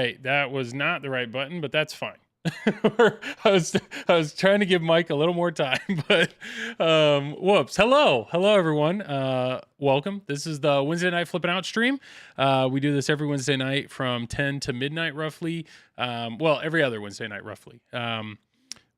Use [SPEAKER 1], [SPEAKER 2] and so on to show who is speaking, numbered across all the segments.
[SPEAKER 1] right. That was not the right button, but that's fine. I was trying to give Mike a little more time, but whoops. Hello everyone. Welcome. This is the Wednesday night flipping out stream. We do this every Wednesday night from 10 to midnight roughly. Well, every other Wednesday night roughly.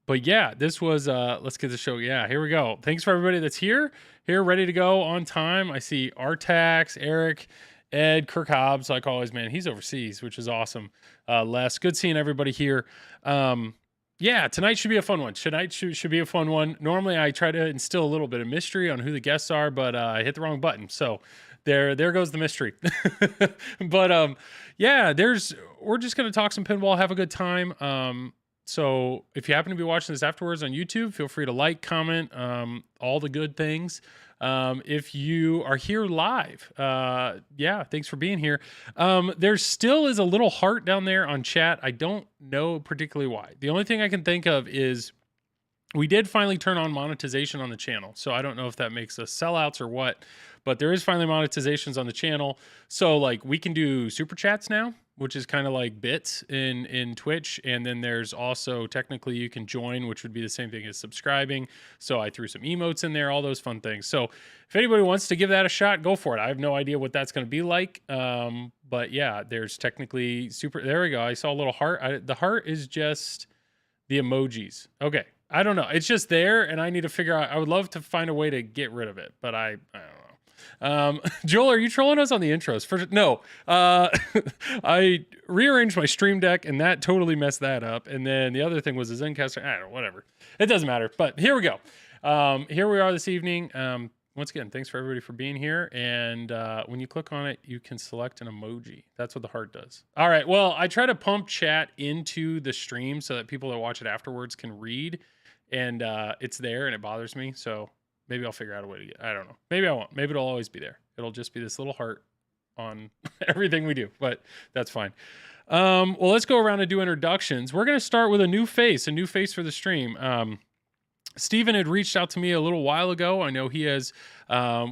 [SPEAKER 1] But yeah, this was let's get the show. Yeah, here we go. Thanks for everybody that's here ready to go on time. I see Artax, Eric, Ed, Kirk Hobbs, like always, man, he's overseas, which is awesome. Les, good seeing everybody here. Yeah, tonight should be a fun one. Tonight should be a fun one. Normally, I try to instill a little bit of mystery on who the guests are, but I hit the wrong button. So there goes the mystery. But yeah, we're just gonna talk some pinball, have a good time. So if you happen to be watching this afterwards on YouTube, feel free to like, comment, all the good things. If you are here live, yeah, thanks for being here. There still is a little heart down there on chat. I don't know particularly why. The only thing I can think of is we did finally turn on monetization on the channel. So I don't know if that makes us sellouts or what, but there is finally monetizations on the channel. So like we can do super chats now, which is kind of like bits in Twitch. And then there's also technically you can join, which would be the same thing as subscribing. So I threw some emotes in there, all those fun things. So if anybody wants to give that a shot, go for it. I have no idea what that's going to be like. But yeah, there's technically there we go. I saw a little heart. The heart is just the emojis. Okay. I don't know. It's just there and I need to figure out, I would love to find a way to get rid of it, but I don't know. Joel, are you trolling us on the intros? No. I rearranged my stream deck and that totally messed that up. And then the other thing was the Zencaster. I don't know, whatever. It doesn't matter. But here we go. Here we are this evening. Once again, thanks for everybody for being here. And when you click on it, you can select an emoji. That's what the heart does. All right. Well, I try to pump chat into the stream so that people that watch it afterwards can read. And it's there and it bothers me. So maybe I'll figure out a way to get, I don't know. Maybe I won't. Maybe it'll always be there. It'll just be this little heart on everything we do, but that's fine. Well, let's go around and do introductions. We're going to start with a new face for the stream. Steven had reached out to me a little while ago. I know he has,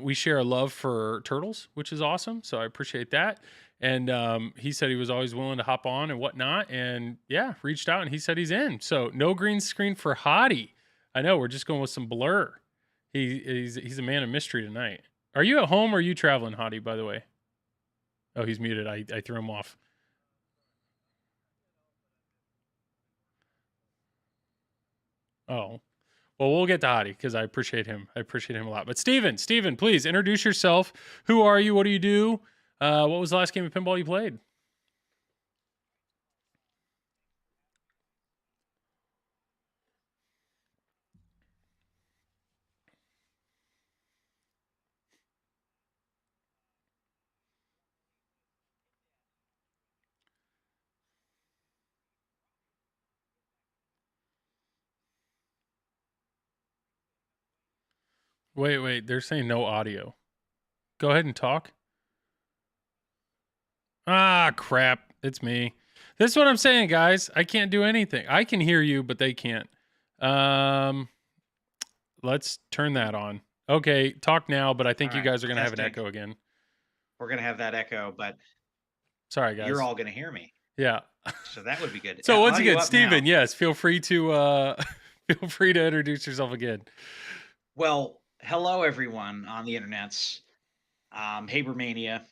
[SPEAKER 1] we share a love for turtles, which is awesome. So I appreciate that. And he said he was always willing to hop on and whatnot. And yeah, reached out and he said he's in. So no green screen for Hadi. I know, we're just going with some blur. He's a man of mystery tonight. Are you at home or are you traveling, Hadi, by the way? Oh, he's muted. I threw him off. Oh. Well, we'll get to Hadi because I appreciate him. I appreciate him a lot. But Steven, please introduce yourself. Who are you? What do you do? What was the last game of pinball you played? Wait. They're saying no audio. Go ahead and talk. Ah, crap. It's me. This is what I'm saying, guys. I can't do anything. I can hear you, but they can't. Let's turn that on. Okay, talk now, but I think you guys are going to have an echo again.
[SPEAKER 2] We're going to have that echo, but
[SPEAKER 1] sorry, guys.
[SPEAKER 2] You're all going to hear me.
[SPEAKER 1] Yeah.
[SPEAKER 2] So that would be good.
[SPEAKER 1] So once again, Steven, yes, feel free to introduce yourself again.
[SPEAKER 2] Well, hello everyone on the internets. Habermania.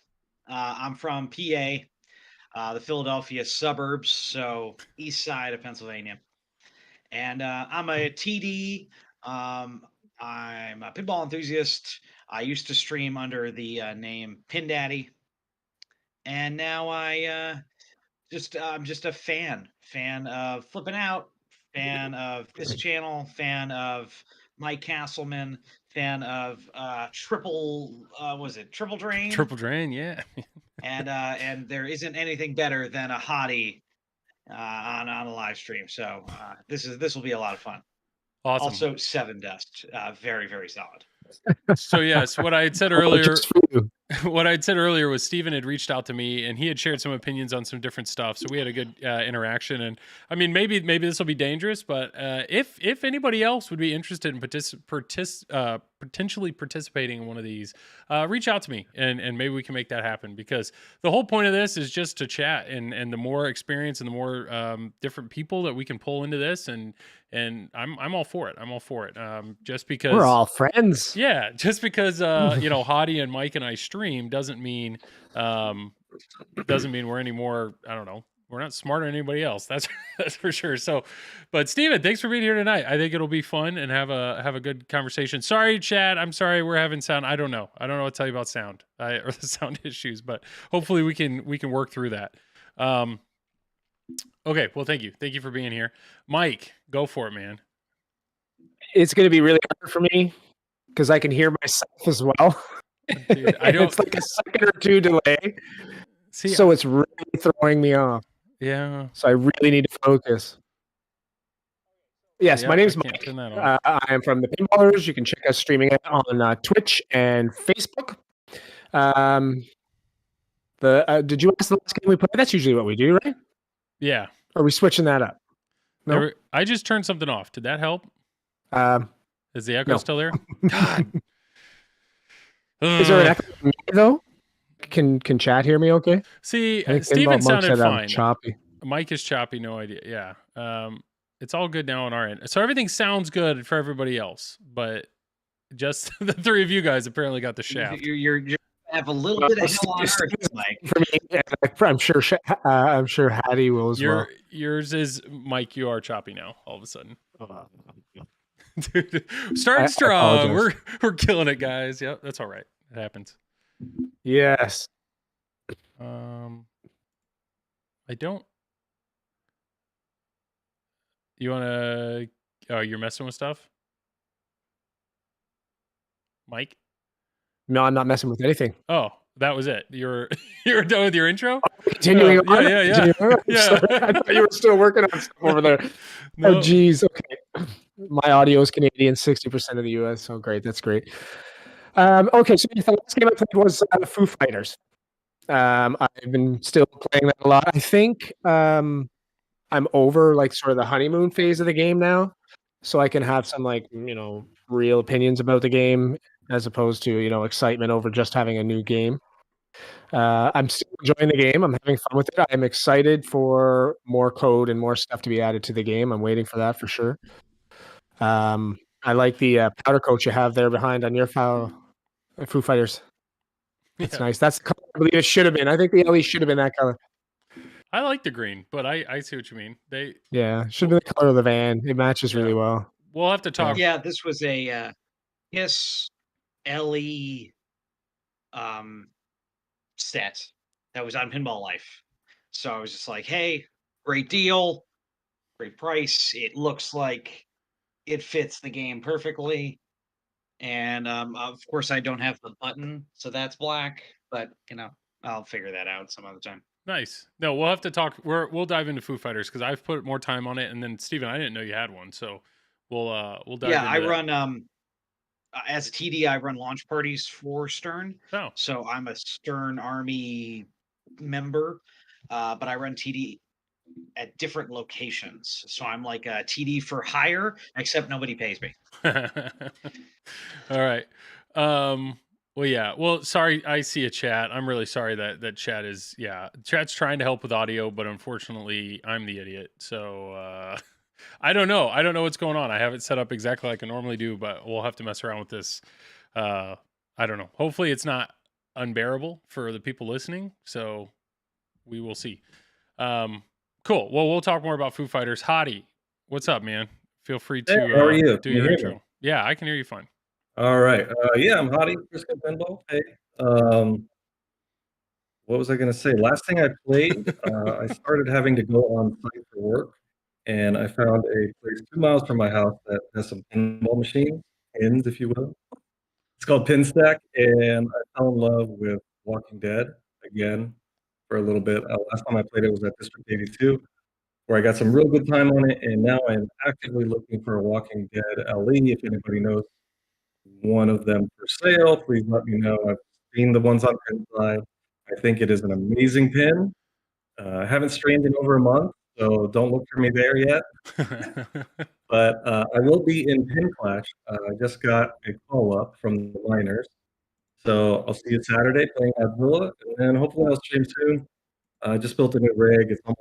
[SPEAKER 2] I'm from PA, the Philadelphia suburbs, so east side of Pennsylvania. And I'm a TD. I'm a pinball enthusiast. I used to stream under the name Pin Daddy. And now I'm just a fan of Flipping Out, fan of this channel, fan of Mike Castleman, fan of Triple Drain?
[SPEAKER 1] Triple Drain, yeah.
[SPEAKER 2] and there isn't anything better than a Hadi on a live stream. So this will be a lot of fun.
[SPEAKER 1] Awesome.
[SPEAKER 2] Also, Seven Dust, very, very solid.
[SPEAKER 1] So yes, what I had said earlier. what I'd said earlier was Steven had reached out to me and he had shared some opinions on some different stuff. So we had a good interaction. And I mean, maybe this will be dangerous, but if anybody else would be interested in potentially participating in one of these, reach out to me and maybe we can make that happen, because the whole point of this is just to chat, and the more experience and the more different people that we can pull into this, and I'm all for it. I'm all for it. Just because
[SPEAKER 3] We're all friends.
[SPEAKER 1] yeah, just because Hadi and Mike and I stream doesn't mean we're any more, I don't know, we're not smarter than anybody else. That's for sure. So, but Steven, thanks for being here tonight. I think it'll be fun and have a good conversation. Sorry, Chad. I'm sorry we're having sound. I don't know what to tell you about sound or the sound issues, but hopefully we can work through that. Okay, well, thank you for being here. Mike, go for it, man.
[SPEAKER 3] It's going to be really hard for me because I can hear myself as well.
[SPEAKER 1] Dude, I don't.
[SPEAKER 3] It's like a second or two delay.
[SPEAKER 1] See,
[SPEAKER 3] so it's really throwing me off.
[SPEAKER 1] Yeah.
[SPEAKER 3] So I really need to focus. Yes, my name's Mike. I am from the Pinballers. You can check us streaming on Twitch and Facebook. Did you ask the last game we played? That's usually what we do, right?
[SPEAKER 1] Yeah.
[SPEAKER 3] Are we switching that up?
[SPEAKER 1] No. I just turned something off. Did that help? Is the echo still there? God.
[SPEAKER 3] Is there an echo though? Can chat hear me okay?
[SPEAKER 1] See, Steven sounded fine.
[SPEAKER 3] Choppy.
[SPEAKER 1] Mike is choppy, no idea. Yeah. It's all good now on our end. So everything sounds good for everybody else, but just the three of you guys apparently got the shaft.
[SPEAKER 2] You're have a little bit of hell on earth, Mike.
[SPEAKER 3] For me, I'm sure Hadi will as well.
[SPEAKER 1] Yours is, Mike, you are choppy now all of a sudden. Dude, starting strong. We're killing it, guys. Yep, that's all right. It happens.
[SPEAKER 3] Yes.
[SPEAKER 1] I don't. You want to? Oh, you're messing with stuff, Mike?
[SPEAKER 3] No, I'm not messing with anything.
[SPEAKER 1] Oh, that was it. You're done with your intro?
[SPEAKER 3] Continuing on.
[SPEAKER 1] Yeah.
[SPEAKER 3] I thought you were still working on stuff over there. No. Oh, geez. Okay. My audio is Canadian, 60% of the US. So great. That's great. Okay, so the last game I played was Foo Fighters. I've been still playing that a lot. I think I'm over like sort of the honeymoon phase of the game now, so I can have some real opinions about the game as opposed to excitement over just having a new game. I'm still enjoying the game. I'm having fun with it. I'm excited for more code and more stuff to be added to the game. I'm waiting for that for sure. I like the powder coat you have there behind on your file, Foo Fighters. It's nice. That's the color I believe it should have been. I think the LE should have been that color.
[SPEAKER 1] I like the green, but I see what you mean.
[SPEAKER 3] Should have been the color of the van. It matches really well.
[SPEAKER 1] We'll have to talk.
[SPEAKER 2] Yeah, this was a Kiss LE set that was on Pinball Life. So I was just like, hey, great deal, great price. It looks like it fits the game perfectly. And of course, I don't have the button, so that's black. But I'll figure that out some other time.
[SPEAKER 1] Nice. No, we'll have to talk. We'll dive into Foo Fighters because I've put more time on it. And then Steven, I didn't know you had one, so we'll dive.
[SPEAKER 2] Yeah,
[SPEAKER 1] into
[SPEAKER 2] I run as a TD. I run launch parties for Stern.
[SPEAKER 1] Oh,
[SPEAKER 2] so I'm a Stern Army member, but I run TD at different locations. So I'm like a TD for hire, except nobody pays me.
[SPEAKER 1] All right. Well, yeah. Well, sorry. I see a chat. I'm really sorry that chat is, chat's trying to help with audio, but unfortunately I'm the idiot. So, I don't know. I don't know what's going on. I have it set up exactly like I normally do, but we'll have to mess around with this. I don't know. Hopefully it's not unbearable for the people listening. So we will see. Cool. Well, we'll talk more about Foo Fighters. Hadi, what's up, man? Feel free to
[SPEAKER 4] how are you?
[SPEAKER 1] do your intro. Yeah, I can hear you fine.
[SPEAKER 4] All right. I'm Hadi, Frisco Pinball. Hey. What was I going to say? Last thing I played, I started having to go on site for work, and I found a place 2 miles from my house that has some pinball machines, pins, if you will. It's called Pin Stack, and I fell in love with Walking Dead again for a little bit. Last time I played it was at District 82, where I got some real good time on it, and now I'm actively looking for a Walking Dead LE. If anybody knows one of them for sale, please let me know. I've seen the ones on Pinside. I think it is an amazing pin. I haven't streamed in over a month, so don't look for me there yet. But I will be in Pin Clash. I just got a call up from the miners. So I'll see you Saturday playing Godzilla, and then hopefully I'll stream soon. I just built a new rig. It's almost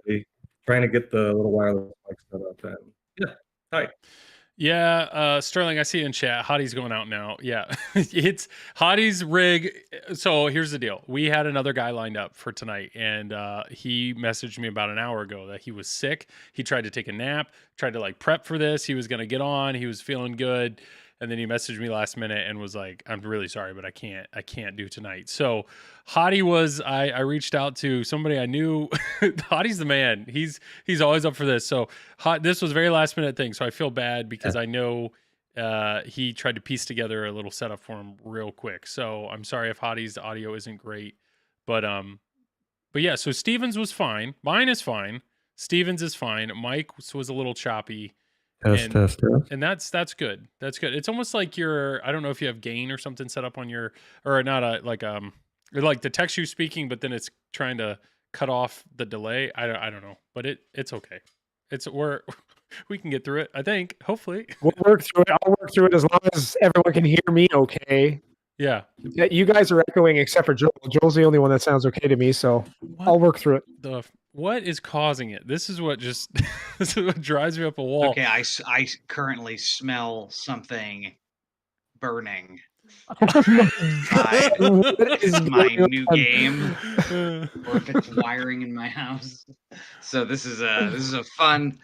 [SPEAKER 4] ready. Trying to get the little wireless mic set up. And yeah, hi.
[SPEAKER 1] Yeah, Sterling, I see you in chat. Hadi's going out now. Yeah, it's Hadi's rig. So here's the deal. We had another guy lined up for tonight, and he messaged me about an hour ago that he was sick. He tried to take a nap, tried to like prep for this. He was going to get on. He was feeling good. And then he messaged me last minute and was like, I'm really sorry, but I can't do tonight. So Hadi was, I reached out to somebody I knew. Hadi's the man. He's always up for this. So this was a very last minute thing. So I feel bad because I know he tried to piece together a little setup for him real quick. So I'm sorry if Hadi's audio isn't great, but yeah, so Stevens was fine. Mine is fine. Stevens is fine. Mike was a little choppy.
[SPEAKER 4] Test.
[SPEAKER 1] And that's good. That's good. It's almost like I don't know if you have gain or something set up on your, or not like the text you speaking, but then it's trying to cut off the delay. I don't know, but it's okay. We can get through it. I think, hopefully.
[SPEAKER 3] We'll work through it. I'll work through it as long as everyone can hear me okay.
[SPEAKER 1] Yeah.
[SPEAKER 3] You guys are echoing except for Joel. Joel's the only one that sounds okay to me, so I'll work through it.
[SPEAKER 1] What is causing it? This is what this is what drives me up a wall.
[SPEAKER 2] Okay, I currently smell something burning. My new game, or if it's wiring in my house. So this is a fun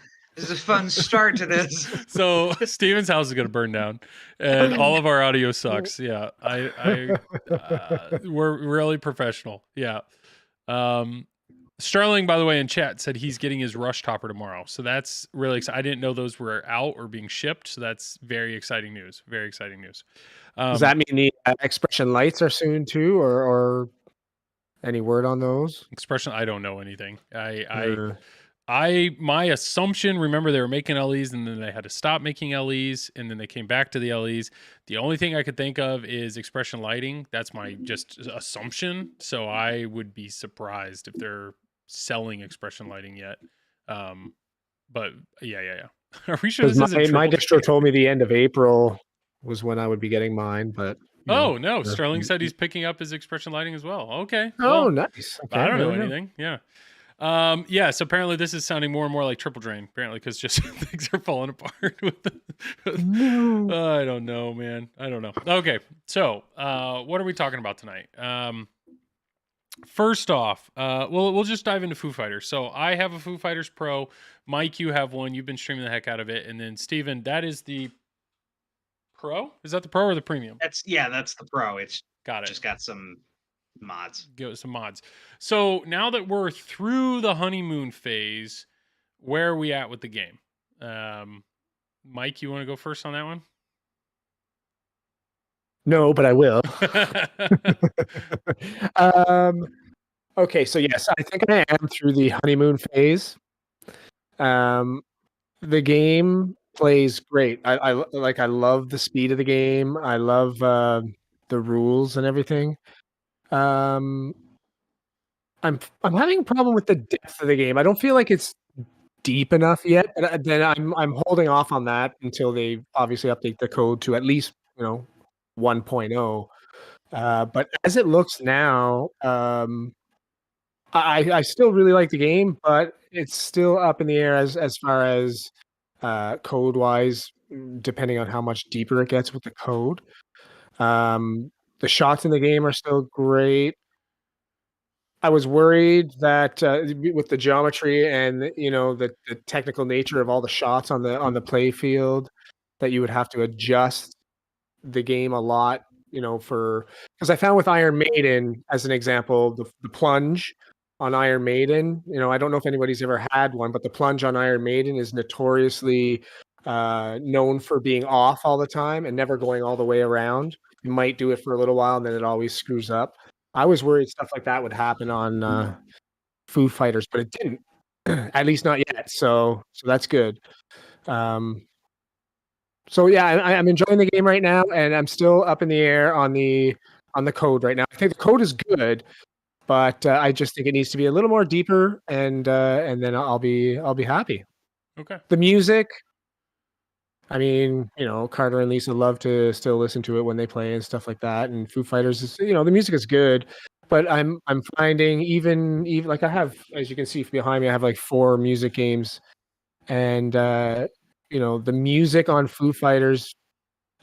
[SPEAKER 2] start to this.
[SPEAKER 1] So Steven's house is gonna burn down, and all of our audio sucks. Yeah, we're really professional. Yeah. Sterling, by the way, in chat said he's getting his Rush Topper tomorrow. So that's really exciting. I didn't know those were out or being shipped. So that's very exciting news. Very exciting news.
[SPEAKER 3] Does that mean the expression lights are soon too, or any word on those?
[SPEAKER 1] Expression, I don't know anything. My assumption, remember they were making LEs and then they had to stop making LEs and then they came back to the LEs. The only thing I could think of is expression lighting. That's my just assumption. So I would be surprised if they're selling expression lighting yet. But yeah. Are we sure this isn't
[SPEAKER 3] my distro told me the end of April was when I would be getting mine, but
[SPEAKER 1] no, Sterling said he's picking up his expression lighting as well. Okay.
[SPEAKER 3] Oh, nice. Okay,
[SPEAKER 1] I don't know anything. Yeah. So apparently this is sounding more and more like Triple Drain, apparently, because just things are falling apart I don't know, man. I don't know. Okay, so what are we talking about tonight? First off, we'll just dive into Foo Fighters. So I have a Foo Fighters Pro. Mike, you have one. You've been streaming the heck out of it. And then Steven, that is the Pro? Is that the Pro or the Premium?
[SPEAKER 2] That's the Pro. It's just got some mods.
[SPEAKER 1] Some mods. So now that we're through the honeymoon phase, where are we at with the game? Mike, you want to go first on that one?
[SPEAKER 3] No, but I will. Okay, so yes, I think I am through the honeymoon phase. The game plays great. I love the speed of the game. I love the rules and everything. I'm having a problem with the depth of the game. I don't feel like it's deep enough yet. But then I'm holding off on that until they obviously update the code to at least 1.0. But as it looks now, I still really like the game, but it's still up in the air as far as code wise, depending on how much deeper it gets with the code. The shots in the game are still great. I was worried that with the geometry and the technical nature of all the shots on the play field, that you would have to adjust the game a lot. Because I found with Iron Maiden, as an example, the plunge on Iron Maiden. I don't know if anybody's ever had one, but the plunge on Iron Maiden is notoriously known for being off all the time and never going all the way around. You might do it for a little while and then it always screws up. I was worried stuff like that would happen on Foo Fighters, but it didn't. At least not yet. So that's good. So yeah, I'm enjoying the game right now, and I'm still up in the air on the on the code right now. I think the code is good, but I just think it needs to be a little more deeper, and then I'll be happy.
[SPEAKER 1] Okay.
[SPEAKER 3] The music, I mean, Carter and Lisa love to still listen to it when they play and stuff like that. And Foo Fighters is, the music is good, but I'm finding even like I have, as you can see behind me, I have like 4 music games, and the music on Foo Fighters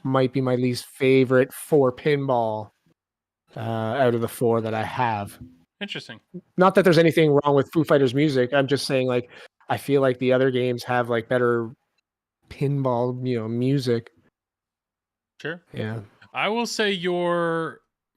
[SPEAKER 3] might be my least favorite for pinball out of the 4 that I have.
[SPEAKER 1] Interesting.
[SPEAKER 3] Not that there's anything wrong with Foo Fighters music. I'm just saying, like, I feel like the other games have like better pinball, music.
[SPEAKER 1] Sure.
[SPEAKER 3] Yeah.
[SPEAKER 1] I will say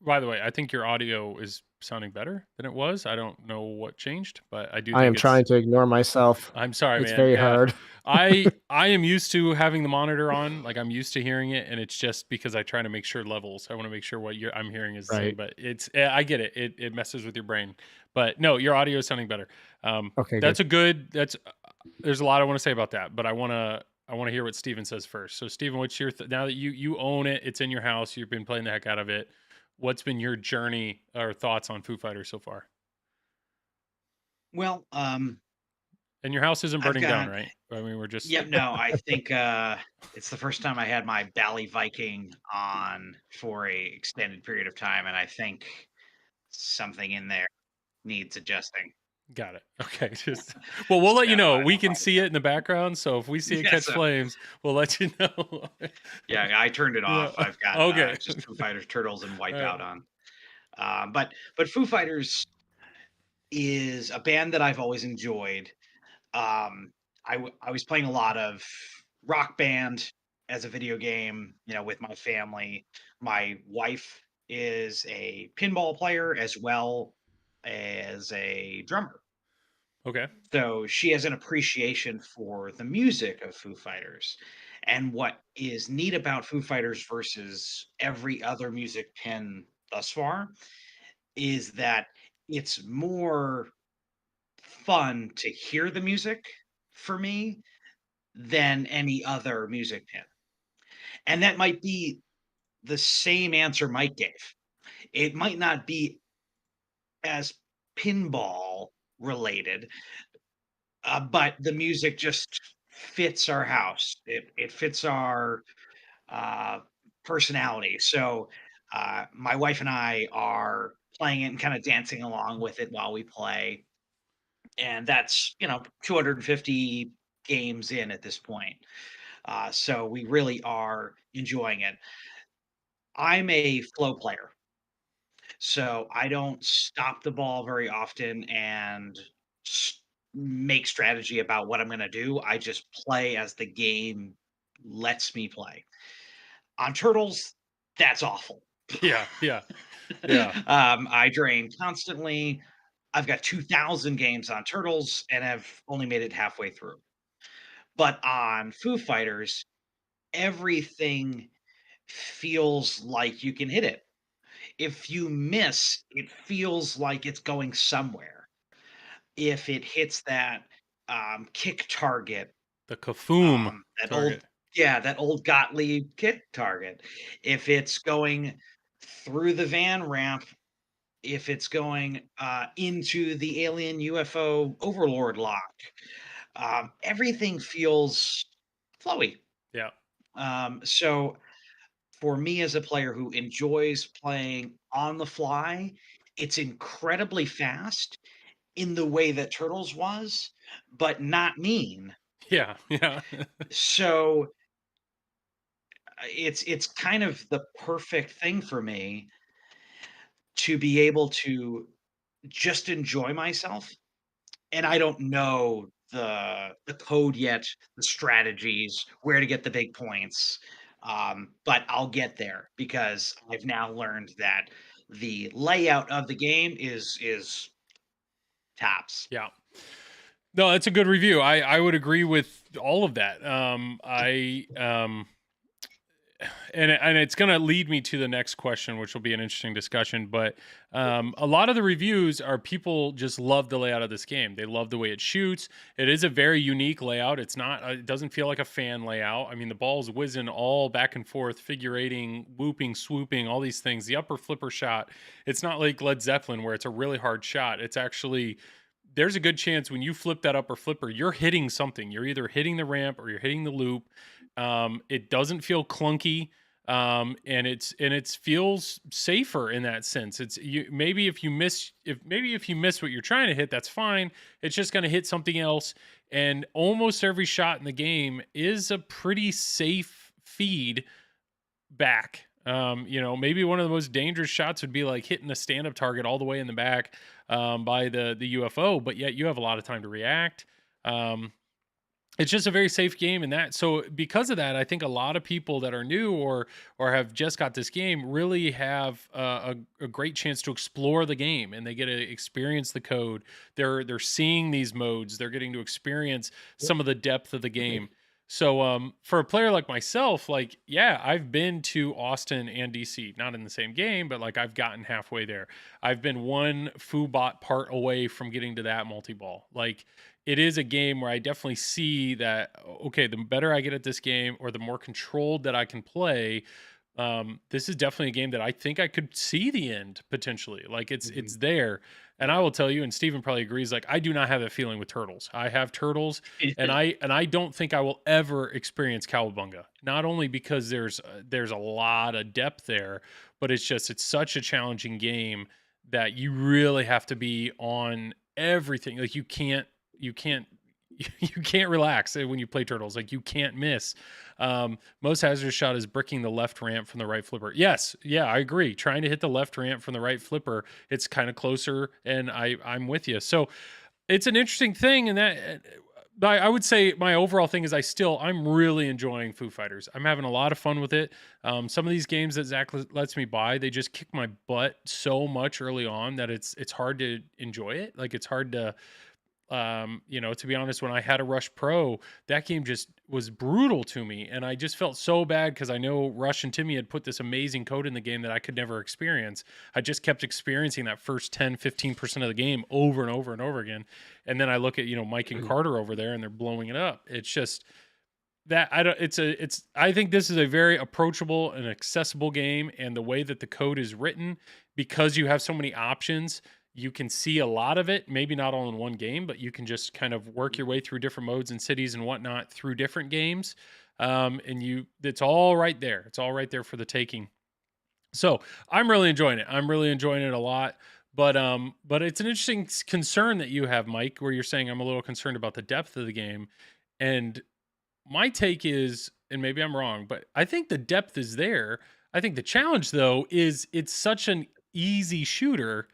[SPEAKER 1] by the way, I think your audio is sounding better than it was. I don't know what changed, but I do think
[SPEAKER 3] I am trying to ignore myself.
[SPEAKER 1] I'm sorry,
[SPEAKER 3] It's
[SPEAKER 1] man.
[SPEAKER 3] very hard.
[SPEAKER 1] I am used to having the monitor on, like I'm used to hearing it, and it's just because I try to make sure levels. I want to make sure what I'm hearing is the same,
[SPEAKER 3] Right.
[SPEAKER 1] but I get it. It messes with your brain. But no, your audio is sounding better.
[SPEAKER 3] Okay,
[SPEAKER 1] There's a lot I want to say about that, but I want to hear what Steven says first. So Steven, what's your now that you own it, it's in your house, you've been playing the heck out of it. What's been your journey or thoughts on Foo Fighters so far?
[SPEAKER 2] Well,
[SPEAKER 1] And your house isn't
[SPEAKER 2] I've
[SPEAKER 1] burning down,
[SPEAKER 2] got
[SPEAKER 1] right? I mean, we're just
[SPEAKER 2] Yep, no, I think it's the first time I had my Bally Viking on for a extended period of time, and I think something in there needs adjusting.
[SPEAKER 1] Got it. Okay. Well, we'll let you
[SPEAKER 2] So
[SPEAKER 1] know.
[SPEAKER 2] I
[SPEAKER 1] We
[SPEAKER 2] don't
[SPEAKER 1] can
[SPEAKER 2] know.
[SPEAKER 1] see it in the background. So if we see it
[SPEAKER 2] Yeah,
[SPEAKER 1] catch
[SPEAKER 2] so
[SPEAKER 1] flames, we'll let you know.
[SPEAKER 2] yeah, I turned it
[SPEAKER 1] Yeah.
[SPEAKER 2] off. I've got
[SPEAKER 1] Okay.
[SPEAKER 2] just Foo Fighters, Turtles, and
[SPEAKER 1] All right.
[SPEAKER 2] Wipeout on. But Foo Fighters is a band that I've always enjoyed. I was playing a lot of Rock Band as a video game, with my family. My wife is a pinball player as well as a drummer.
[SPEAKER 1] Okay.
[SPEAKER 2] So she has an appreciation for the music of Foo Fighters. And what is neat about Foo Fighters versus every other music pin thus far is that it's more fun to hear the music for me than any other music pin. And that might be the same answer Mike gave. It might not be as pinball related, but the music just fits our house. It fits our uh, personality. So my wife and I are playing it and kind of dancing along with it while we play. And that's 250 games in at this point. So we really are enjoying it. I'm a flow player, so I don't stop the ball very often and make strategy about what I'm going to do. I just play as the game lets me play. On Turtles, that's awful.
[SPEAKER 1] Yeah. Yeah. Yeah.
[SPEAKER 2] I drain constantly. I've got 2,000 games on Turtles and have only made it halfway through. But on Foo Fighters, everything feels like you can hit it. If you miss, it feels like it's going somewhere. If it hits that kick target,
[SPEAKER 1] The Kafoom
[SPEAKER 2] that old
[SPEAKER 1] target.
[SPEAKER 2] that old Gottlieb kick target, if it's going through the van ramp, if it's going into the alien UFO overlord lock, everything feels flowy.
[SPEAKER 1] Yeah.
[SPEAKER 2] So for me as a player who enjoys playing on the fly, it's incredibly fast in the way that Turtles was, but not mean.
[SPEAKER 1] Yeah. Yeah.
[SPEAKER 2] So it's kind of the perfect thing for me to be able to just enjoy myself. And I don't know the code yet, the strategies, where to get the big points. But I'll get there because I've now learned that the layout of the game is tops.
[SPEAKER 1] Yeah. No, that's a good review. I would agree with all of that. and it's going to lead me to the next question, which will be an interesting discussion. But a lot of the reviews are people just love the layout of this game. They love the way it shoots. It is a very unique layout. It's not. It doesn't feel like a fan layout. I mean, the ball's whizzing all back and forth, figurating, whooping, swooping, all these things. The upper flipper shot. It's not like Led Zeppelin where it's a really hard shot. It's actually, there's a good chance when you flip that upper flipper, you're hitting something. You're either hitting the ramp or you're hitting the loop. It doesn't feel clunky, and it feels safer in that sense. It's you maybe if you miss what you're trying to hit, that's fine. It's just going to hit something else, and almost every shot in the game is a pretty safe feed back. Maybe one of the most dangerous shots would be like hitting a stand-up target all the way in the back by the UFO, but yet you have a lot of time to react. It's just a very safe game in that. So because of that, I think a lot of people that are new or have just got this game really have a great chance to explore the game, and they get to experience the code. They're seeing these modes. They're getting to experience some of the depth of the game. So for a player like myself, like, yeah, I've been to Austin and DC, not in the same game, but like I've gotten halfway there. I've been one Foobot part away from getting to that multi-ball. Like, it is a game where I definitely see that, okay, the better I get at this game or the more controlled that I can play, this is definitely a game that I think I could see the end potentially. Like it's there. And I will tell you, and Steven probably agrees, like I do not have that feeling with Turtles. I have Turtles, and I don't think I will ever experience Cowabunga. Not only because there's a lot of depth there, but it's such a challenging game that you really have to be on everything. Like you can't relax when you play Turtles. Like you can't miss. Most hazardous shot is bricking the left ramp from the right flipper. Yes, yeah, I agree. Trying to hit the left ramp from the right flipper, it's kind of closer, and I'm with you. So it's an interesting thing, and that I would say my overall thing is I'm really enjoying Foo Fighters. I'm having a lot of fun with it. Some of these games that Zach lets me buy, they just kick my butt so much early on that it's hard to enjoy it. Like it's hard to to be honest, when I had a Rush Pro, that game just was brutal to me. And I just felt so bad because I know Rush and Timmy had put this amazing code in the game that I could never experience. I just kept experiencing that first 10, 15% of the game over and over and over again. And then I look at, Mike and Carter over there and they're blowing it up. It's just that I think this is a very approachable and accessible game. And the way that the code is written, because you have so many options, you can see a lot of it, maybe not all in one game, but you can just kind of work your way through different modes and cities and whatnot through different games. It's all right there. It's all right there for the taking. So I'm really enjoying it. I'm really enjoying it a lot. But it's an interesting concern that you have, Mike, where you're saying I'm a little concerned about the depth of the game. And my take is, and maybe I'm wrong, but I think the depth is there. I think the challenge, though, is it's such an easy shooter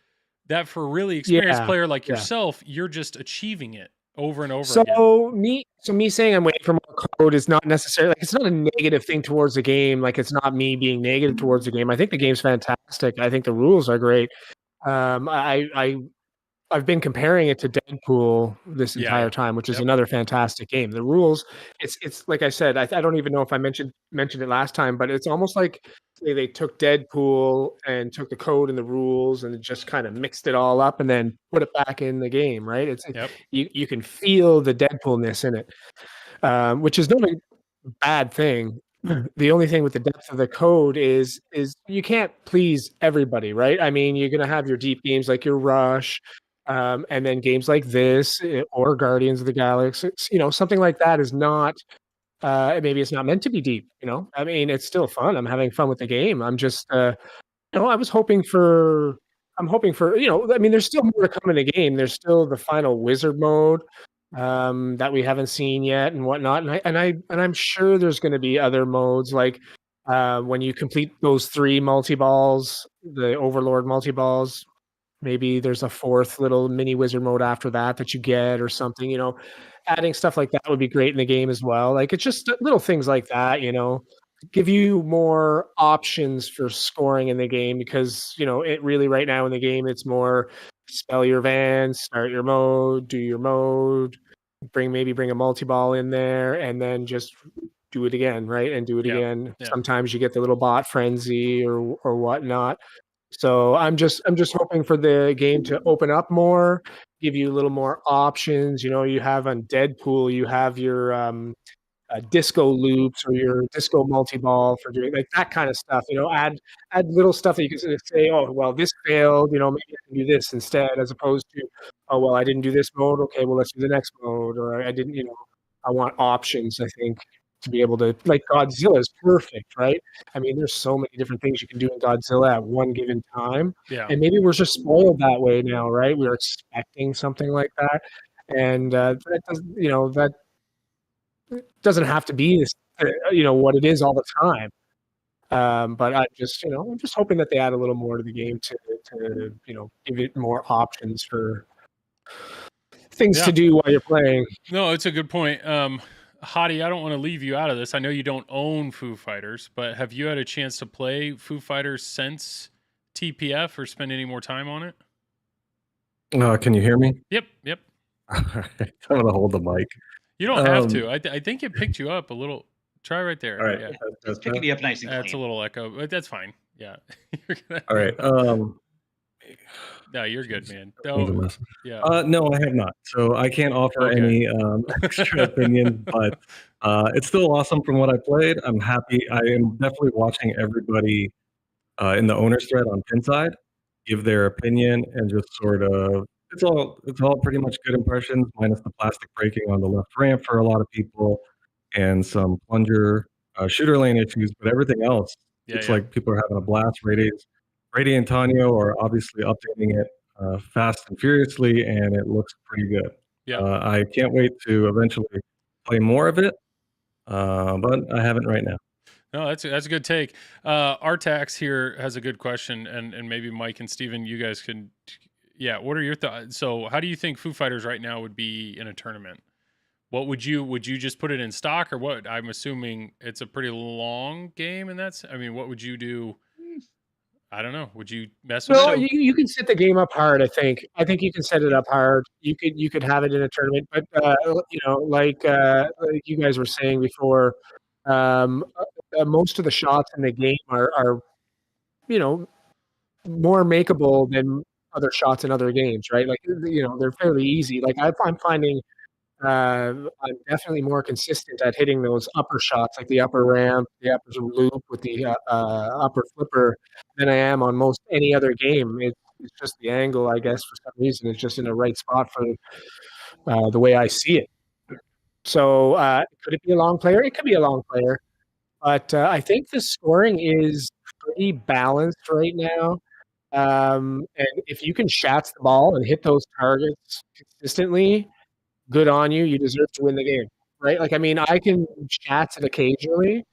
[SPEAKER 1] that for a really experienced player like yourself, you're just achieving it over and over again.
[SPEAKER 3] Me saying I'm waiting for more code is not necessarily, like, it's not a negative thing towards the game. Like, it's not me being negative towards the game. I think the game's fantastic. I think the rules are great. I've been comparing it to Deadpool this entire time, which is another fantastic game. The rules, it's like I said, I don't even know if I mentioned it last time, but it's almost like they took Deadpool and took the code and the rules and just kind of mixed it all up and then put it back in the game, right? You can feel the Deadpoolness in it, which is not a bad thing. The only thing with the depth of the code is you can't please everybody, right? I mean, you're going to have your deep games like your Rush, and then games like this or Guardians of the Galaxy, something like that is not, maybe it's not meant to be deep, I mean, it's still fun. I'm having fun with the game. I'm just, I'm hoping for, I mean, there's still more to come in the game. There's still the final wizard mode, that we haven't seen yet and whatnot. And I'm sure there's going to be other modes, like, when you complete those 3 multi-balls, the Overlord multi-balls, maybe there's a 4th little mini wizard mode after that you get or something, adding stuff like that would be great in the game as well. Like, it's just little things like that, give you more options for scoring in the game, because, it really right now in the game, it's more spell your van, start your mode, do your mode, bring a multi-ball in there, and then just do it again, right? And do it again.
[SPEAKER 1] Yeah.
[SPEAKER 3] Sometimes you get the little bot frenzy or whatnot. So I'm just hoping for the game to open up more, give you a little more options. You have on Deadpool, you have your disco loops or your disco multi-ball for doing like that kind of stuff. Add little stuff that you can sort of say, oh well, this failed. Maybe I can do this instead, as opposed to, oh well, I didn't do this mode. Okay, well let's do the next mode. Or I didn't. I want options. I think to be able to, like, Godzilla is perfect, right? I mean, there's so many different things you can do in Godzilla at one given time, and maybe we're just spoiled that way now, right? We're expecting something like that, and that doesn't have to be this, what it is all the time. But I'm just hoping that they add a little more to the game to give it more options for things to do while you're playing.
[SPEAKER 1] No, it's a good point. Hadi, I don't want to leave you out of this. I know you don't own Foo Fighters, but have you had a chance to play Foo Fighters since TPF or spend any more time on it?
[SPEAKER 4] Can you hear me?
[SPEAKER 1] Yep.
[SPEAKER 4] All right. I'm going to hold the mic.
[SPEAKER 1] You don't have to. I think it picked you up a little. Try right there.
[SPEAKER 4] All right.
[SPEAKER 1] Yeah.
[SPEAKER 2] It's picking you up nice and clean.
[SPEAKER 1] That's a little echo, but that's fine. Yeah.
[SPEAKER 4] All right.
[SPEAKER 1] No, you're good, man.
[SPEAKER 4] Yeah. No, I have not. So I can't offer any extra opinion, but it's still awesome from what I played. I'm happy. I am definitely watching everybody in the owner's thread on Pinside give their opinion and just sort of, it's all pretty much good impressions, minus the plastic breaking on the left ramp for a lot of people and some plunger shooter lane issues, but everything else, like people are having a blast. Brady and Tanyo are obviously updating it fast and furiously, and it looks pretty good.
[SPEAKER 1] Yeah.
[SPEAKER 4] I can't wait to eventually play more of it, but I haven't right now.
[SPEAKER 1] No, that's a good take. Artax here has a good question, and maybe Mike and Steven, you guys can. Yeah, what are your thoughts? So, how do you think Foo Fighters right now would be in a tournament? What would you just put it in stock, or what? I'm assuming it's a pretty long game, and what would you do? I don't know. Would you mess with it?
[SPEAKER 3] You can set the game up hard. I think you can set it up hard. You could have it in a tournament, but like you guys were saying before, most of the shots in the game are more makeable than other shots in other games, right? Like they're fairly easy. Like I'm finding I'm definitely more consistent at hitting those upper shots, like the upper ramp, the upper loop with the upper flipper, than I am on most any other game. It's just the angle, I guess, for some reason. It's just in the right spot for the way I see it. So could it be a long player? It could be a long player. But I think the scoring is pretty balanced right now. And if you can shats the ball and hit those targets consistently, good on you. You deserve to win the game, right? Like, I mean, I can chats it occasionally,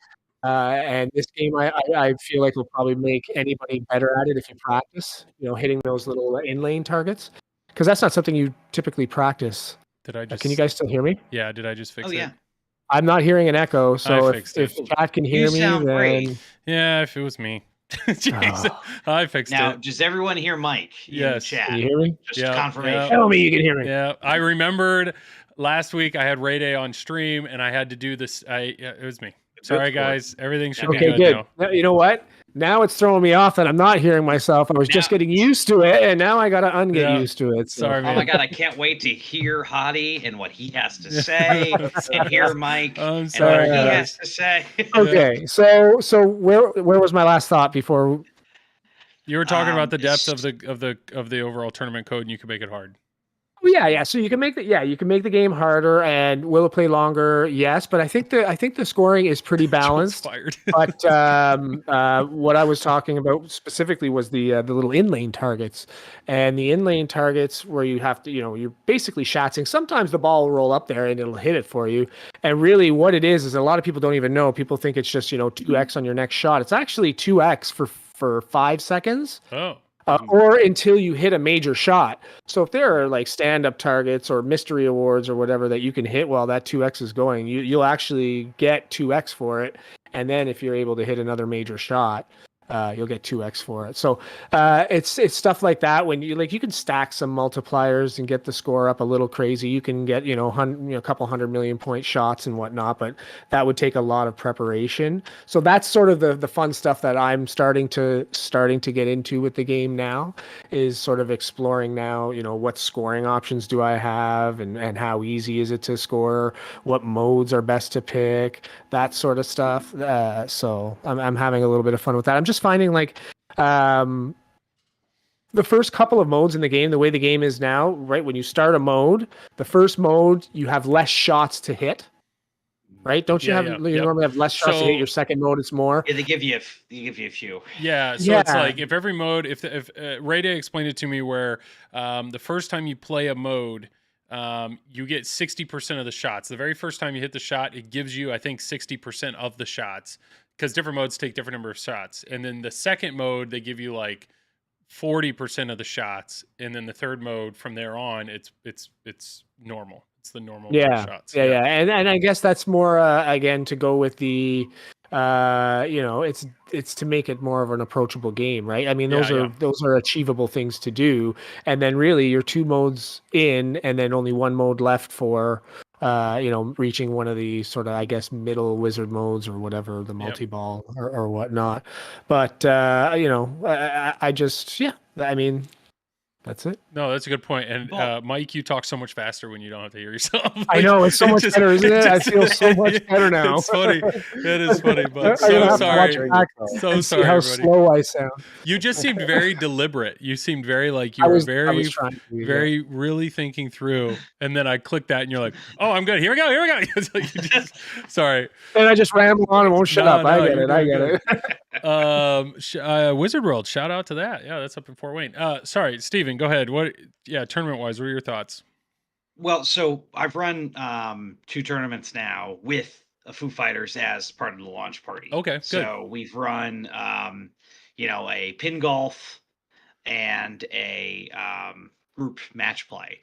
[SPEAKER 3] and this game I feel like will probably make anybody better at it if you practice, hitting those little in-lane targets, because that's not something you typically practice. Can you guys still hear me?
[SPEAKER 1] Yeah, did I just fix it?
[SPEAKER 2] Yeah.
[SPEAKER 3] I'm not hearing an echo, so if chat can hear me, then
[SPEAKER 2] great.
[SPEAKER 1] Yeah, if it was me. I fixed it.
[SPEAKER 2] Now, does everyone hear Mike in chat?
[SPEAKER 3] Can you hear me?
[SPEAKER 2] Just confirmation.
[SPEAKER 3] Tell me you can hear me.
[SPEAKER 1] Yeah, I remembered last week I had Ray Day on stream and I had to do this. It was me. Sorry, guys. Everything should be good now.
[SPEAKER 3] You know what? Now it's throwing me off that I'm not hearing myself. I was just getting used to it, and now I got to unget used to it. So.
[SPEAKER 1] Sorry, man.
[SPEAKER 2] Oh my God, I can't wait to hear Hadi and what he has to say, and hear Mike and what he has to say.
[SPEAKER 3] Okay, so where was my last thought before?
[SPEAKER 1] You were talking about the depth of the overall tournament code, and you can make it hard.
[SPEAKER 3] Yeah. So you can make the game harder, and will it play longer? Yes, but I think the scoring is pretty balanced. But what I was talking about specifically was the little in-lane targets, and the in-lane targets where you have to, you're basically shatsing. Sometimes the ball will roll up there and it'll hit it for you, and really what it is a lot of people don't even know. People think it's just 2x on your next shot. It's actually 2x for 5 seconds.
[SPEAKER 1] Oh.
[SPEAKER 3] Or until you hit a major shot. So if there are like stand-up targets or mystery awards or whatever that you can hit while that 2x is going, you'll actually get 2x for it. And then if you're able to hit another major shot, you'll get 2x for it. So it's stuff like that. When you can stack some multipliers and get the score up a little crazy. You can get a couple 100 million point shots and whatnot, but that would take a lot of preparation. So that's sort of the fun stuff that I'm starting to get into with the game now, is sort of exploring now. What scoring options do I have, and how easy is it to score? What modes are best to pick? That sort of stuff. So I'm having a little bit of fun with that. I'm just finding the first couple of modes in the game, the way the game is now, right? When you start a mode, the first mode, you have less shots to hit, right? Don't you normally have less shots to hit? Your second mode, it's more.
[SPEAKER 2] Yeah, they give you a few.
[SPEAKER 1] Yeah, so it's like if every mode, if Ray Day explained it to me, where the first time you play a mode, you get 60% of the shots. The very first time you hit the shot, it gives you, I think, 60% of the shots, because different modes take different number of shots. And then the second mode, they give you like 40% of the shots, and then the third mode from there on, it's normal. It's the normal shots.
[SPEAKER 3] Yeah. And I guess that's more again to go with the it's to make it more of an approachable game, right? I mean, those are achievable things to do. And then really you're 2 modes in, and then only 1 mode left for reaching one of the sort of, I guess, middle wizard modes or whatever, the multi-ball or whatnot. But I just I mean, that's it.
[SPEAKER 1] No, that's a good point. And Mike, you talk so much faster when you don't have to hear yourself.
[SPEAKER 3] I know, it's so much better, isn't it? I feel so much better now.
[SPEAKER 1] It's funny. It is funny, but so sorry. So sorry,
[SPEAKER 3] how
[SPEAKER 1] everybody.
[SPEAKER 3] slow I sound.
[SPEAKER 1] You just seemed very deliberate. You seemed very like you were very really thinking through. And then I clicked that, and you're like, "Oh, I'm good. Here we go." It's like sorry.
[SPEAKER 3] And I just ramble on and won't shut up. I get it.
[SPEAKER 1] Wizard World, shout out to that. Yeah, that's up in Fort Wayne. Sorry, Steven, go ahead. Tournament wise, what are your thoughts?
[SPEAKER 2] Well, so I've run 2 tournaments now with Foo Fighters as part of the launch party.
[SPEAKER 1] Okay, good.
[SPEAKER 2] So we've run a pin golf and a group match play.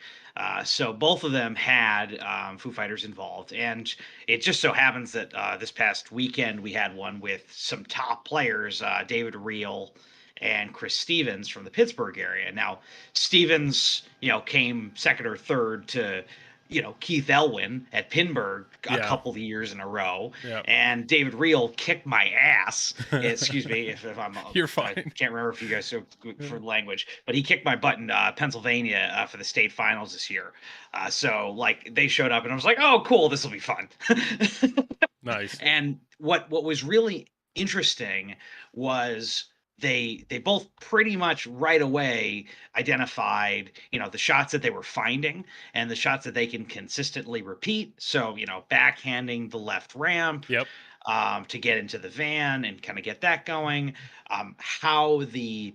[SPEAKER 2] So both of them had Foo Fighters involved, and it just so happens that this past weekend we had one with some top players, David Reel and Chris Stevens from the Pittsburgh area. Now, Stevens, came second or third to, Keith Elwin at Pinburgh a couple of years in a row.
[SPEAKER 1] Yeah.
[SPEAKER 2] And David Reel kicked my ass. Excuse me if I'm...
[SPEAKER 1] You're fine.
[SPEAKER 2] I can't remember if you guys are good for language, but he kicked my butt in Pennsylvania for the state finals this year. So, they showed up, and I was like, oh, cool, this will be fun.
[SPEAKER 1] Nice.
[SPEAKER 2] And what was really interesting was... They both pretty much right away identified, the shots that they were finding and the shots that they can consistently repeat. So, backhanding the left ramp to get into the van and kind of get that going. How the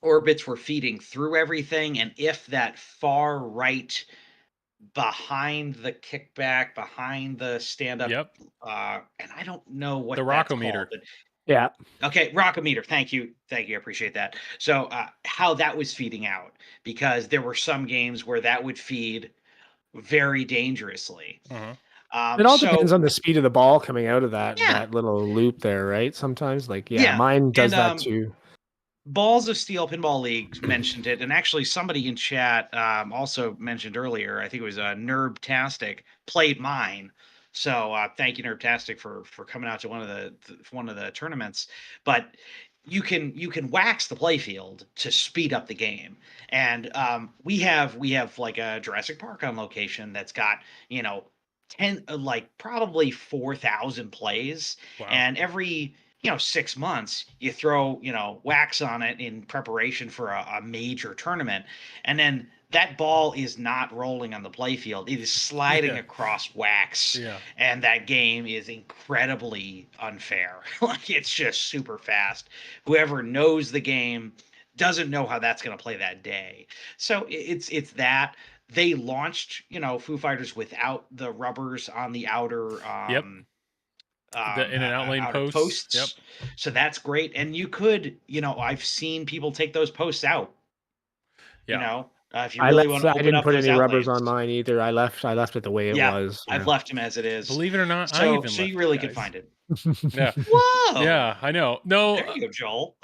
[SPEAKER 2] orbits were feeding through everything, and if that far right behind the kickback, behind the stand-up, and I don't know what
[SPEAKER 1] the rockometer.
[SPEAKER 3] Yeah.
[SPEAKER 2] Okay, rockometer. Thank you. I appreciate that. So how that was feeding out, because there were some games where that would feed very dangerously.
[SPEAKER 3] It all depends on the speed of the ball coming out of that little loop there, right? Sometimes, mine does that too.
[SPEAKER 2] Balls of Steel Pinball League mentioned it, and actually somebody in chat also mentioned earlier, I think it was Nerbtastic, played mine. So thank you, Nerbtastic, for coming out to one of the tournaments. But you can wax the playfield to speed up the game, and we have like a Jurassic Park on location that's got 10 probably 4,000 plays, and every 6 months you throw wax on it in preparation for a major tournament, and then that ball is not rolling on the playfield. It is sliding across wax, and that game is incredibly unfair. It's just super fast. Whoever knows the game doesn't know how that's going to play that day. So it's that. They launched, Foo Fighters without the rubbers on the outer
[SPEAKER 1] the in and out lane posts. Yep.
[SPEAKER 2] So that's great. And you could, I've seen people take those posts out. If you really want to
[SPEAKER 3] I
[SPEAKER 2] open
[SPEAKER 3] didn't
[SPEAKER 2] up
[SPEAKER 3] put
[SPEAKER 2] those
[SPEAKER 3] any rubbers
[SPEAKER 2] outlays.
[SPEAKER 3] on mine either. I left it the way it
[SPEAKER 2] Yeah,
[SPEAKER 3] was.
[SPEAKER 2] I've left him as it is.
[SPEAKER 1] Believe it or not, I
[SPEAKER 2] So
[SPEAKER 1] even
[SPEAKER 2] so
[SPEAKER 1] left
[SPEAKER 2] you
[SPEAKER 1] it,
[SPEAKER 2] really could
[SPEAKER 1] guys.
[SPEAKER 2] find it.
[SPEAKER 1] Yeah.
[SPEAKER 2] Whoa!
[SPEAKER 1] Yeah, I know. No,
[SPEAKER 2] There you go, Joel.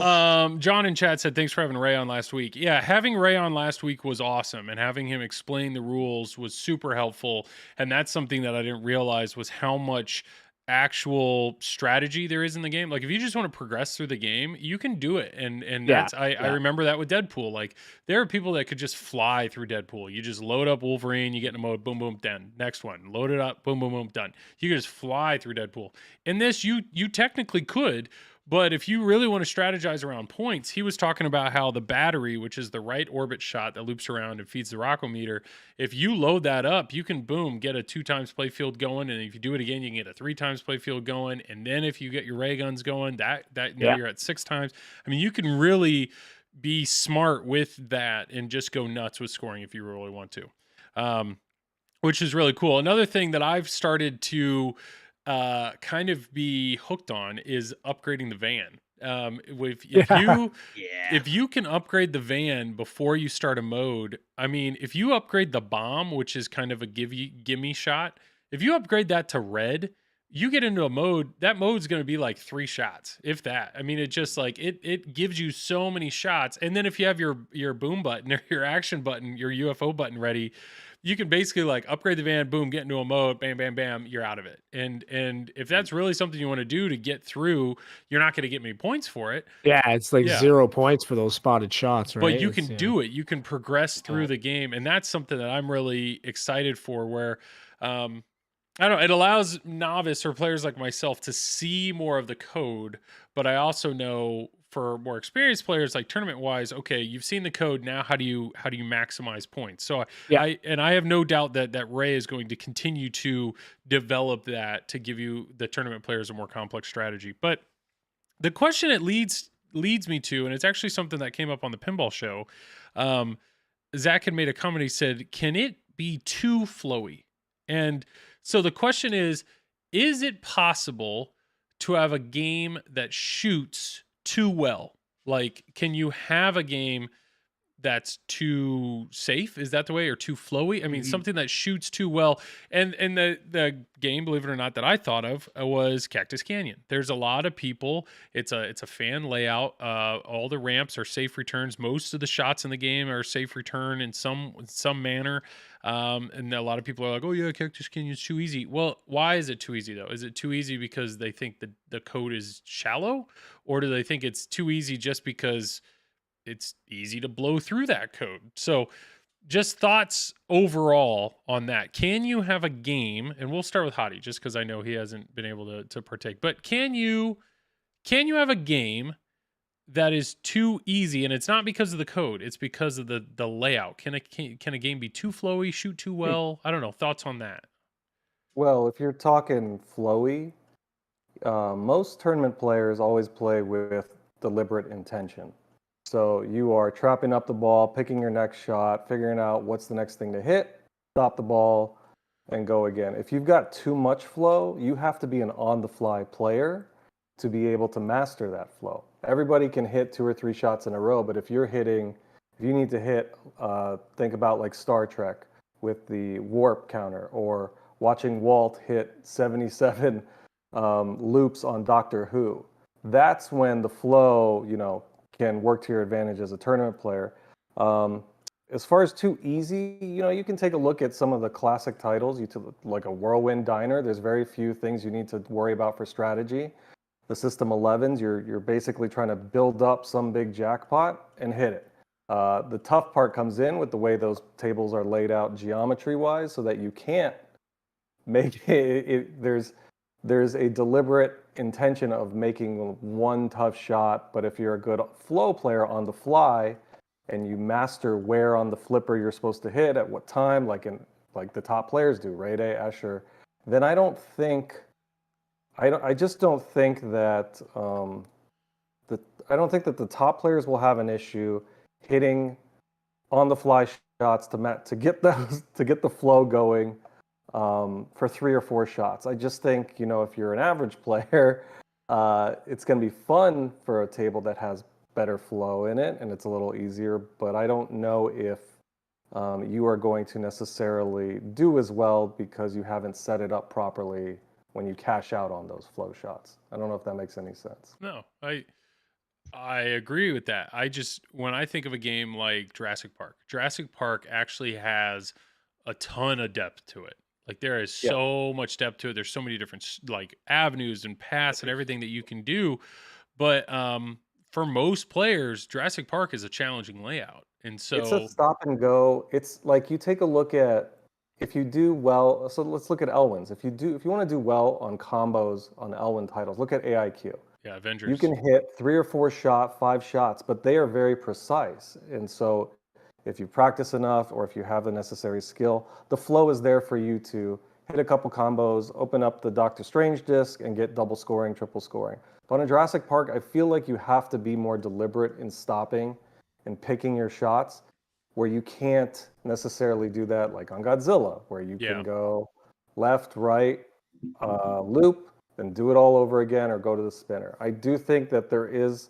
[SPEAKER 1] John in chat said, thanks for having Ray on last week. Yeah, having Ray on last week was awesome, and having him explain the rules was super helpful. And that's something that I didn't realize was how much actual strategy there is in the game. Like if you just want to progress through the game, you can do it. And
[SPEAKER 3] Yeah,
[SPEAKER 1] that's I remember that with Deadpool. Like there are people that could just fly through Deadpool. You just load up Wolverine, you get in a mode, boom, boom, done. Next one, load it up, boom, boom, boom, done. You can just fly through Deadpool. In this, you technically could. But if you really want to strategize around points, he was talking about how the battery, which is the right orbit shot that loops around and feeds the rockometer, if you load that up, you can boom, get a 2 times playfield going. And if you do it again, you can get a 3 times playfield going. And then if you get your ray guns going, that now you're at 6 times. I mean, you can really be smart with that and just go nuts with scoring if you really want to. Which is really cool. Another thing that I've started to kind of be hooked on is upgrading the van. If you can upgrade the van before you start a mode, I mean, if you upgrade the bomb, which is kind of a gimme shot, if you upgrade that to red, you get into a mode, that mode's going to be like 3 shots, if that. I mean, it just like it gives you so many shots. And then if you have your boom button or your action button, your UFO button ready, you can basically like upgrade the van, boom, get into a mode, bam, bam, bam, you're out of it. And if that's really something you want to do to get through, you're not going to get many points for it.
[SPEAKER 3] Yeah, it's like 0 points for those spotted shots, right?
[SPEAKER 1] But you can do it. You can progress through the game, and that's something that I'm really excited for. Where I don't know, it allows novice or players like myself to see more of the code, but I also know for more experienced players, like tournament wise, okay, you've seen the code. Now, how do you maximize points? So I have no doubt that Ray is going to continue to develop that to give you the tournament players a more complex strategy. But the question it leads me to, and it's actually something that came up on the pinball show. Zach had made a comment. He said, "Can it be too flowy?" And so the question is it possible to have a game that shoots too well? Like, can you have a game that's too safe? Is that the way? Or too flowy? I mean, something that shoots too well. And the game, believe it or not, that I thought of was Cactus Canyon. There's a lot of people. It's a fan layout. All the ramps are safe returns. Most of the shots in the game are safe return in some manner. And a lot of people are like, "Oh yeah, Cactus Canyon's too easy." Well, why is it too easy though? Is it too easy because they think that the code is shallow, or do they think it's too easy just because it's easy to blow through that code? So just thoughts overall on that. Can you have a game, and we'll start with Hadi just because I know he hasn't been able to partake, but can you have a game that is too easy, and it's not because of the code, it's because of the layout? Can a game be too flowy, shoot too well? I don't know. Thoughts on that?
[SPEAKER 5] Well, if you're talking flowy, most tournament players always play with deliberate intention. So you are trapping up the ball, picking your next shot, figuring out what's the next thing to hit, stop the ball, and go again. If you've got too much flow, you have to be an on-the-fly player to be able to master that flow. Everybody can hit 2 or 3 shots in a row, but if you need to hit, think about like Star Trek with the warp counter, or watching Walt hit 77 loops on Doctor Who. That's when the flow, can work to your advantage as a tournament player. As far as too easy, you can take a look at some of the classic titles. Like a Whirlwind Diner, there's very few things you need to worry about for strategy. The System 11s, you're basically trying to build up some big jackpot and hit it. The tough part comes in with the way those tables are laid out geometry-wise, so that you can't make it. There's a deliberate intention of making one tough shot, but if you're a good flow player on the fly and you master where on the flipper you're supposed to hit at what time, like the top players do, Ray Day, Escher, then I just don't think that I don't think that the top players will have an issue hitting on the fly shots to get the flow going for 3 or 4 shots. I just think, if you're an average player, it's going to be fun for a table that has better flow in it and it's a little easier, but I don't know if you are going to necessarily do as well because you haven't set it up properly when you cash out on those flow shots. I don't know if that makes any sense.
[SPEAKER 1] No, I agree with that. When I think of a game like Jurassic Park actually has a ton of depth to it. Like there is
[SPEAKER 5] Yeah.
[SPEAKER 1] so much depth to it. There's so many different like avenues and paths and everything that you can do. But for most players, Jurassic Park is a challenging layout. And
[SPEAKER 5] It's
[SPEAKER 1] so
[SPEAKER 5] a stop and go. It's like you take a look at if you do well. So let's look at Elwyn's. If you want to do well on combos on Elwyn titles, look at AIQ.
[SPEAKER 1] yeah, Avengers.
[SPEAKER 5] You can hit 3 or 4 5 shots, but they are very precise. And so if you practice enough or if you have the necessary skill, the flow is there for you to hit a couple combos, open up the Doctor Strange disc and get double scoring, triple scoring. But on Jurassic Park, I feel like you have to be more deliberate in stopping and picking your shots where you can't necessarily do that like on Godzilla, where you
[SPEAKER 1] Yeah.
[SPEAKER 5] can go left, right, loop, then do it all over again or go to the spinner. I do think that there is,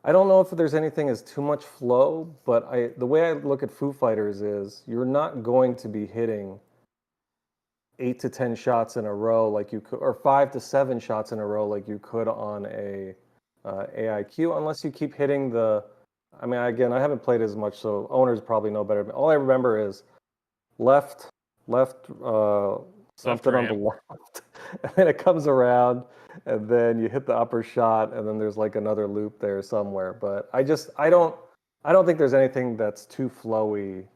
[SPEAKER 5] I don't know if there's anything as too much flow, but the way I look at Foo Fighters is you're not going to be hitting 8 to 10 shots in a row like you could, or 5 to 7 shots in a row like you could on a AIQ, unless you keep hitting the, I mean, again, I haven't played as much, so owners probably know better. All I remember is left, something on the left, and then it comes around, and then you hit the upper shot, and then there's like another loop there somewhere. But I don't think there's anything that's too flowy.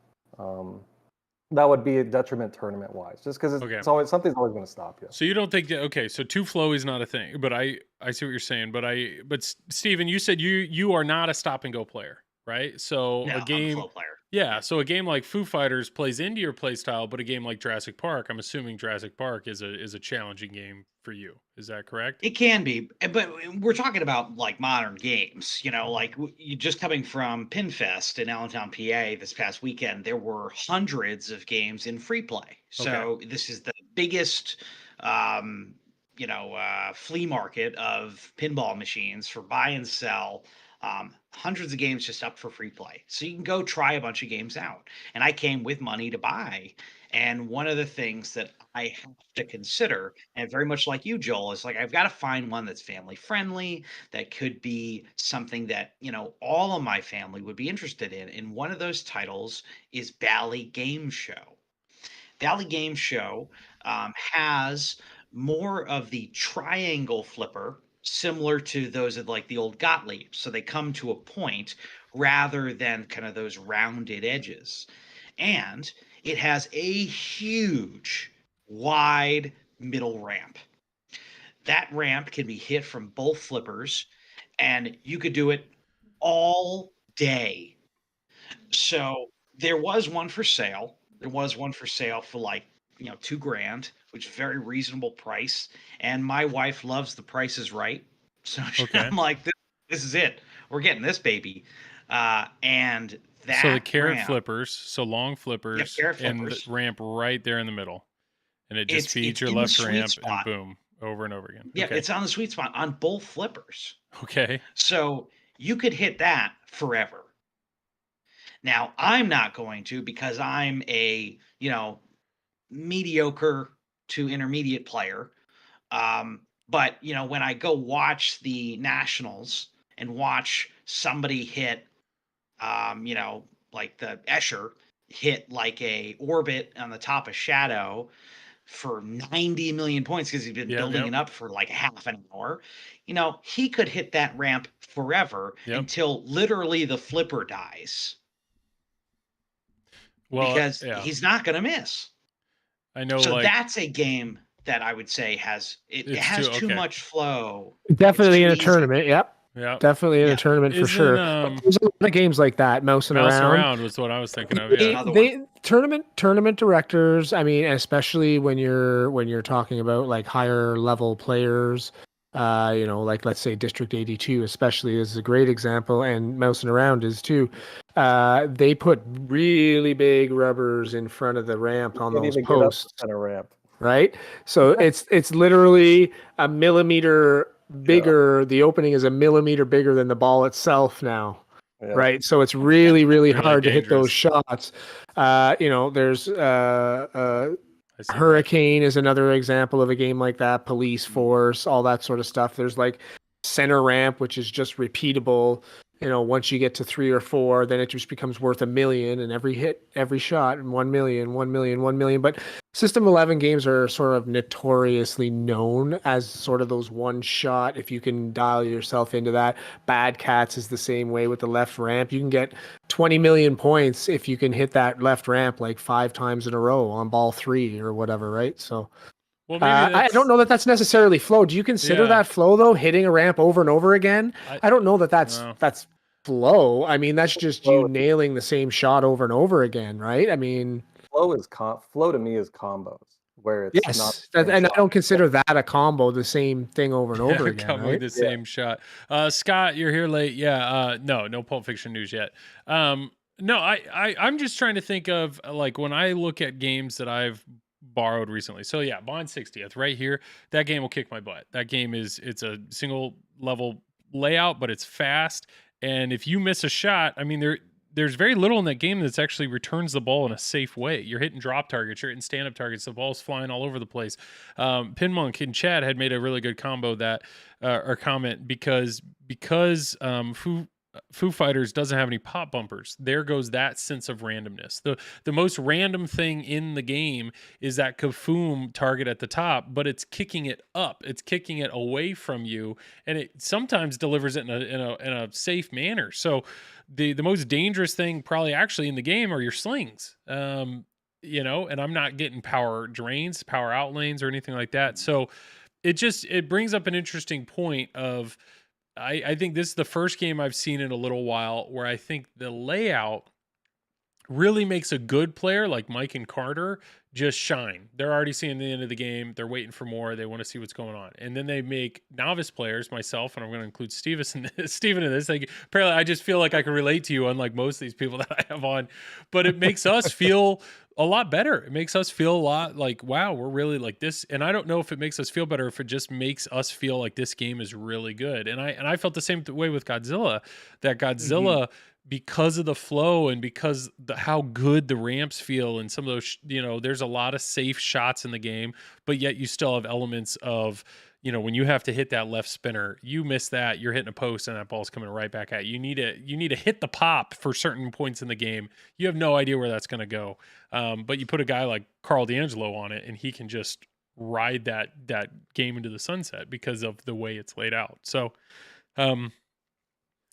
[SPEAKER 5] That would be a detriment tournament wise, just because it's always something's always going to stop you.
[SPEAKER 1] So you don't think that? Okay, so too flowy is not a thing, but I see what you're saying. But Steven, you said you are not a stop and go player, right? So
[SPEAKER 2] No,
[SPEAKER 1] a game,
[SPEAKER 2] I'm a flow player.
[SPEAKER 1] yeah. So a game like Foo Fighters plays into your play style, but a game like Jurassic Park, I'm assuming Jurassic Park is a challenging game for you. Is that correct?
[SPEAKER 2] It can be, but we're talking about like modern games, like you just coming from Pinfest in Allentown, PA this past weekend, there were hundreds of games in free play. So this is the biggest, flea market of pinball machines for buy and sell. Hundreds of games just up for free play. So you can go try a bunch of games out. And I came with money to buy. And one of the things that I have to consider, and very much like you, Joel, is like I've got to find one that's family friendly, that could be something that, all of my family would be interested in. And one of those titles is Bally Game Show. Bally Game Show has more of the triangle flipper, similar to those of like the old Gottlieb. So they come to a point rather than kind of those rounded edges. And it has a huge, wide middle ramp. That ramp can be hit from both flippers, and you could do it all day. So there was one for sale. There was one for sale for like, $2,000, which is a very reasonable price. And my wife loves The Price is Right. So I'm like, this is it. We're getting this baby. And that
[SPEAKER 1] so the carrot
[SPEAKER 2] ramp,
[SPEAKER 1] flippers, so long flippers, and the ramp right there in the middle, and it just feeds your left ramp and boom, over and over again.
[SPEAKER 2] Yeah, it's on the sweet spot on both flippers.
[SPEAKER 1] Okay.
[SPEAKER 2] So you could hit that forever. Now I'm not going to, because I'm a mediocre to intermediate player. But when I go watch the nationals and watch somebody hit like the Escher hit like a orbit on the top of Shadow for 90 million points because he's been building it up for like half an hour. He could hit that ramp forever until literally the flipper dies. Well, because he's not going to miss.
[SPEAKER 1] I know.
[SPEAKER 2] So that's a game that I would say has too much flow.
[SPEAKER 3] Definitely in a tournament. Yep.
[SPEAKER 1] Yeah,
[SPEAKER 3] definitely in a tournament for sure. There's a lot of games like that. Mousing around
[SPEAKER 1] was what I was thinking of. Yeah,
[SPEAKER 3] tournament directors. I mean, especially when you're talking about like higher level players. Like let's say District 82, especially is a great example, and Mousing Around is too. They put really big rubbers in front of the ramp on those posts.
[SPEAKER 5] Get up the ramp.
[SPEAKER 3] Right, so it's literally a millimeter bigger. The opening is a millimeter bigger than the ball itself now.
[SPEAKER 5] Yeah.
[SPEAKER 3] right? So it's really, really
[SPEAKER 1] Really
[SPEAKER 3] hard to hit those
[SPEAKER 1] dangerous.
[SPEAKER 3] shots. There's
[SPEAKER 1] I see that.
[SPEAKER 3] Hurricane is another example of a game like that. Police Force, all that sort of stuff. There's like Center Ramp, which is just repeatable. Once you get to 3 or 4, then it just becomes worth $1 million, and every hit, every shot, and 1 million, 1 million, 1 million. But System 11 games are sort of notoriously known as sort of those one shot. If you can dial yourself into that, Bad Cats is the same way with the left ramp. You can get 20 million points if you can hit that left ramp like 5 times in a row on ball 3 or whatever, right? So.
[SPEAKER 1] Well, maybe
[SPEAKER 3] I don't know that that's necessarily flow. Do you consider that flow though? Hitting a ramp over and over again? I don't know that that's flow. I mean, that's just you nailing the same shot over and over again, right? I mean,
[SPEAKER 5] flow to me is combos where it's not.
[SPEAKER 3] And I don't consider that a combo, the same thing over and over again, right?
[SPEAKER 1] The same shot. Scott, you're here late. Yeah. No Pulp Fiction news yet. No, I'm just trying to think of like when I look at games that I've borrowed recently. So yeah, Bond 60th right here. That game will kick my butt. That game it's a single level layout, but it's fast. And if you miss a shot, I mean, there's very little in that game that's actually returns the ball in a safe way. You're hitting drop targets, you're hitting stand-up targets, the ball's flying all over the place. Pinmonk and Chad had made a really good combo that or comment because Foo Fighters doesn't have any pop bumpers. There goes that sense of randomness. The most random thing in the game is that Kafoom target at the top, but it's kicking it up. It's kicking it away from you, and it sometimes delivers it in a safe manner. So the most dangerous thing probably actually in the game are your slings. And I'm not getting power drains, power out lanes, or anything like that. So it brings up an interesting point of I think this is the first game I've seen in a little while where I think the layout really makes a good player like Mike and Carter just shine. They're already seeing the end of the game. They're waiting for more. They want to see what's going on. And then they make novice players, myself, and I'm going to include Steven in this. Like, apparently, I just feel like I can relate to you, unlike most of these people that I have on. But it makes us feel a lot better. It makes us feel a lot like, wow, we're really like this. And I don't know if it makes us feel better, if it just makes us feel like this game is really good. And I felt the same way with Godzilla, that Godzilla, because of the flow and because how good the ramps feel and some of those, there's a lot of safe shots in the game, but yet you still have elements of, when you have to hit that left spinner, you miss that, you're hitting a post and that ball's coming right back at you. You need to hit the pop for certain points in the game. You have no idea where that's going to go. But you put a guy like Carl D'Angelo on it and he can just ride that game into the sunset because of the way it's laid out. So,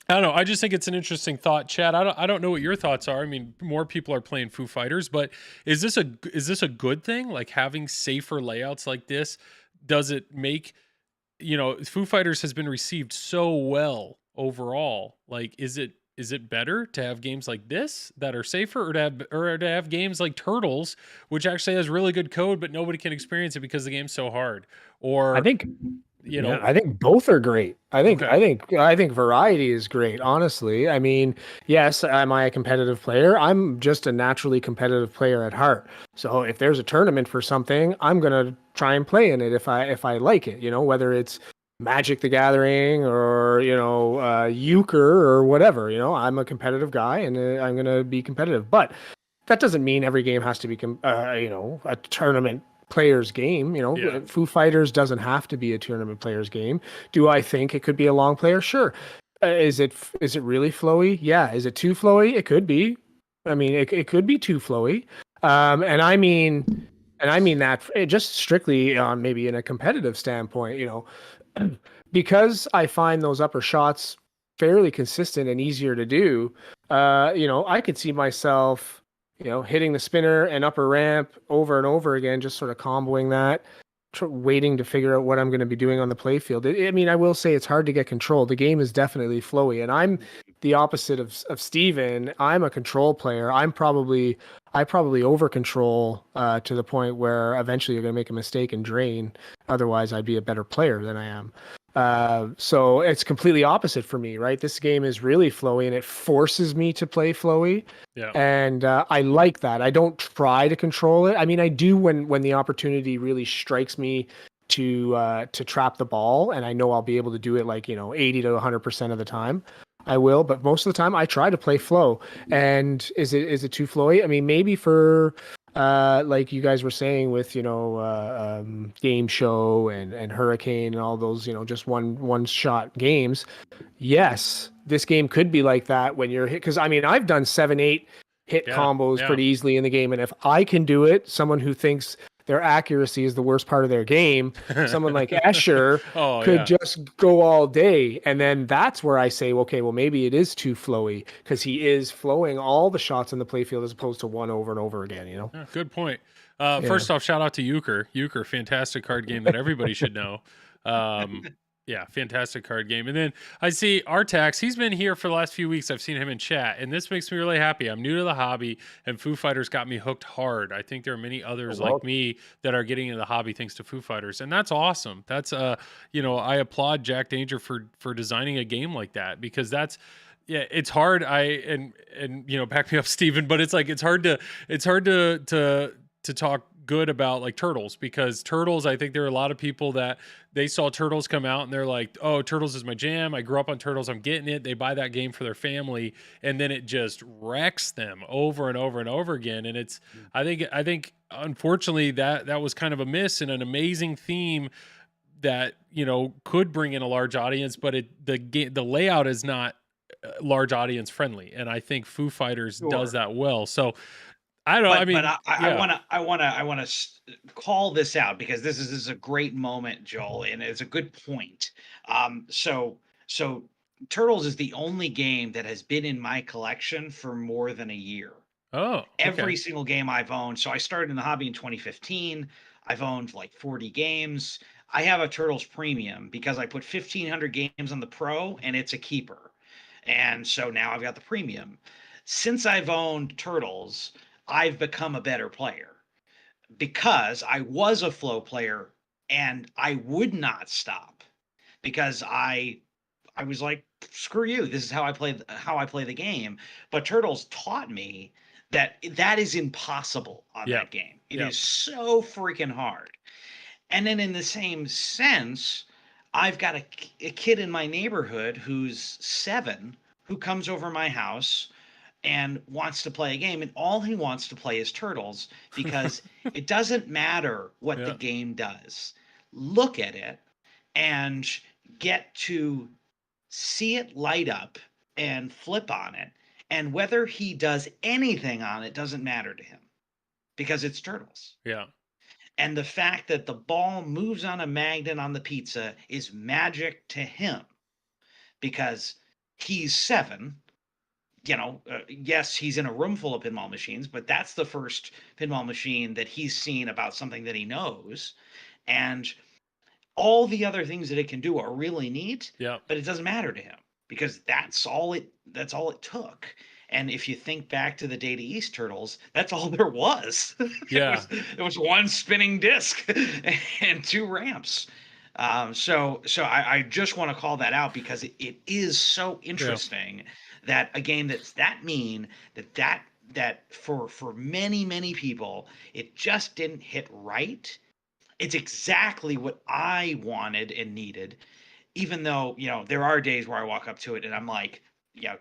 [SPEAKER 1] I don't know. I just think it's an interesting thought, Chad. I don't know what your thoughts are. I mean, more people are playing Foo Fighters, but is this a good thing? Like having safer layouts like this, does it make, Foo Fighters has been received so well overall. Like, is it better to have games like this that are safer, or to have games like Turtles, which actually has really good code, but nobody can experience it because the game's so hard? Or
[SPEAKER 3] I think I think both are great. I think variety is great, honestly. I mean, yes, am I a competitive player? I'm just a naturally competitive player at heart. So if there's a tournament for something, I'm going to try and play in it if I like it, whether it's Magic the Gathering or, euchre or whatever, I'm a competitive guy and I'm going to be competitive. But that doesn't mean every game has to be, a tournament player's game. Foo Fighters doesn't have to be a tournament player's game. Do I think it could be a long player? Sure. Is it really flowy? Yeah. Is it too flowy? It could be. I mean, it could be too flowy. And I mean that just strictly on maybe in a competitive standpoint, because I find those upper shots fairly consistent and easier to do. I could see myself, hitting the spinner and upper ramp over and over again, just sort of comboing that, waiting to figure out what I'm going to be doing on the playfield. I will say it's hard to get control. The game is definitely flowy, and I'm the opposite of Steven. I'm a control player. I probably over control to the point where eventually you're going to make a mistake and drain. Otherwise, I'd be a better player than I am. So it's completely opposite for me, right? This game is really flowy and it forces me to play flowy. Yeah. And I like that. I don't try to control it. I mean, I do when the opportunity really strikes me to trap the ball, and I know I'll be able to do it 80 to 100% of the time. I will, but most of the time I try to play flow. And is it too flowy? I mean, maybe for like you guys were saying with, Game Show and Hurricane and all those, just one shot games. Yes, this game could be like that when you're hit, because I mean, I've done 7-8 hit
[SPEAKER 1] Yeah,
[SPEAKER 3] combos
[SPEAKER 1] yeah.
[SPEAKER 3] pretty easily in the game, and if I can do it, someone who thinks their accuracy is the worst part of their game, someone like Escher
[SPEAKER 1] Oh,
[SPEAKER 3] could
[SPEAKER 1] yeah.
[SPEAKER 3] just go all day. And then that's where I say, okay, well, maybe it is too flowy because he is flowing all the shots in the playfield as opposed to one over and over again,
[SPEAKER 1] Yeah, good point.
[SPEAKER 3] Yeah.
[SPEAKER 1] First off, shout out to Euchre. Euchre, fantastic card game that everybody should know. Yeah, fantastic card game. And then I see Artax. He's been here for the last few weeks. I've seen him in chat, and this makes me really happy. I'm new to the hobby, and Foo Fighters got me hooked hard. I think there are many others like me that are getting into the hobby thanks to Foo Fighters, and that's awesome. That's I applaud Jack Danger for designing a game like that, because that's it's hard. And back me up, Steven, but it's like it's hard to talk good about like Turtles, because Turtles, I think there are a lot of people that they saw Turtles come out and they're like, oh, Turtles is my jam. I grew up on Turtles. I'm getting it. They buy that game for their family, and then it just wrecks them over and over and over again. And it's, I think unfortunately that was kind of a miss and an amazing theme that, could bring in a large audience, but the layout is not large audience friendly. And I think Foo Fighters does that well. So I don't know.
[SPEAKER 2] But I want to call this out, because this is a great moment, Joel, and it's a good point. So Turtles is the only game that has been in my collection for more than a year.
[SPEAKER 1] Oh, okay.
[SPEAKER 2] Every single game I've owned. So I started in the hobby in 2015. I've owned like 40 games. I have a Turtles Premium because I put 1,500 games on the Pro, and it's a keeper. And so now I've got the Premium. Since I've owned Turtles, I've become a better player, because I was a flow player and I would not stop, because I was like, screw you, this is how I play the game. But Turtles taught me that is impossible on that game. It is so freaking hard. And then in the same sense, I've got a kid in my neighborhood who's 7 who comes over my house and wants to play a game, and all he wants to play is Turtles, because it doesn't matter what the game does. Look at it and get to see it light up and flip on it, and whether he does anything on it doesn't matter to him, because it's Turtles.
[SPEAKER 1] Yeah.
[SPEAKER 2] And the fact that the ball moves on a magnet on the pizza is magic to him, because he's 7. Yes, he's in a room full of pinball machines, but that's the first pinball machine that he's seen about something that he knows. And all the other things that it can do are really neat, but it doesn't matter to him, because that's all it took. And if you think back to the Data East Turtles, that's all there was.
[SPEAKER 1] Yeah.
[SPEAKER 2] it was one spinning disc and 2 ramps. So I just want to call that out, because it is so interesting that a game that's that mean, that for many people, it just didn't hit right. It's exactly what I wanted and needed, even though, there are days where I walk up to it and I'm like,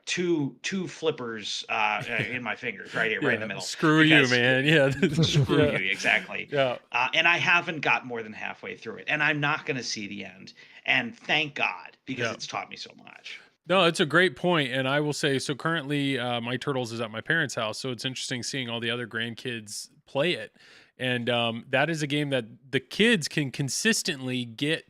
[SPEAKER 2] two flippers in my fingers right here, right in the middle.
[SPEAKER 1] Screw you, man. Yeah.
[SPEAKER 2] Screw you, exactly.
[SPEAKER 1] Yeah.
[SPEAKER 2] And I haven't got more than halfway through it, and I'm not going to see the end. And thank God, because it's taught me so much.
[SPEAKER 1] No, it's a great point. And I will say, so currently my Turtles is at my parents' house. So it's interesting seeing all the other grandkids play it. And that is a game that the kids can consistently get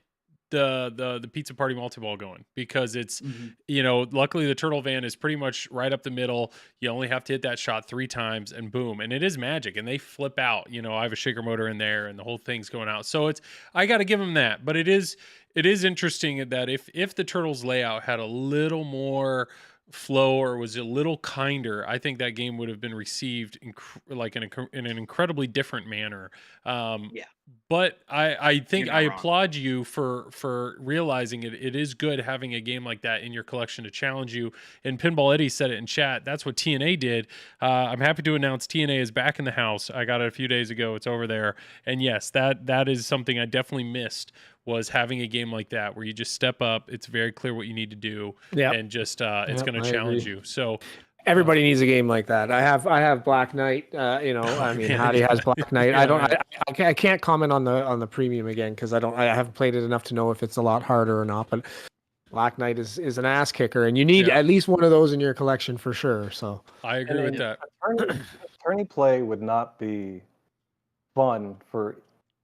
[SPEAKER 1] the pizza party multi-ball going, because it's luckily the Turtle van is pretty much right up the middle. You only have to hit that shot 3 times and boom, and it is magic, and they flip out. I have a shaker motor in there and the whole thing's going out, so I got to give them that. But it is interesting that if the Turtles layout had a little more flow or was a little kinder, I think that game would have been received in an incredibly different manner. But I think
[SPEAKER 2] You're
[SPEAKER 1] I
[SPEAKER 2] not wrong.
[SPEAKER 1] applaud you for realizing it. It is good having a game like that in your collection to challenge you. And Pinball Eddie said it in chat. That's what TNA did. I'm happy to announce TNA is back in the house. I got it a few days ago. It's over there. And yes, that is something I definitely missed, was having a game like that where you just step up. It's very clear what you need to do,
[SPEAKER 3] Yeah,
[SPEAKER 1] and just it's going to
[SPEAKER 3] I
[SPEAKER 1] challenge
[SPEAKER 3] agree.
[SPEAKER 1] you. So
[SPEAKER 3] Everybody needs a game like that. I have Black Knight. I mean,
[SPEAKER 1] man,
[SPEAKER 3] Hadi has Black Knight.
[SPEAKER 1] yeah, man.
[SPEAKER 3] I can't comment on the premium again because I haven't played it enough to know if it's a lot harder or not. But Black Knight is an ass kicker, and you need
[SPEAKER 1] Yeah.
[SPEAKER 3] at least one of those in your collection for sure. So
[SPEAKER 1] I agree with that.
[SPEAKER 5] Attorney play would not be fun for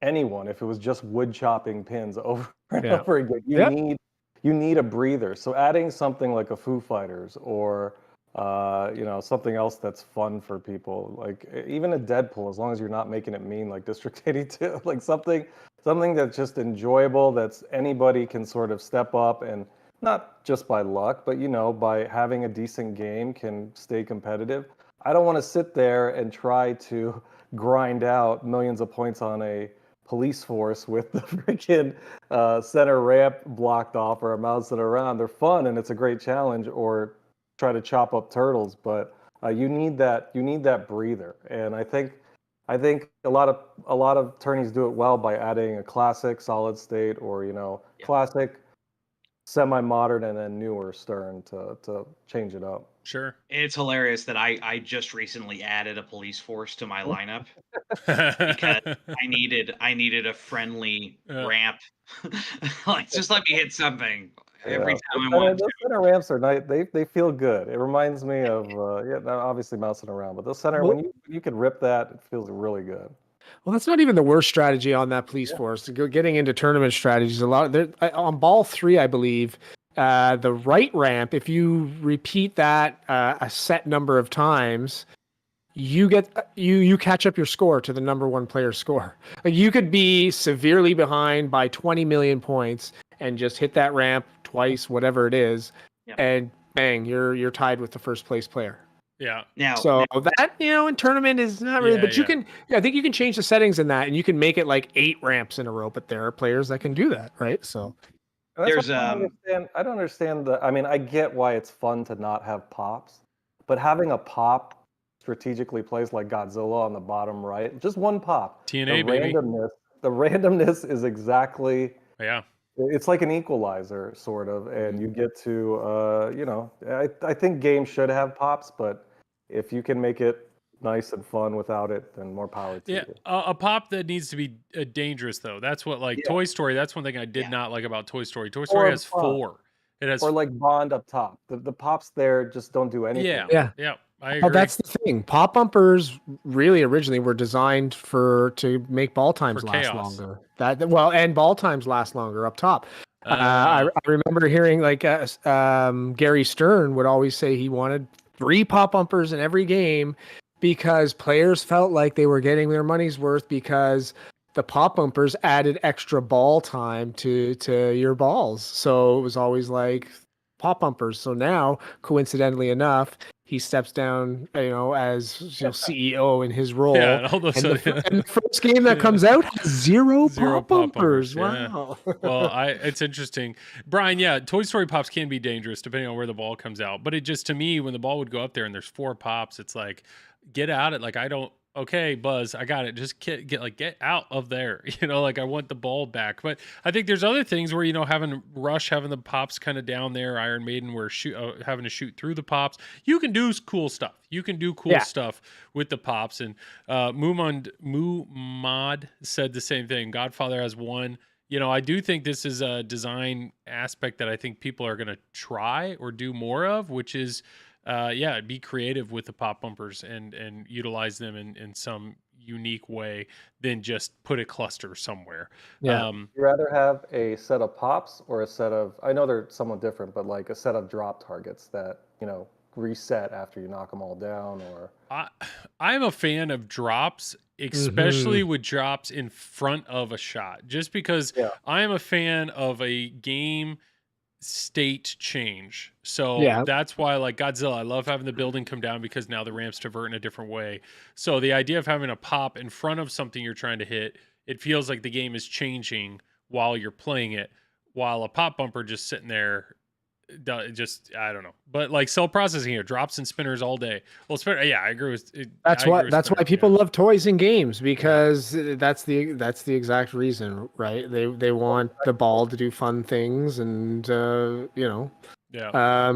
[SPEAKER 5] anyone if it was just wood chopping pins over and
[SPEAKER 3] Yeah.
[SPEAKER 5] over again. You need a breather. So adding something like a Foo Fighters or something else that's fun for people, like even a Deadpool, as long as you're not making it mean like District 82, like something that's just enjoyable, that's anybody can sort of step up and not just by luck, but by having a decent game can stay competitive. I don't want to sit there and try to grind out millions of points on a police force with the freaking center ramp blocked off or mousing around. They're fun and it's a great challenge, or try to chop up turtles, but you need that breather. And I think a lot of tourneys do it well by adding a classic solid state or classic, semi-modern, and then newer Stern to change it up.
[SPEAKER 1] Sure.
[SPEAKER 2] It's hilarious that I just recently added a police force to my lineup because I needed a friendly ramp. Like, just let me hit something every time I want
[SPEAKER 5] Those
[SPEAKER 2] to.
[SPEAKER 5] center ramps are nice. They feel good. It reminds me of obviously mousing around, but those center, when you can rip that, it feels really good.
[SPEAKER 3] Well, that's not even the worst strategy on that police force. Getting into tournament strategies, a lot there on ball 3, I believe. The right ramp, if you repeat that a set number of times, you get you catch up your score to the number one player's score. Like, you could be severely behind by 20 million points and just hit that ramp twice, whatever it is, and bang, you're tied with the first place player.
[SPEAKER 1] Yeah.
[SPEAKER 2] Now,
[SPEAKER 3] That in tournament is not really, but you can. I think you can change the settings in that, and you can make it like 8 ramps in a row. But there are players that can do that, right? So
[SPEAKER 2] there's
[SPEAKER 5] I don't understand I mean, I get why it's fun to not have pops, but having a pop strategically placed like Godzilla on the bottom right, just one pop.
[SPEAKER 1] TNA, baby.
[SPEAKER 5] The randomness is exactly.
[SPEAKER 1] Yeah.
[SPEAKER 5] It's like an equalizer, sort of, and you get to, I think games should have pops, but if you can make it nice and fun without it, then more power to you.
[SPEAKER 1] A pop that needs to be dangerous, though. That's what, Toy Story, that's one thing I did not like about Toy Story. Toy Story has 4. It has,
[SPEAKER 5] or like Bond up top. The pops there just don't do anything.
[SPEAKER 1] Yeah. I agree.
[SPEAKER 3] Oh, that's the thing. Pop bumpers really originally were designed to make ball times last longer. And ball times last longer up top. I remember hearing Gary Stern would always say he wanted 3 pop bumpers in every game because players felt like they were getting their money's worth because the pop bumpers added extra ball time to your balls. So it was always like pop bumpers. So now, coincidentally enough, he steps down, as CEO in his role.
[SPEAKER 1] Yeah, and
[SPEAKER 3] the first game that comes out has zero pop bumpers. Wow.
[SPEAKER 1] Well, it's interesting, Brian. Yeah, Toy Story pops can be dangerous depending on where the ball comes out. But it just, to me, when the ball would go up there and there's 4 pops, it's like, get out it. Like, I don't. Okay, Buzz, I got it. Just get out of there. I want the ball back. But I think there's other things where, having Rush, having the pops kind of down there, Iron Maiden, where having to shoot through the pops. You can do cool stuff. You can do cool stuff with the pops. And Mumad said the same thing. Godfather has 1. I do think this is a design aspect that I think people are going to try or do more of, which is be creative with the pop bumpers and utilize them in some unique way than just put a cluster somewhere.
[SPEAKER 5] Yeah. Would you rather have a set of pops or a set of, I know they're somewhat different, but like a set of drop targets that, reset after you knock them all down? Or
[SPEAKER 1] I'm a fan of drops, especially with drops in front of a shot, just because I am a fan of a game state change. So that's why, like Godzilla, I love having the building come down because now the ramps divert in a different way. So the idea of having a pop in front of something you're trying to hit it feels like the game is changing while you're playing it, while a pop bumper just sitting there just I don't know, but like cell processing here, drops and spinners all day. Well, yeah, I agree with it.
[SPEAKER 3] That's
[SPEAKER 1] I agree
[SPEAKER 3] why
[SPEAKER 1] with
[SPEAKER 3] that's why
[SPEAKER 1] spinners,
[SPEAKER 3] people
[SPEAKER 1] yeah.
[SPEAKER 3] love toys and games, because that's the exact reason, right? They want the ball to do fun things, and
[SPEAKER 1] Yeah.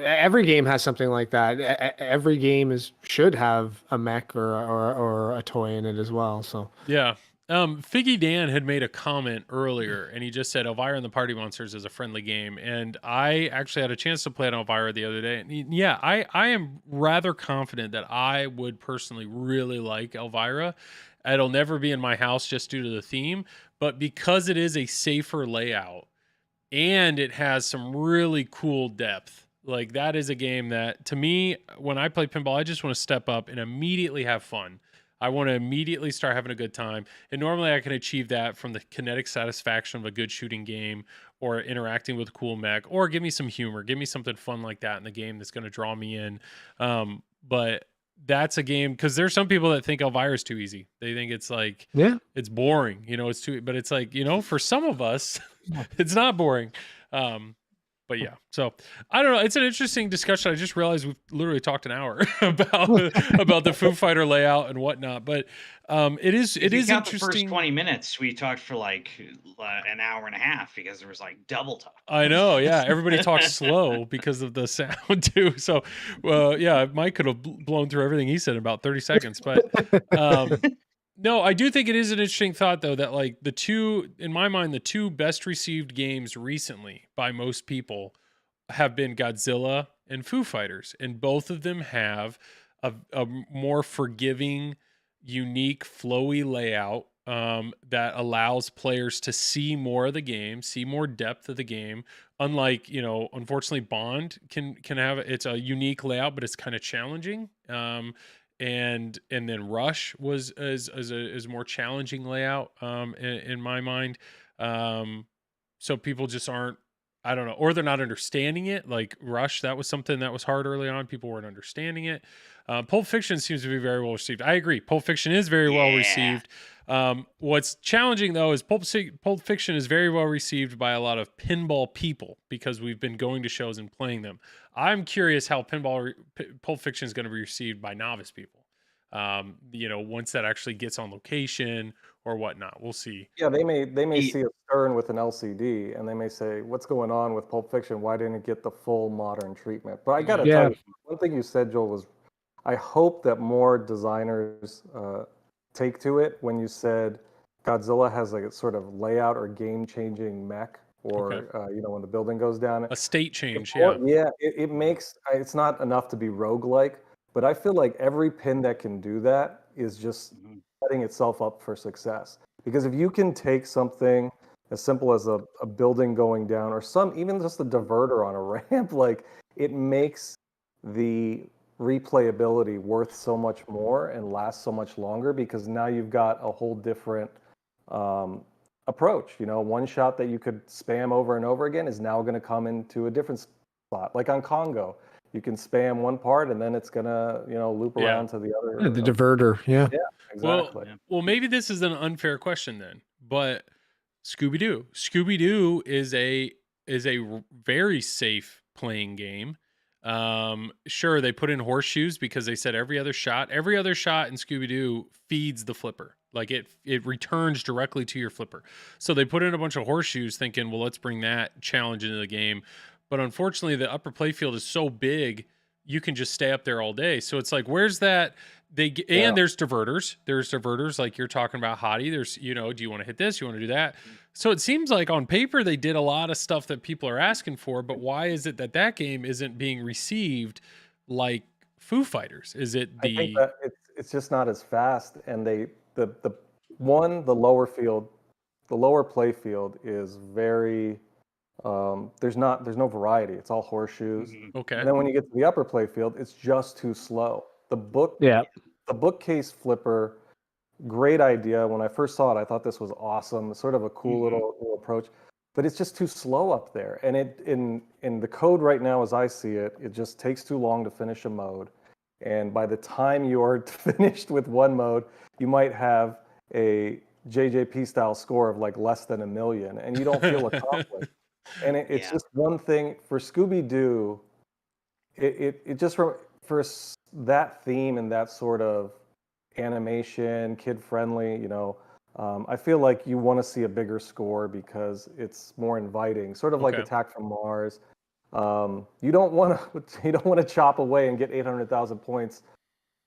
[SPEAKER 3] every game has something like that. Every game should have a mech or a toy in it as well. So
[SPEAKER 1] Yeah. Figgy Dan had made a comment earlier, and he just said Elvira and the Party Monsters is a friendly game, and I actually had a chance to play it on Elvira the other day. And yeah, I am rather confident that I would personally really like Elvira. It'll never be in my house just due to the theme, but because it is a safer layout and it has some really cool depth. Like that is a game that, to me, when I play pinball, I just want to step up and immediately have fun. I want to immediately start having a good time. And normally I can achieve that from the kinetic satisfaction of a good shooting game, or interacting with a cool mech, or give me some humor, give me something fun like that in the game that's going to draw me in. But that's a game, because there's some people that think Elvira is too easy. They think it's like, it's boring, it's too, but it's like, for some of us, it's not boring. But yeah, so I don't know. It's an interesting discussion. I just realized we've literally talked an hour about the Foo Fighter layout and whatnot. But it is interesting.
[SPEAKER 2] The first 20 minutes, we talked for like an hour and a half because there was like double talk.
[SPEAKER 1] I know, yeah. Everybody talks slow because of the sound too. So, yeah, Mike could have blown through everything he said in about 30 seconds. But no, I do think it is an interesting thought, though, that like in my mind, the two best received games recently by most people have been Godzilla and Foo Fighters. And both of them have a more forgiving, unique, flowy layout that allows players to see more of the game, see more depth of the game. Unlike, unfortunately, Bond can have, it's a unique layout, but it's kind of challenging. And then Rush is a more challenging layout in my mind. So people just aren't, I don't know, or they're not understanding it. Like Rush, that was something that was hard early on. People weren't understanding it. Pulp Fiction seems to be very well received. I agree. Pulp Fiction is very well received. What's challenging, though, is Pulp Fiction is very well received by a lot of pinball people because we've been going to shows and playing them. I'm curious how Pulp Fiction is going to be received by novice people. Once that actually gets on location or whatnot, we'll see.
[SPEAKER 5] Yeah, they may see a Stern with an LCD, and they may say, "What's going on with Pulp Fiction? Why didn't it get the full modern treatment?" But I got to tell you, one thing you said, Joel, was I hope that more designers take to it when you said Godzilla has like a sort of layout or game-changing mech, or when the building goes down,
[SPEAKER 1] a state change.
[SPEAKER 5] It makes it's not enough to be roguelike, but I feel like every pin that can do that is just setting itself up for success. Because if you can take something as simple as a building going down, or even just a diverter on a ramp, like it makes the replayability worth so much more and last so much longer, because now you've got a whole different approach. One shot that you could spam over and over again is now going to come into a different spot. Like on Congo, you can spam one part and then it's going to loop around to the other.
[SPEAKER 3] The diverter. Yeah,
[SPEAKER 5] exactly.
[SPEAKER 1] Well, maybe this is an unfair question then, but Scooby-Doo is a very safe playing game. Sure, they put in horseshoes because they said every other shot in Scooby-Doo feeds the flipper. Like it returns directly to your flipper. So they put in a bunch of horseshoes thinking, well, let's bring that challenge into the game. But unfortunately, the upper playfield is so big, you can just stay up there all day. So it's like, where's that? And there's diverters. There's diverters like you're talking about, Hadi. There's, do you want to hit this? You want to do that? So it seems like on paper, they did a lot of stuff that people are asking for, but why is it that game isn't being received like Foo Fighters? Is it
[SPEAKER 5] I think that it's just not as fast, and the lower play field is very, there's no variety. It's all horseshoes.
[SPEAKER 1] Okay.
[SPEAKER 5] And then when you get to the upper play field, it's just too slow. The bookcase flipper, great idea. When I first saw it, I thought this was awesome. Sort of a cool little approach, but it's just too slow up there. And in the code right now, as I see it, it just takes too long to finish a mode. And by the time you are finished with one mode, you might have a JJP style score of like less than 1 million, and you don't feel accomplished. And it's just one thing for Scooby-Doo. It just for that theme and that sort of animation, kid friendly, I feel like you want to see a bigger score because it's more inviting, sort of like
[SPEAKER 1] Okay.
[SPEAKER 5] Attack from Mars. You don't want to chop away and get 800,000 points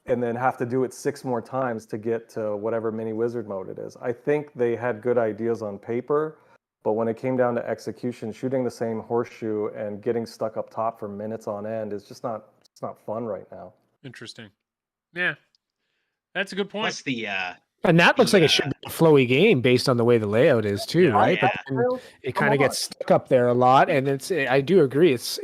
[SPEAKER 5] and then have to do it 6 more times to get to whatever mini wizard mode it is. I think they had good ideas on paper, but when it came down to execution, shooting the same horseshoe and getting stuck up top for minutes on end is just not, it's not fun right now.
[SPEAKER 1] Interesting. Yeah, that's a good point.
[SPEAKER 2] What's the
[SPEAKER 3] And that looks like it should be a flowy game based on the way the layout is too,
[SPEAKER 1] Yeah.
[SPEAKER 3] right?
[SPEAKER 2] Oh,
[SPEAKER 3] But then it kind of gets stuck up there a lot, and I do agree. It's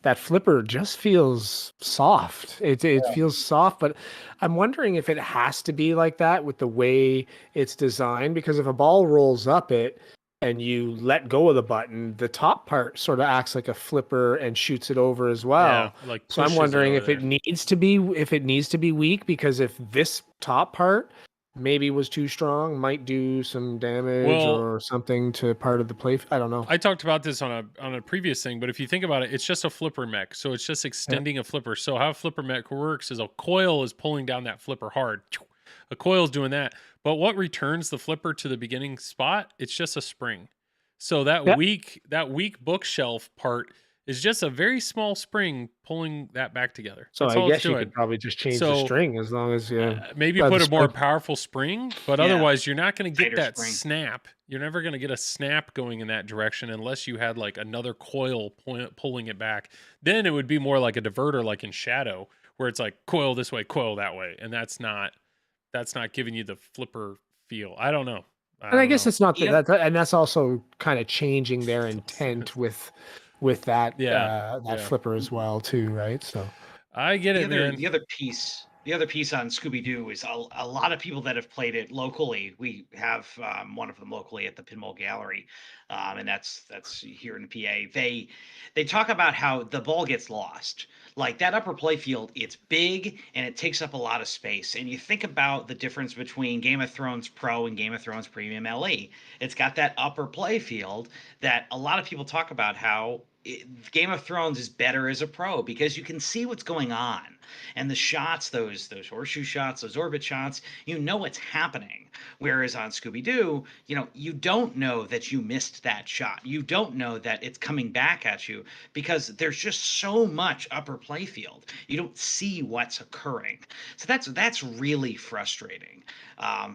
[SPEAKER 3] that flipper just feels soft. It feels soft, but I'm wondering if it has to be like that with the way it's designed, because if a ball rolls up it and you let go of the button, the top part sort of acts like a flipper and shoots it over as well.
[SPEAKER 1] Yeah, like
[SPEAKER 3] So I'm
[SPEAKER 1] pushes it
[SPEAKER 3] wondering
[SPEAKER 1] over
[SPEAKER 3] if it needs to be weak, because if this top part maybe was too strong, might do some damage or something to part of the play. I don't know.
[SPEAKER 1] I talked about this on a previous thing, but if you think about it, it's just a flipper mech. So it's just extending a flipper. So how a flipper mech works is a coil is pulling down that flipper hard. A coil is doing that. But what returns the flipper to the beginning spot? It's just a spring. So that weak bookshelf part is just a very small spring pulling that back together.
[SPEAKER 3] So
[SPEAKER 1] That's
[SPEAKER 3] I
[SPEAKER 1] all
[SPEAKER 3] guess
[SPEAKER 1] it's
[SPEAKER 3] you
[SPEAKER 1] doing.
[SPEAKER 3] could probably just change the string as long as
[SPEAKER 1] maybe
[SPEAKER 3] the
[SPEAKER 1] put a more
[SPEAKER 3] spring.
[SPEAKER 1] powerful spring, but
[SPEAKER 2] Yeah.
[SPEAKER 1] otherwise you're not going to get
[SPEAKER 2] Tighter
[SPEAKER 1] that
[SPEAKER 2] spring.
[SPEAKER 1] snap. You're never going to get a snap going in that direction unless you had like another coil pulling it back. Then it would be more like a diverter, like in Shadow, where it's like coil this way, coil that way, and that's not giving you the flipper feel. I don't know.
[SPEAKER 3] And I guess it's not
[SPEAKER 2] Yeah.
[SPEAKER 3] that, and that's also kind of changing their intent with that
[SPEAKER 1] Yeah.
[SPEAKER 3] flipper as well too, right? So
[SPEAKER 1] I get it, man.
[SPEAKER 2] The other piece on Scooby-Doo is a lot of people that have played it locally. We have one of them locally at the Pinball Gallery, and that's here in PA. They talk about how the ball gets lost. Like that upper playfield, it's big and it takes up a lot of space. And you think about the difference between Game of Thrones Pro and Game of Thrones Premium LE. It's got that upper playfield that a lot of people talk about how Game of Thrones is better as a pro because you can see what's going on, and the shots, those horseshoe shots, those orbit shots, you know what's happening. Whereas on Scooby-Doo, you don't know that you missed that shot. You don't know that it's coming back at you because there's just so much upper playfield. You don't see what's occurring. So that's really frustrating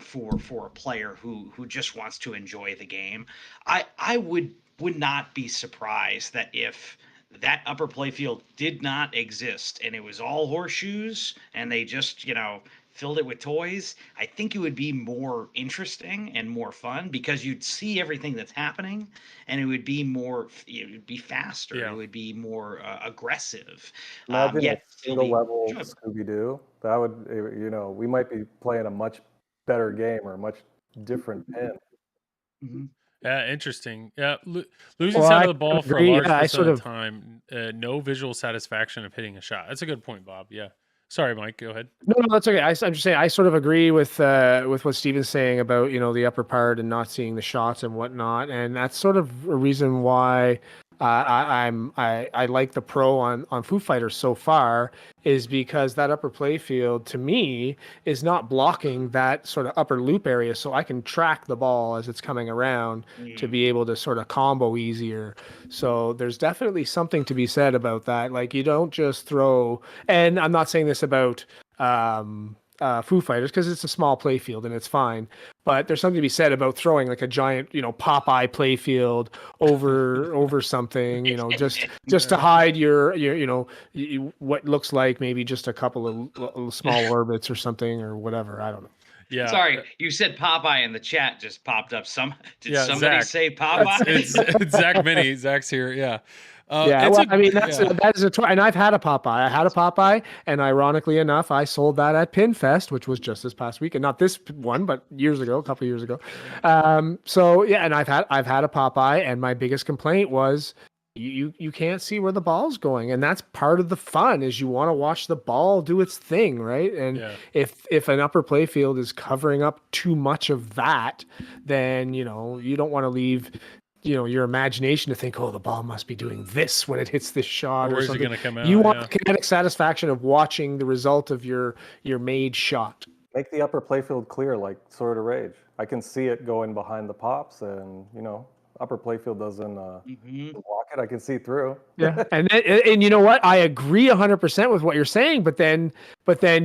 [SPEAKER 2] for a player who just wants to enjoy the game. I would not be surprised that if that upper playfield did not exist and it was all horseshoes and they just, filled it with toys, I think it would be more interesting and more fun because you'd see everything that's happening, and it would be faster.
[SPEAKER 1] Yeah.
[SPEAKER 2] It would be more aggressive.
[SPEAKER 5] Imagine
[SPEAKER 2] Yet
[SPEAKER 5] a
[SPEAKER 2] still
[SPEAKER 5] single
[SPEAKER 2] be
[SPEAKER 5] level
[SPEAKER 2] enjoyable.
[SPEAKER 5] Scooby-Doo. That would, we might be playing a much better game or a much different pin.
[SPEAKER 2] Mhm.
[SPEAKER 1] Yeah, interesting. Yeah, losing
[SPEAKER 3] Well,
[SPEAKER 1] sight
[SPEAKER 3] I
[SPEAKER 1] of the ball for a
[SPEAKER 3] agree.
[SPEAKER 1] large
[SPEAKER 3] Yeah, I
[SPEAKER 1] percent
[SPEAKER 3] sort
[SPEAKER 1] of
[SPEAKER 3] of-
[SPEAKER 1] the time, no visual satisfaction of hitting a shot. That's a good point, Bob. Yeah. Sorry, Mike. Go ahead.
[SPEAKER 3] No, that's okay. I'm just saying I sort of agree with what Steven's saying about the upper part and not seeing the shots and whatnot, and that's sort of a reason why I like the pro on Foo Fighters so far, is because that upper play field to me is not blocking that sort of upper loop area, so I can track the ball as it's coming around to be able to sort of combo easier. So there's definitely something to be said about that. Like, you don't just throw, and I'm not saying this about Foo Fighters because it's a small play field and it's fine, but there's something to be said about throwing like a giant Popeye play field over something, just to hide your what looks like maybe just a couple of small orbits or something or whatever. I don't know.
[SPEAKER 1] Yeah.
[SPEAKER 2] Sorry, you said Popeye in the chat just popped up. Did somebody
[SPEAKER 1] Zach.
[SPEAKER 2] say Popeye?
[SPEAKER 1] It's Zach Mini. Zach's here. Yeah.
[SPEAKER 3] That is a toy, and I've had a Popeye. I had a Popeye, and ironically enough, I sold that at PinFest, which was just this past week, and not this one, but a couple years ago. And I've had a Popeye, and my biggest complaint was You can't see where the ball's going, and that's part of the fun. Is you want to watch the ball do its thing, right? And
[SPEAKER 1] Yeah.
[SPEAKER 3] if an upper play field is covering up too much of that, then you don't want to leave your imagination to think, oh, the ball must be doing this when it hits this shot
[SPEAKER 1] Or
[SPEAKER 3] or
[SPEAKER 1] where's it
[SPEAKER 3] something.
[SPEAKER 1] going to come out?
[SPEAKER 3] You want
[SPEAKER 1] Yeah.
[SPEAKER 3] the kinetic satisfaction of watching the result of your made shot.
[SPEAKER 5] Make the upper playfield clear, like Sword of Rage. I can see it going behind the pops, and upper playfield doesn't block it. I can see through.
[SPEAKER 3] Yeah, and you know what? I agree 100% with what you're saying. But then,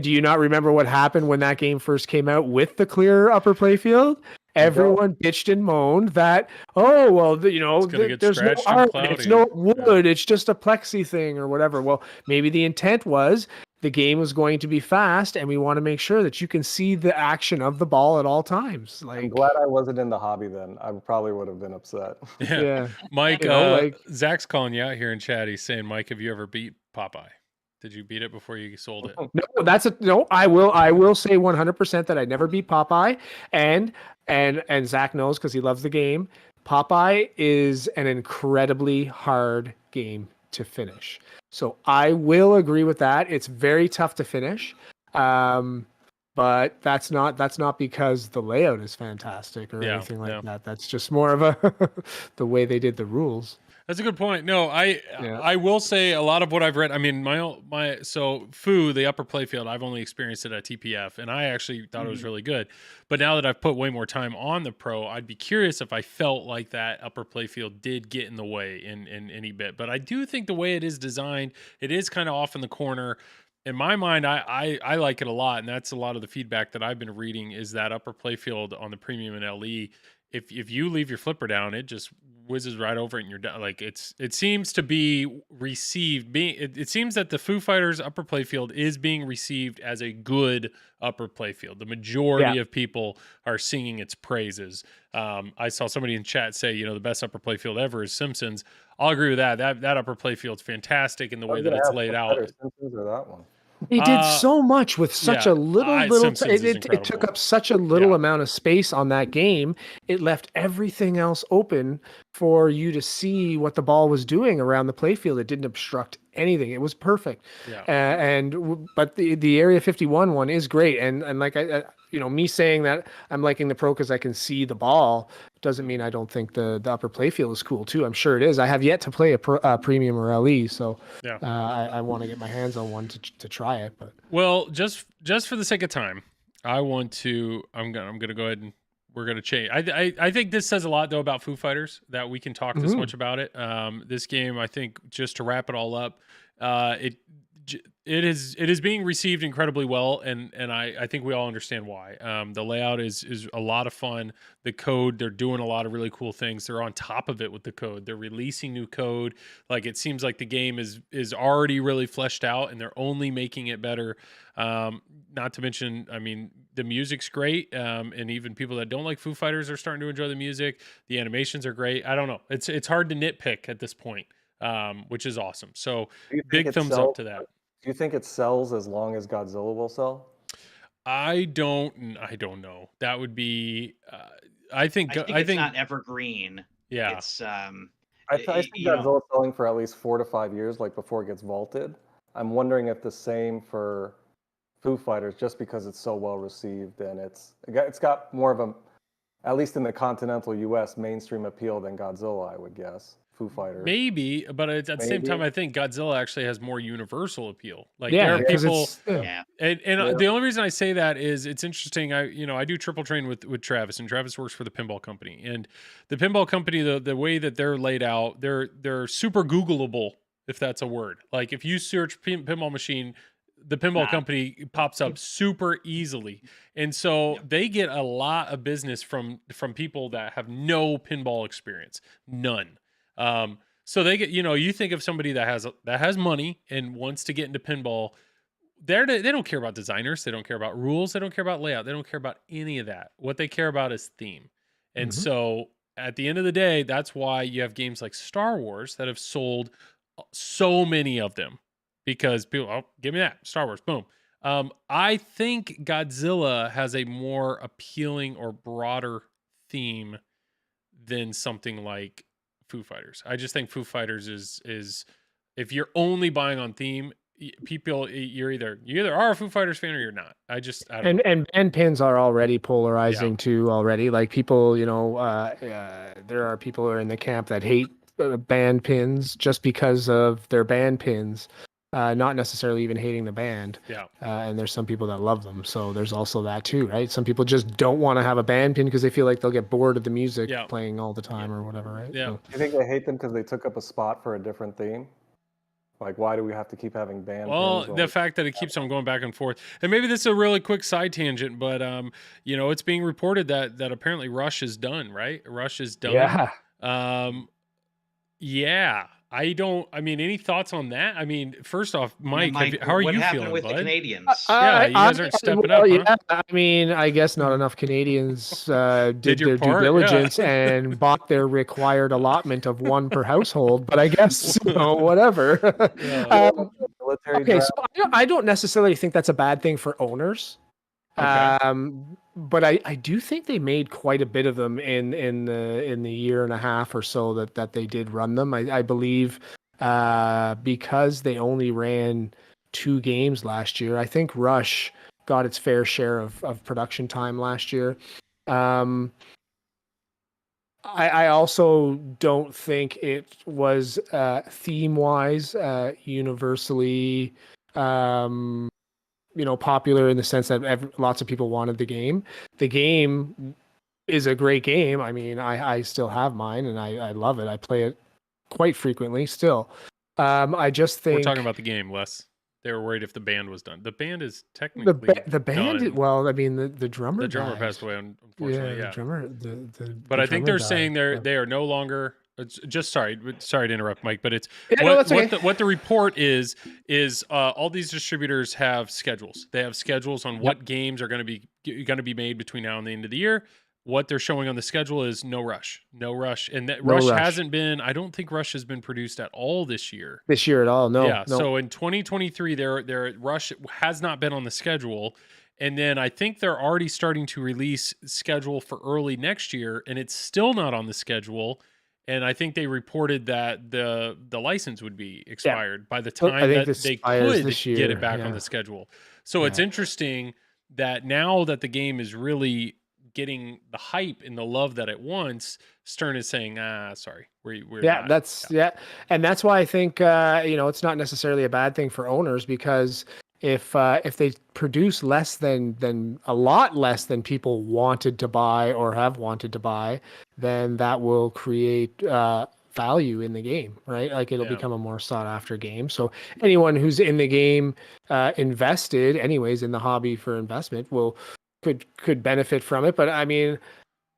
[SPEAKER 3] do you not remember what happened when that game first came out with the clear upper playfield? Everyone bitched and moaned that, oh well,
[SPEAKER 1] get
[SPEAKER 3] there's no
[SPEAKER 1] scratched and
[SPEAKER 3] art,
[SPEAKER 1] cloudy.
[SPEAKER 3] it's no wood,
[SPEAKER 1] Yeah.
[SPEAKER 3] it's just a plexi thing or whatever. Well, maybe the intent was the game was going to be fast, and we want to make sure that you can see the action of the ball at all times. Like,
[SPEAKER 5] I'm glad I wasn't in the hobby then. I probably would have been upset.
[SPEAKER 3] yeah,
[SPEAKER 1] Mike,
[SPEAKER 3] like
[SPEAKER 1] Zach's calling you out here in chat. He's saying, Mike, have you ever beat Popeye? Did you beat it before you sold it?
[SPEAKER 3] No. I will say 100% that I never beat Popeye, and Zach knows because he loves the game. Popeye is an incredibly hard game to finish, so I will agree with that. It's very tough to finish, but that's not because the layout is fantastic or anything like that. That's just more of the way they did the rules.
[SPEAKER 1] That's a good point. No, I will say a lot of what I've read. I mean, so Foo, the upper playfield, I've only experienced it at TPF, and I actually thought it was really good. But now that I've put way more time on the pro, I'd be curious if I felt like that upper playfield did get in the way in any bit. But I do think the way it is designed, it is kind of off in the corner. In my mind, I like it a lot, and that's a lot of the feedback that I've been reading is that upper playfield on the premium and LE. If you leave your flipper down, it just whizzes right over it and you're done. Like it seems to be received. It seems that the Foo Fighters upper playfield is being received as a good upper playfield. The majority of people are singing its praises. I saw somebody in chat say, the best upper playfield ever is Simpsons. I'll agree with that. That upper playfield's fantastic in the way that it's laid out.
[SPEAKER 5] Simpsons or that one?
[SPEAKER 3] They did so much with such a little it took up such a little amount of space on that game. It left everything else open for you to see what the ball was doing around the playfield. It didn't obstruct anything. It was perfect. But the Area 51 one is great. And like me saying that I'm liking the pro because I can see the ball doesn't mean I don't think the upper playfield is cool too. I'm sure it is. I have yet to play a premium or LE, so I want to get my hands on one to try it. But
[SPEAKER 1] just for the sake of time, I'm gonna go ahead and we're gonna change. I think this says a lot though about Foo Fighters that we can talk this much about it. This game, I think, just to wrap it all up, it is being received incredibly well, and I think we all understand why. The layout is a lot of fun. The code, they're doing a lot of really cool things. They're on top of it with the code. They're releasing new code. Like it seems like the game is already really fleshed out, and they're only making it better. Not to mention, I mean, the music's great, and even people that don't like Foo Fighters are starting to enjoy the music. The animations are great. I don't know. It's hard to nitpick at this point, which is awesome. So big thumbs up to that.
[SPEAKER 5] Do you think it sells as long as Godzilla will sell?
[SPEAKER 1] I don't know. That would be. I think
[SPEAKER 2] it's not evergreen.
[SPEAKER 1] Yeah.
[SPEAKER 2] It's
[SPEAKER 5] I think Godzilla's selling for at least 4 to 5 years, like before it gets vaulted. I'm wondering if the same for Foo Fighters, just because it's so well received and it's got more of a, at least in the continental U.S., mainstream appeal than Godzilla, I would guess. Foo Fighters.
[SPEAKER 1] Maybe, but at the same time, I think Godzilla actually has more universal appeal. Like
[SPEAKER 3] there
[SPEAKER 1] are people,
[SPEAKER 2] and
[SPEAKER 1] the only reason I say that is it's interesting. I do triple train with Travis, and Travis works for the Pinball Company, and the Pinball Company, the way that they're laid out, they're super Googleable, if that's a word. Like if you search pinball machine, the Pinball Company pops up super easily, and so they get a lot of business from people that have no pinball experience, none. So they get, you think of somebody that has money and wants to get into pinball. They don't care about designers. They don't care about rules. They don't care about layout. They don't care about any of that. What they care about is theme. And so at the end of the day, that's why you have games like Star Wars that have sold so many of them, because people, give me that Star Wars, boom. I think Godzilla has a more appealing or broader theme than something like Foo Fighters. I just think Foo Fighters is if you're only buying on theme, people you either are a Foo Fighters fan or you're not. I don't know.
[SPEAKER 3] And band pins are already polarizing too. Already, like people, there are people who are in the camp that hate band pins just because of their band pins, not necessarily even hating the band.
[SPEAKER 1] Yeah.
[SPEAKER 3] And there's some people that love them, so there's also that too, right? Some people just don't want to have a band pin because they feel like they'll get bored of the music playing all the time or whatever, right?
[SPEAKER 1] Yeah.
[SPEAKER 3] So.
[SPEAKER 5] You think they hate them because they took up a spot for a different theme? Like, why do we have to keep having band
[SPEAKER 1] Well,
[SPEAKER 5] pins?
[SPEAKER 1] the fact that it keeps on going back and forth, and maybe this is a really quick side tangent, but it's being reported that apparently Rush is done, right? Rush is done.
[SPEAKER 3] Yeah.
[SPEAKER 1] Any thoughts on that? I mean, first off, Mike,
[SPEAKER 2] Mike,
[SPEAKER 1] how are
[SPEAKER 2] what
[SPEAKER 1] you
[SPEAKER 2] happened
[SPEAKER 1] feeling,
[SPEAKER 2] with
[SPEAKER 1] bud?
[SPEAKER 2] the Canadians?
[SPEAKER 1] Yeah, you guys aren't stepping up, huh?
[SPEAKER 3] Yeah, I mean, I guess not enough Canadians did
[SPEAKER 1] your
[SPEAKER 3] their due
[SPEAKER 1] part,
[SPEAKER 3] diligence and bought their required allotment of one per household. But I guess whatever.
[SPEAKER 5] military
[SPEAKER 3] Okay,
[SPEAKER 5] draft?
[SPEAKER 3] so I don't necessarily think that's a bad thing for owners.
[SPEAKER 1] Okay.
[SPEAKER 3] But I do think they made quite a bit of them in the year and a half or so that they did run them. I believe because they only ran 2 games last year. I think Rush got its fair share of production time last year. I also don't think it was theme wise universally popular in the sense that lots of people wanted the game. The game is a great game. I mean, I still have mine and I love it. I play it quite frequently still. I just think
[SPEAKER 1] we're talking about the game, Les. They were worried if the band was done. The band is technically
[SPEAKER 3] the band.
[SPEAKER 1] done.
[SPEAKER 3] Well, I mean, the drummer.
[SPEAKER 1] The drummer
[SPEAKER 3] died.
[SPEAKER 1] passed away, unfortunately. Yeah,
[SPEAKER 3] the drummer.
[SPEAKER 1] But I think they're
[SPEAKER 3] died.
[SPEAKER 1] saying they are no longer. Just sorry to interrupt, Mike. But it's
[SPEAKER 3] okay.
[SPEAKER 1] what the report is all these distributors have schedules. They have schedules on what games are going to be made between now and the end of the year. What they're showing on the schedule is no rush, and that Rush hasn't been. I don't think Rush has been produced at all this year.
[SPEAKER 3] This year at all, no.
[SPEAKER 1] Yeah.
[SPEAKER 3] No.
[SPEAKER 1] So in 2023, their Rush has not been on the schedule, and then I think they're already starting to release schedule for early next year, and it's still not on the schedule. And I think they reported that the license would be expired by the time that they could get it back on the schedule. So it's interesting that now that the game is really getting the hype and the love that it wants, Stern is saying, sorry, we're not.
[SPEAKER 3] And that's why I think it's not necessarily a bad thing for owners, because if they produce a lot less than people wanted to buy or have wanted to buy, then that will create value in the game, right? Like it'll become a more sought after game. So anyone who's in the game invested anyways in the hobby for investment could benefit from it. But I mean,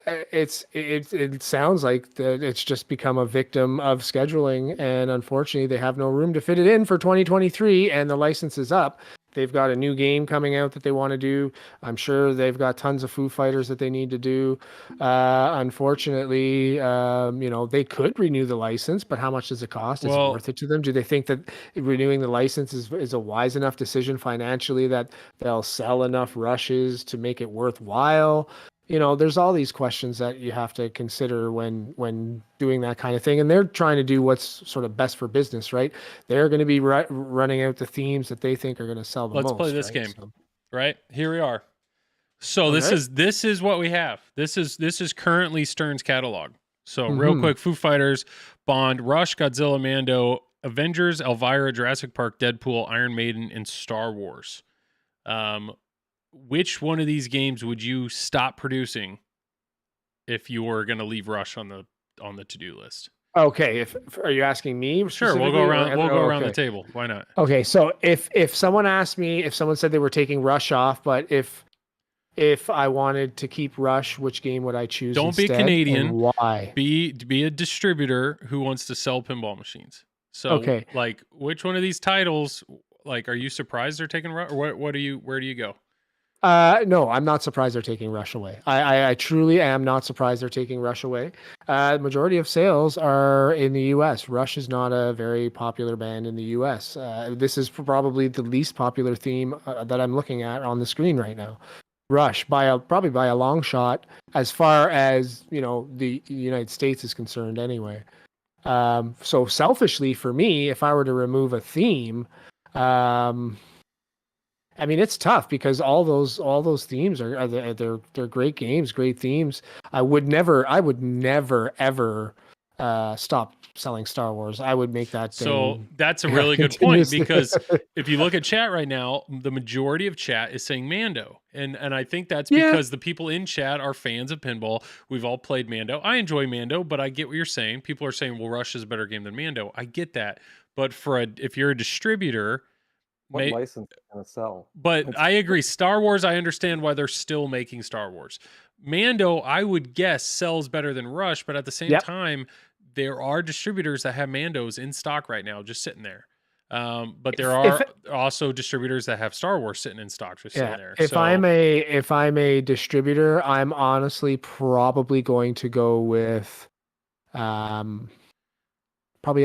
[SPEAKER 3] it sounds like it's just become a victim of scheduling, and unfortunately they have no room to fit it in for 2023, and the license is up. They've got a new game coming out that they want to do. I'm sure they've got tons of Foo Fighters that they need to do. Unfortunately, they could renew the license, but how much does it cost? Is it worth it to them? Do they think that renewing the license is a wise enough decision financially that they'll sell enough rushes to make it worthwhile? There's all these questions that you have to consider when doing that kind of thing. And they're trying to do what's sort of best for business, right? They're going to be running out the themes that they think are going to sell the most.
[SPEAKER 1] Let's play this game, right? Here we are. So this is what we have. This is currently Stern's catalog. So real quick, Foo Fighters, Bond, Rush, Godzilla, Mando, Avengers, Elvira, Jurassic Park, Deadpool, Iron Maiden, and Star Wars. Which one of these games would you stop producing if you were going to leave Rush on the to-do list?
[SPEAKER 3] Okay, are you asking me?
[SPEAKER 1] Sure, we'll go around. We'll go around the table. Why not?
[SPEAKER 3] Okay, so if someone asked me, if someone said they were taking Rush off, but if I wanted to keep Rush, which game would I choose?
[SPEAKER 1] Don't
[SPEAKER 3] instead,
[SPEAKER 1] be Canadian.
[SPEAKER 3] Why?
[SPEAKER 1] Be a distributor who wants to sell pinball machines. So, like, which one of these titles? Like, are you surprised they're taking Rush? Or where do you go?
[SPEAKER 3] No, I'm not surprised they're taking Rush away. I truly am not surprised they're taking Rush away. Majority of sales are in the U.S. Rush is not a very popular band in the U.S. This is probably the least popular theme that I'm looking at on the screen right now. Rush probably by a long shot, as far as the United States is concerned. Anyway, So selfishly for me, if I were to remove a theme, I mean, it's tough because all those themes they're great games, great themes. I would never ever stop selling Star Wars. I would make that
[SPEAKER 1] So
[SPEAKER 3] thing
[SPEAKER 1] that's a really good point,
[SPEAKER 3] continuously.
[SPEAKER 1] because if you look at chat right now, the majority of chat is saying Mando. And I think that's
[SPEAKER 3] Yeah.
[SPEAKER 1] because the people in chat are fans of pinball. We've all played Mando. I enjoy Mando, but I get what you're saying. People are saying, well, Rush is a better game than Mando. I get that. But if you're a distributor,
[SPEAKER 5] What license is going to sell?
[SPEAKER 1] but I agree. Star Wars, I understand why they're still making Star Wars. Mando, I would guess, sells better than Rush, but at the same
[SPEAKER 3] Yep.
[SPEAKER 1] time, there are distributors that have Mandos in stock right now, just sitting there. But there are also distributors that have Star Wars sitting in stock, just sitting there.
[SPEAKER 3] If I'm a distributor, I'm honestly probably going to go with probably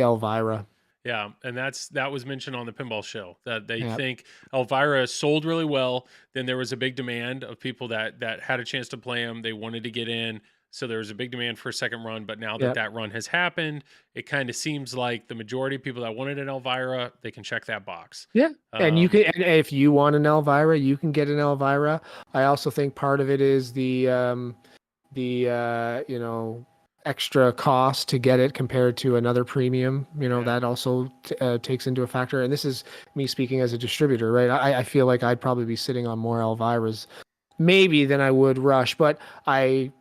[SPEAKER 3] Elvira.
[SPEAKER 1] Yeah, and that was mentioned on the pinball show that they think Elvira sold really well. Then there was a big demand of people that had a chance to play them. They wanted to get in, so there was a big demand for a second run. But now that that run has happened, it kind of seems like the majority of people that wanted an Elvira, they can check that box.
[SPEAKER 3] Yeah, and you can, and if you want an Elvira, you can get an Elvira. I also think part of it is the you know, extra cost to get it compared to another premium, you know, that also takes into a factor. And this is me speaking as a distributor, right? I feel like I'd probably be sitting on more Elviras maybe than I would Rush, but I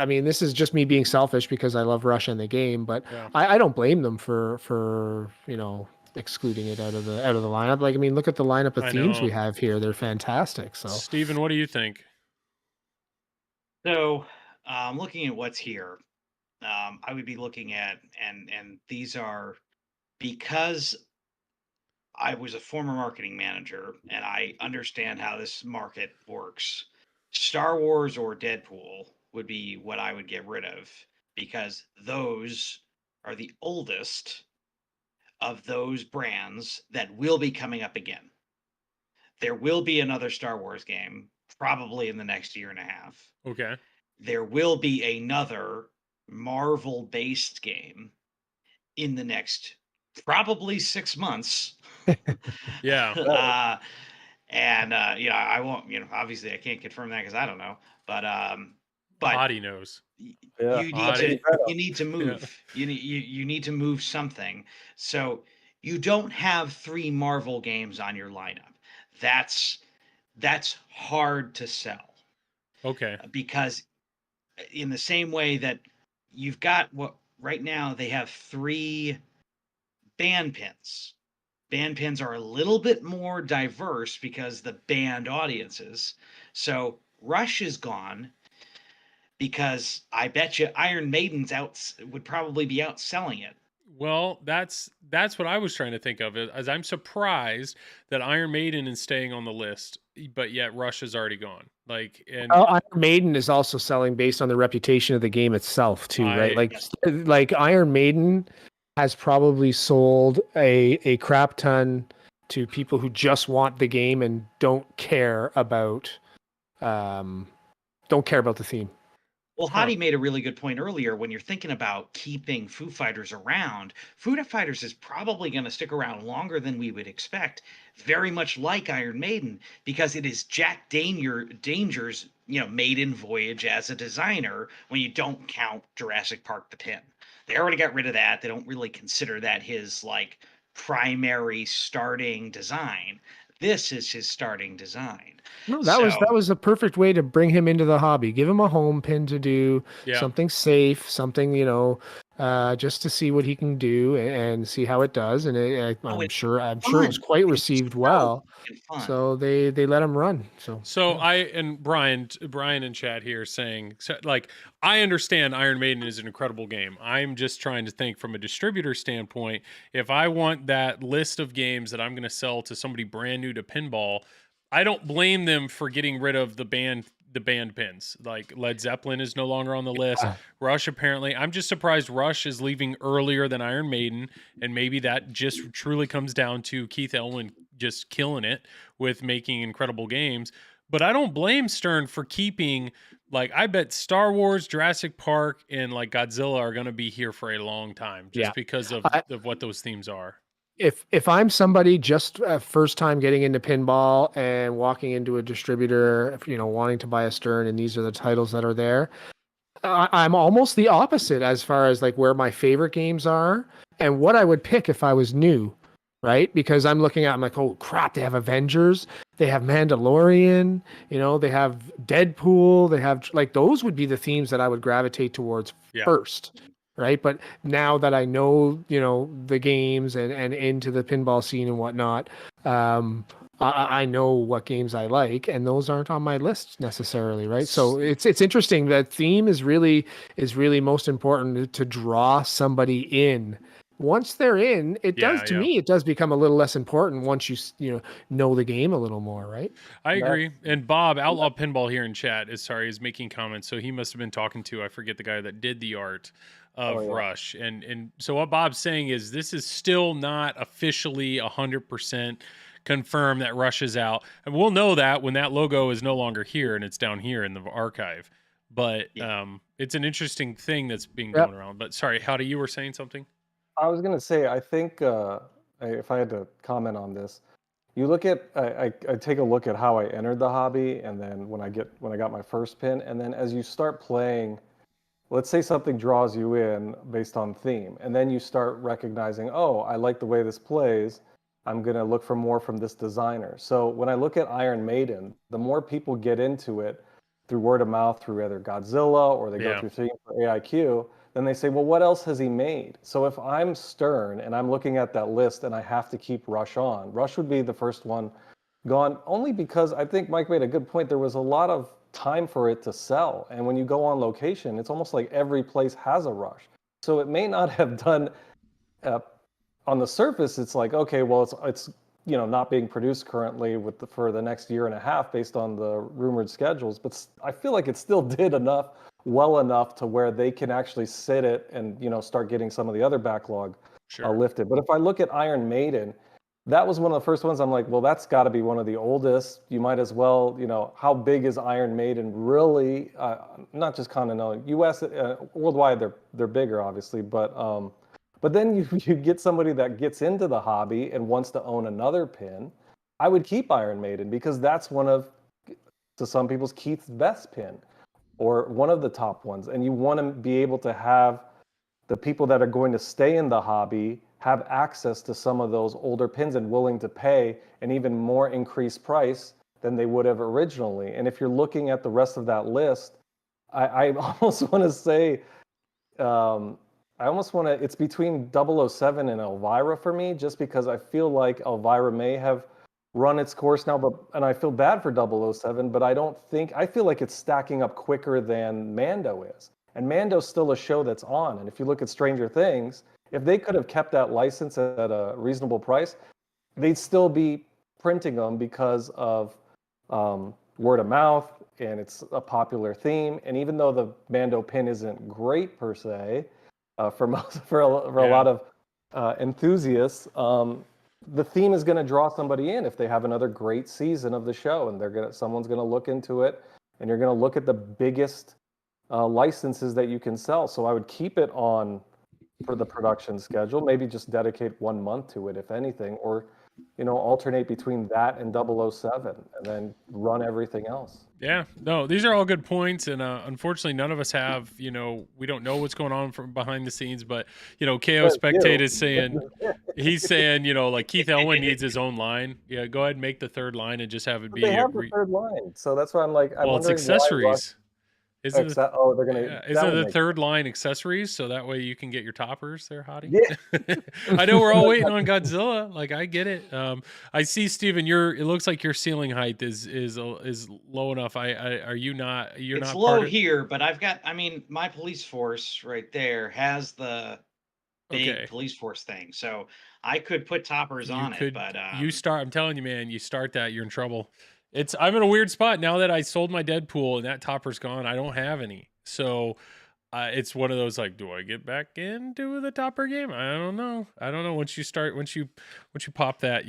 [SPEAKER 3] mean, this is just me being selfish because I love Rush in the game, but I don't blame them for you know, excluding it out of the lineup. Like, I mean, look at the lineup of themes we have here; they're fantastic. So,
[SPEAKER 1] Steven, what do you think?
[SPEAKER 2] So, looking at what's here, I would be looking at, and these are, because I was a former marketing manager and I understand how this market works. Star Wars or Deadpool would be what I would get rid of, because those are the oldest of those brands that will be coming up again. There will be another Star Wars game probably in the next year and a half.
[SPEAKER 1] Okay.
[SPEAKER 2] There will be another Marvel-based game in the next probably 6 months.
[SPEAKER 1] Yeah.
[SPEAKER 2] You know, I won't, you know, obviously I can't confirm that because I don't know, but
[SPEAKER 1] Hadi knows.
[SPEAKER 2] You need to move. You need to move something. So you don't have 3 Marvel games on your lineup. That's hard to sell.
[SPEAKER 1] Okay.
[SPEAKER 2] Because in the same way that you've got what right now they have 3 band pins. Band pins are a little bit more diverse because the band audiences. So Rush is gone because I bet you Iron Maiden's would probably be outselling it.
[SPEAKER 1] Well, that's what I was trying to think of, as I'm surprised that Iron Maiden is staying on the list, but yet Rush is already gone. Like, and
[SPEAKER 3] Iron Maiden is also selling based on the reputation of the game itself too, right? Like Iron Maiden has probably sold a crap ton to people who just want the game and don't care about the theme.
[SPEAKER 2] Well, Hadi made a really good point earlier. When you're thinking about keeping Foo Fighters around, Foo Fighters is probably going to stick around longer than we would expect, very much like Iron Maiden, because it is Jack Danger's, you know, maiden voyage as a designer when you don't count Jurassic Park the Pin. They already got rid of that. They don't really consider that his like primary starting design. This is his starting design.
[SPEAKER 3] No, that was a perfect way to bring him into the hobby. Give him a home pin to do something safe, something, you know, just to see what he can do and see how it does. And I'm sure it was quite received well. So they let him run. So
[SPEAKER 1] Brian in chat here saying, like, I understand Iron Maiden is an incredible game. I'm just trying to think from a distributor standpoint. If I want that list of games that I'm going to sell to somebody brand new to pinball, I don't blame them for getting rid of the band pins. Like Led Zeppelin is no longer on the list. Rush, apparently. I'm just surprised Rush is leaving earlier than Iron Maiden, and maybe that just truly comes down to Keith Elwin just killing it with making incredible games. But I don't blame Stern for keeping like I bet Star Wars, Jurassic Park, and like Godzilla are going to be here for a long time just
[SPEAKER 3] Yeah.
[SPEAKER 1] because of
[SPEAKER 3] I,
[SPEAKER 1] what those themes are.
[SPEAKER 3] if I'm somebody just first time getting into pinball and walking into a distributor, wanting to buy a Stern, and these are the titles that are there, I'm almost the opposite as far as like where my favorite games are and what I would pick if I was new, right? Because I'm like, oh crap, they have Avengers, they have Mandalorian, they have Deadpool, they have like those would be the themes that I would gravitate towards first, right? But now that I know, the games and into the pinball scene and whatnot, I know what games I like, and those aren't on my list necessarily, right? So it's interesting that theme is really most important to draw somebody in. Once they're in, it does to me. It does become a little less important once you know the game a little more, right?
[SPEAKER 1] I agree. And Bob, Outlaw Pinball here in chat is making comments. So he must have been talking to, I forget the guy that did the art of Rush. And so what Bob's saying is this is still not officially 100% confirmed that Rush is out. And we'll know that when that logo is no longer here and it's down here in the archive. But it's an interesting thing that's being going around. But sorry, Hadi, you were saying something?
[SPEAKER 5] I was going to say, I think if I had to comment on this, you look at, I take a look at how I entered the hobby, and then when I got my first pin, and then as you start playing, let's say something draws you in based on theme, and then you start recognizing, oh, I like the way this plays, I'm going to look for more from this designer. So when I look at Iron Maiden, the more people get into it through word of mouth, through either Godzilla or they go through theme for AIQ, then they say, well, what else has he made? So if I'm Stern and I'm looking at that list and I have to keep Rush on, Rush would be the first one gone, only because I think Mike made a good point. There was a lot of time for it to sell. And when you go on location, it's almost like every place has a Rush. So it may not have done, on the surface, it's like, okay, well, it's not being produced currently for the next year and a half based on the rumored schedules. But I feel like it still did well enough to where they can actually sit it and start getting some of the other backlog lifted. But if I look at Iron Maiden, that was one of the first ones I'm like, well, that's got to be one of the oldest. You might as well, how big is Iron Maiden really? Not just continental, U.S., worldwide, they're bigger, obviously, but then you get somebody that gets into the hobby and wants to own another pin. I would keep Iron Maiden because that's one of, to some people's, Keith's best pin, or one of the top ones. And you want to be able to have the people that are going to stay in the hobby have access to some of those older pins and willing to pay an even more increased price than they would have originally. And if you're looking at the rest of that list, I almost want to say, it's between 007 and Elvira for me, just because I feel like Elvira may have run its course now, and I feel bad for 007, but I feel like it's stacking up quicker than Mando is. And Mando's still a show that's on. And if you look at Stranger Things, if they could have kept that license at a reasonable price, they'd still be printing them because of word of mouth, and it's a popular theme. And even though the Mando pin isn't great per se, for a lot of enthusiasts, the theme is going to draw somebody in if they have another great season of the show, and someone's going to look into it, and you're going to look at the biggest licenses that you can sell. So I would keep it on for the production schedule, maybe just dedicate 1 month to it, if anything, or alternate between that and 007 and then run everything else.
[SPEAKER 1] Yeah, no, these are all good points. And unfortunately, none of us have, we don't know what's going on from behind the scenes, but, KO Spectate is saying, he's saying, like Keith Elwin needs his own line. Yeah, go ahead and make the third line and just have it be.
[SPEAKER 5] They have the third line. So that's why I'm like,
[SPEAKER 1] well, it's accessories.
[SPEAKER 5] Isn't it
[SPEAKER 1] the third line accessories? So that way you can get your toppers there, Hadi. Yeah. I know we're all waiting on Godzilla. Like, I get it. I see, Steven, it looks like your ceiling height is low enough. Are you not? You're
[SPEAKER 2] it's
[SPEAKER 1] not
[SPEAKER 2] low here, but my police force right there has the big police force thing, so I could put toppers on it. But
[SPEAKER 1] I'm telling you, man, you start that, you're in trouble. I'm in a weird spot now that I sold my Deadpool and that topper's gone. I don't have any. So it's one of those like, do I get back into the topper game? I don't know. Once you pop that,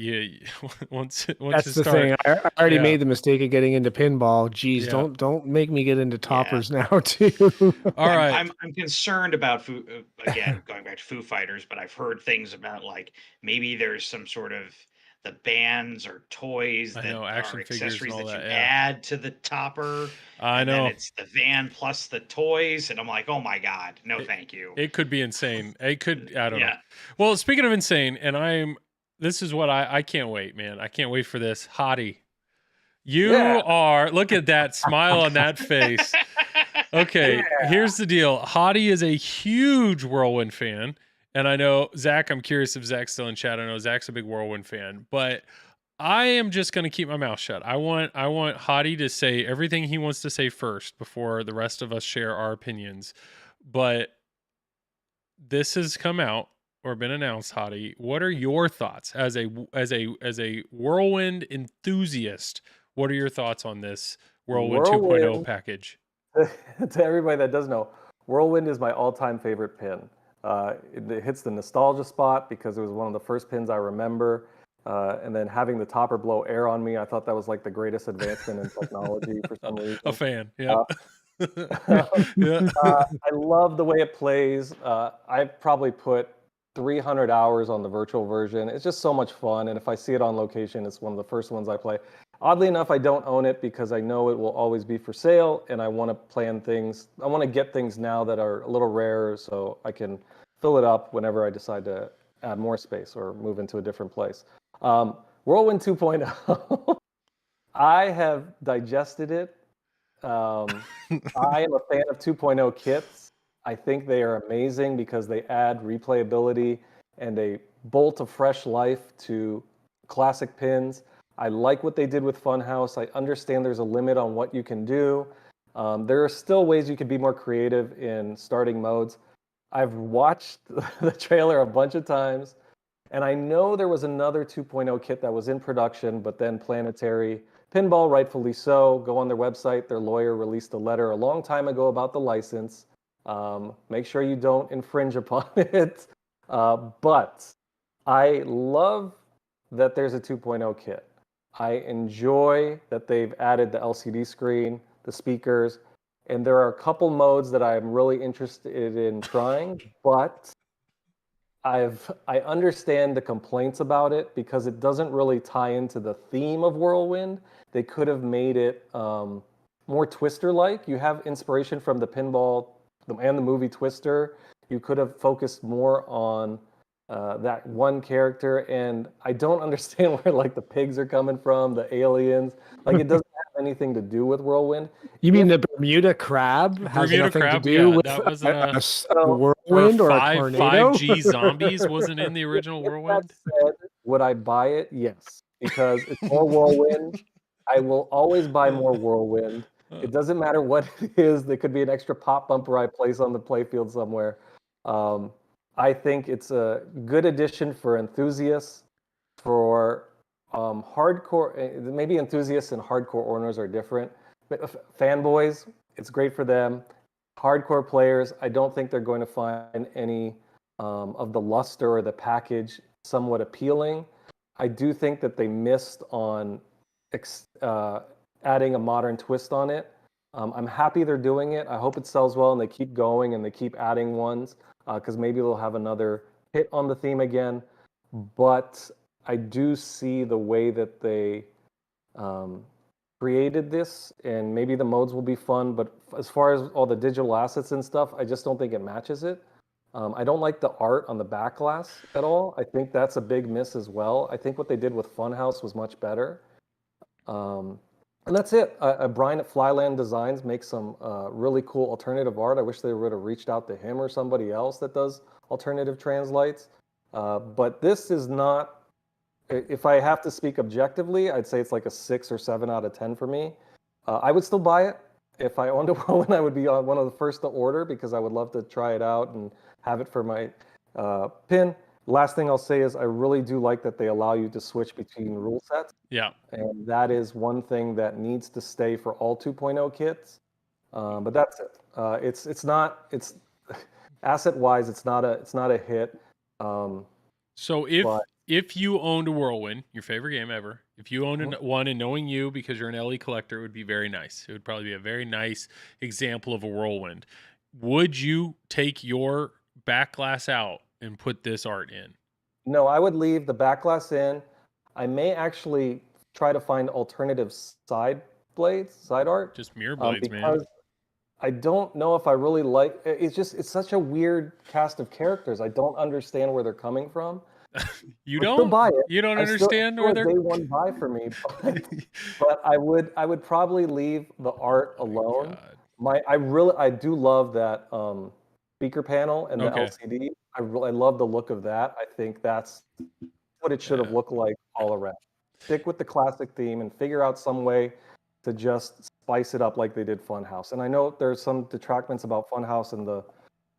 [SPEAKER 1] once
[SPEAKER 3] That's
[SPEAKER 1] you
[SPEAKER 3] the
[SPEAKER 1] start,
[SPEAKER 3] thing. I already
[SPEAKER 1] yeah.
[SPEAKER 3] made the mistake of getting into pinball. Geez,
[SPEAKER 1] Yeah.
[SPEAKER 3] don't make me get into toppers now too.
[SPEAKER 1] All right.
[SPEAKER 2] I'm concerned about again, going back to Foo Fighters, but I've heard things about like maybe there's some sort of the bands or toys
[SPEAKER 1] I
[SPEAKER 2] that
[SPEAKER 1] know, action
[SPEAKER 2] are
[SPEAKER 1] figures
[SPEAKER 2] accessories
[SPEAKER 1] and all
[SPEAKER 2] that you
[SPEAKER 1] that, yeah.
[SPEAKER 2] add to the topper,
[SPEAKER 1] I
[SPEAKER 2] and then
[SPEAKER 1] know.
[SPEAKER 2] it's the van plus the toys, and I'm like, oh my god, no, thank you.
[SPEAKER 1] It could be insane. I don't know.
[SPEAKER 2] Yeah.
[SPEAKER 1] Well, speaking of insane, and this is what I can't wait, man. I can't wait for this. Hadi, you are, look at that smile on that face. Okay, here's the deal. Hadi is a huge Whirlwind fan. And I know, Zach, I'm curious if Zach's still in chat. I know Zach's a big Whirlwind fan, but I am just going to keep my mouth shut. I want Hadi to say everything he wants to say first before the rest of us share our opinions. But this has come out or been announced, Hadi. What are your thoughts as a Whirlwind enthusiast? What are your thoughts on this Whirlwind 2.0 package?
[SPEAKER 5] To everybody that doesn't know, Whirlwind is my all-time favorite pin. It hits the nostalgia spot because it was one of the first pins I remember. And then having the topper blow air on me, I thought that was like the greatest advancement in technology for some reason.
[SPEAKER 1] A fan, yeah.
[SPEAKER 5] I love the way it plays. I've probably put 300 hours on the virtual version. It's just so much fun. And if I see it on location, it's one of the first ones I play. Oddly enough, I don't own it because I know it will always be for sale, and I want to plan things. I want to get things now that are a little rarer so I can fill it up whenever I decide to add more space or move into a different place. Whirlwind 2.0, I have digested it. I am a fan of 2.0 kits. I think they are amazing because they add replayability and a bolt of fresh life to classic pins. I like what they did with Funhouse. I understand there's a limit on what you can do. There are still ways you could be more creative in starting modes. I've watched the trailer a bunch of times, and I know there was another 2.0 kit that was in production, but then Planetary, Pinball, rightfully so, go on their website. Their lawyer released a letter a long time ago about the license. Make sure you don't infringe upon it. But I love that there's a 2.0 kit. I enjoy that they've added the LCD screen, the speakers, and there are a couple modes that I'm really interested in trying, but I understand the complaints about it because it doesn't really tie into the theme of Whirlwind. They could have made it more Twister-like. You have inspiration from the pinball and the movie Twister. You could have focused more on that one character, and I don't understand where like the pigs are coming from, the aliens. Like it doesn't have anything to do with Whirlwind.
[SPEAKER 3] You mean the Bermuda crab has
[SPEAKER 1] Bermuda
[SPEAKER 3] nothing
[SPEAKER 1] crab,
[SPEAKER 3] to do with
[SPEAKER 1] that was
[SPEAKER 3] a whirlwind or a tornado?
[SPEAKER 1] 5G zombies wasn't in the original Whirlwind.
[SPEAKER 5] That said, would I buy it? Yes, because it's more Whirlwind. I will always buy more Whirlwind. It doesn't matter what it is. There could be an extra pop bumper I place on the playfield somewhere. I think it's a good addition for enthusiasts. For hardcore, maybe enthusiasts and hardcore owners are different. But fanboys, it's great for them. Hardcore players, I don't think they're going to find any of the luster or the package somewhat appealing. I do think that they missed on adding a modern twist on it. I'm happy they're doing it. I hope it sells well and they keep going and they keep adding ones because maybe they'll have another hit on the theme again. But I do see the way that they created this, and maybe the modes will be fun. But as far as all the digital assets and stuff, I just don't think it matches it. I don't like the art on the back glass at all. I think that's a big miss as well. I think what they did with Funhouse was much better. And that's it. Brian at Flyland Designs makes some really cool alternative art. I wish they would have reached out to him or somebody else that does alternative translates. But this is not, if I have to speak objectively, I'd say it's like a 6 or 7 out of 10 for me. I would still buy it. If I owned a Whirlwind, I would be one of the first to order because I would love to try it out and have it for my pin. Last thing I'll say is I really do like that they allow you to switch between rule sets.
[SPEAKER 1] Yeah.
[SPEAKER 5] And that is one thing that needs to stay for all 2.0 kits. But that's it. It's not asset wise. It's not a hit.
[SPEAKER 1] So if you owned a Whirlwind, your favorite game ever, if you owned one, and knowing you because you're an LE collector, it would be very nice. It would probably be a very nice example of a Whirlwind. Would you take your back glass out and put this art in?
[SPEAKER 5] No, I would leave the back glass in. I may actually try to find alternative side art.
[SPEAKER 1] Just mirror blades,
[SPEAKER 5] because
[SPEAKER 1] man.
[SPEAKER 5] I don't know if I really like. It's such a weird cast of characters. I don't understand where they're coming from.
[SPEAKER 1] You
[SPEAKER 5] I'd
[SPEAKER 1] don't
[SPEAKER 5] still buy it.
[SPEAKER 1] You don't
[SPEAKER 5] I
[SPEAKER 1] understand
[SPEAKER 5] still
[SPEAKER 1] where they're
[SPEAKER 5] day one buy for me, but I would probably leave the art alone. I do love that speaker panel and the LCD. I love the look of that. I think that's what it should have looked like all around. Stick with the classic theme and figure out some way to just spice it up like they did Funhouse. And I know there's some detractments about Funhouse and the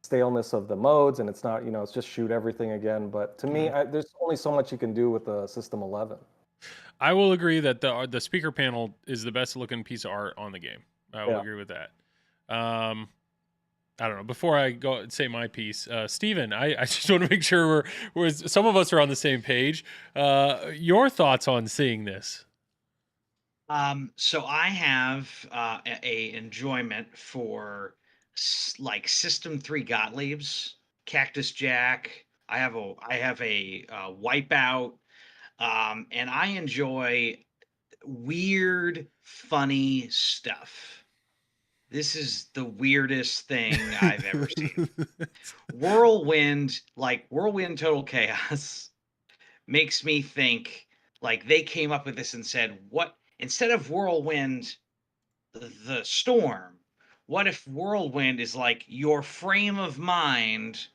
[SPEAKER 5] staleness of the modes, and it's not, it's just shoot everything again. But to me, there's only so much you can do with the System 11.
[SPEAKER 1] I will agree that the speaker panel is the best looking piece of art on the game. I will agree with that. I don't know. Before I go and say my piece, Steven, I just want to make sure some of us are on the same page. Your thoughts on seeing this?
[SPEAKER 2] So I have a enjoyment for like System 3 Gottliebs, Cactus Jack. I have a Wipeout, and I enjoy weird, funny stuff. This is the weirdest thing I've ever seen. Whirlwind Total Chaos makes me think like they came up with this and said, what, instead of Whirlwind, the storm, what if Whirlwind is like your frame of mind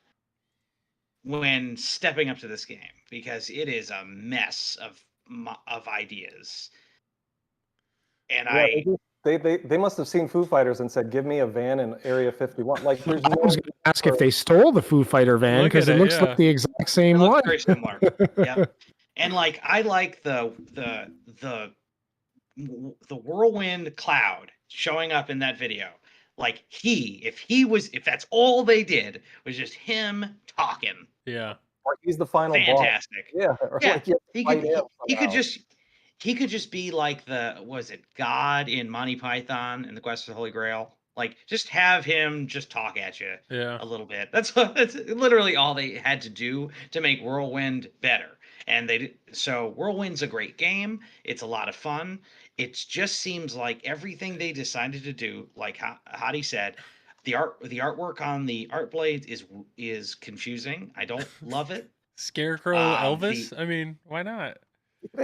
[SPEAKER 2] when stepping up to this game? Because it is a mess of ideas. And
[SPEAKER 5] they must have seen Foo Fighters and said, "Give me a van in Area 51." Like, there's
[SPEAKER 3] I was going to ask if they stole the Foo Fighter van because it looks like the exact same one.
[SPEAKER 2] Very similar. Yeah, and like I like the Whirlwind cloud showing up in that video. Like if that's all they did was just him talking.
[SPEAKER 1] Yeah.
[SPEAKER 5] Or he's the final
[SPEAKER 2] fantastic.
[SPEAKER 5] Boss. Yeah.
[SPEAKER 2] Yeah.
[SPEAKER 5] Like
[SPEAKER 2] He could just be like God in Monty Python and the Quest for the Holy Grail. Like, just have him just talk at you a little bit. That's literally all they had to do to make Whirlwind better. And so Whirlwind's a great game. It's a lot of fun. It just seems like everything they decided to do, like Hadi said, the artwork on the art blades is confusing. I don't love it.
[SPEAKER 1] Scarecrow Elvis? I mean, why not?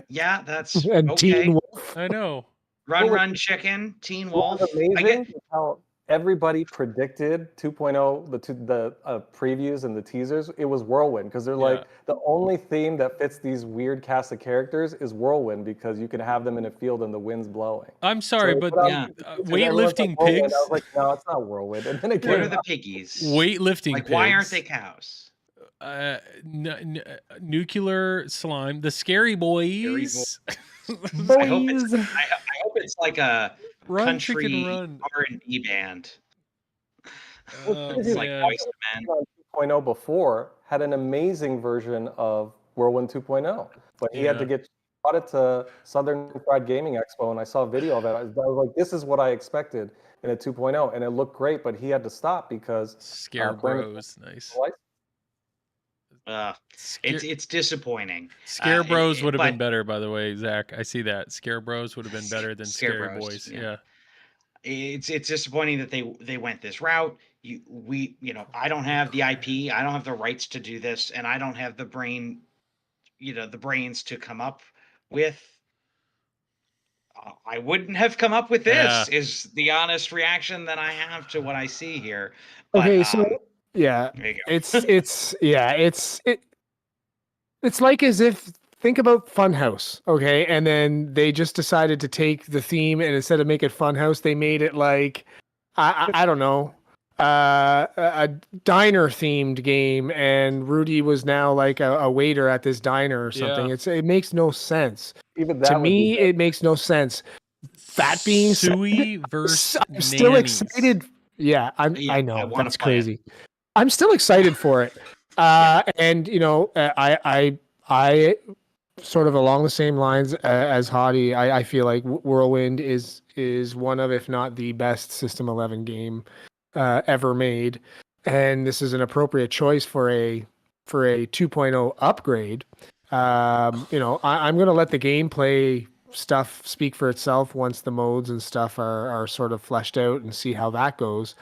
[SPEAKER 2] Yeah, that's
[SPEAKER 3] and
[SPEAKER 2] okay.
[SPEAKER 3] Teen Wolf.
[SPEAKER 1] I know.
[SPEAKER 2] Run Chicken, Teen Wolf.
[SPEAKER 5] Amazing how everybody predicted 2.0, the previews and the teasers. It was Whirlwind, because they're like, the only theme that fits these weird cast of characters is Whirlwind, because you can have them in a field and the wind's blowing.
[SPEAKER 1] I'm sorry, but weightlifting pigs.
[SPEAKER 5] I was like, no, it's not Whirlwind. And then
[SPEAKER 2] what are the piggies?
[SPEAKER 1] Weightlifting pigs.
[SPEAKER 2] Why aren't they cows?
[SPEAKER 1] Nuclear slime, the scary boys.
[SPEAKER 2] I hope it's like a country R&B band. It's like Voice of Men. 2.0
[SPEAKER 5] before had an amazing version of Whirlwind 2.0, but he had to get brought it to Southern Fried Gaming Expo, and I saw a video of it. I was like, this is what I expected in a 2.0, and it looked great, but he had to stop because
[SPEAKER 1] Scarebro's nice.
[SPEAKER 2] It's disappointing.
[SPEAKER 1] Scarebros would have been better, by the way, Zach. I see that. Scarebros would have been better than Scary Boys. Yeah.
[SPEAKER 2] It's disappointing that they went this route. I don't have the IP. I don't have the rights to do this, and I don't have the brains to come up with. I wouldn't have come up with this. Is the honest reaction that I have to what I see here. But,
[SPEAKER 3] okay, so. Yeah, it's like as if, think about Funhouse, okay, and then they just decided to take the theme and instead of make it Funhouse, they made it like I don't know, a diner themed game, and Rudy was now like a waiter at this diner or something. It makes no sense.
[SPEAKER 5] Even that
[SPEAKER 3] to me, it makes no sense. That being
[SPEAKER 1] Suey versus
[SPEAKER 3] I'm still excited. Yeah,
[SPEAKER 2] Yeah,
[SPEAKER 3] I
[SPEAKER 2] I
[SPEAKER 3] know
[SPEAKER 2] wanna
[SPEAKER 3] that's
[SPEAKER 2] play it.
[SPEAKER 3] crazy. I'm still excited for it. And you know, I sort of along the same lines as Hadi. I feel like Whirlwind is one of, if not the best System 11 game ever made, and this is an appropriate choice for a 2.0 upgrade. You know, I'm going to let the gameplay stuff speak for itself once the modes and stuff are sort of fleshed out and see how that goes.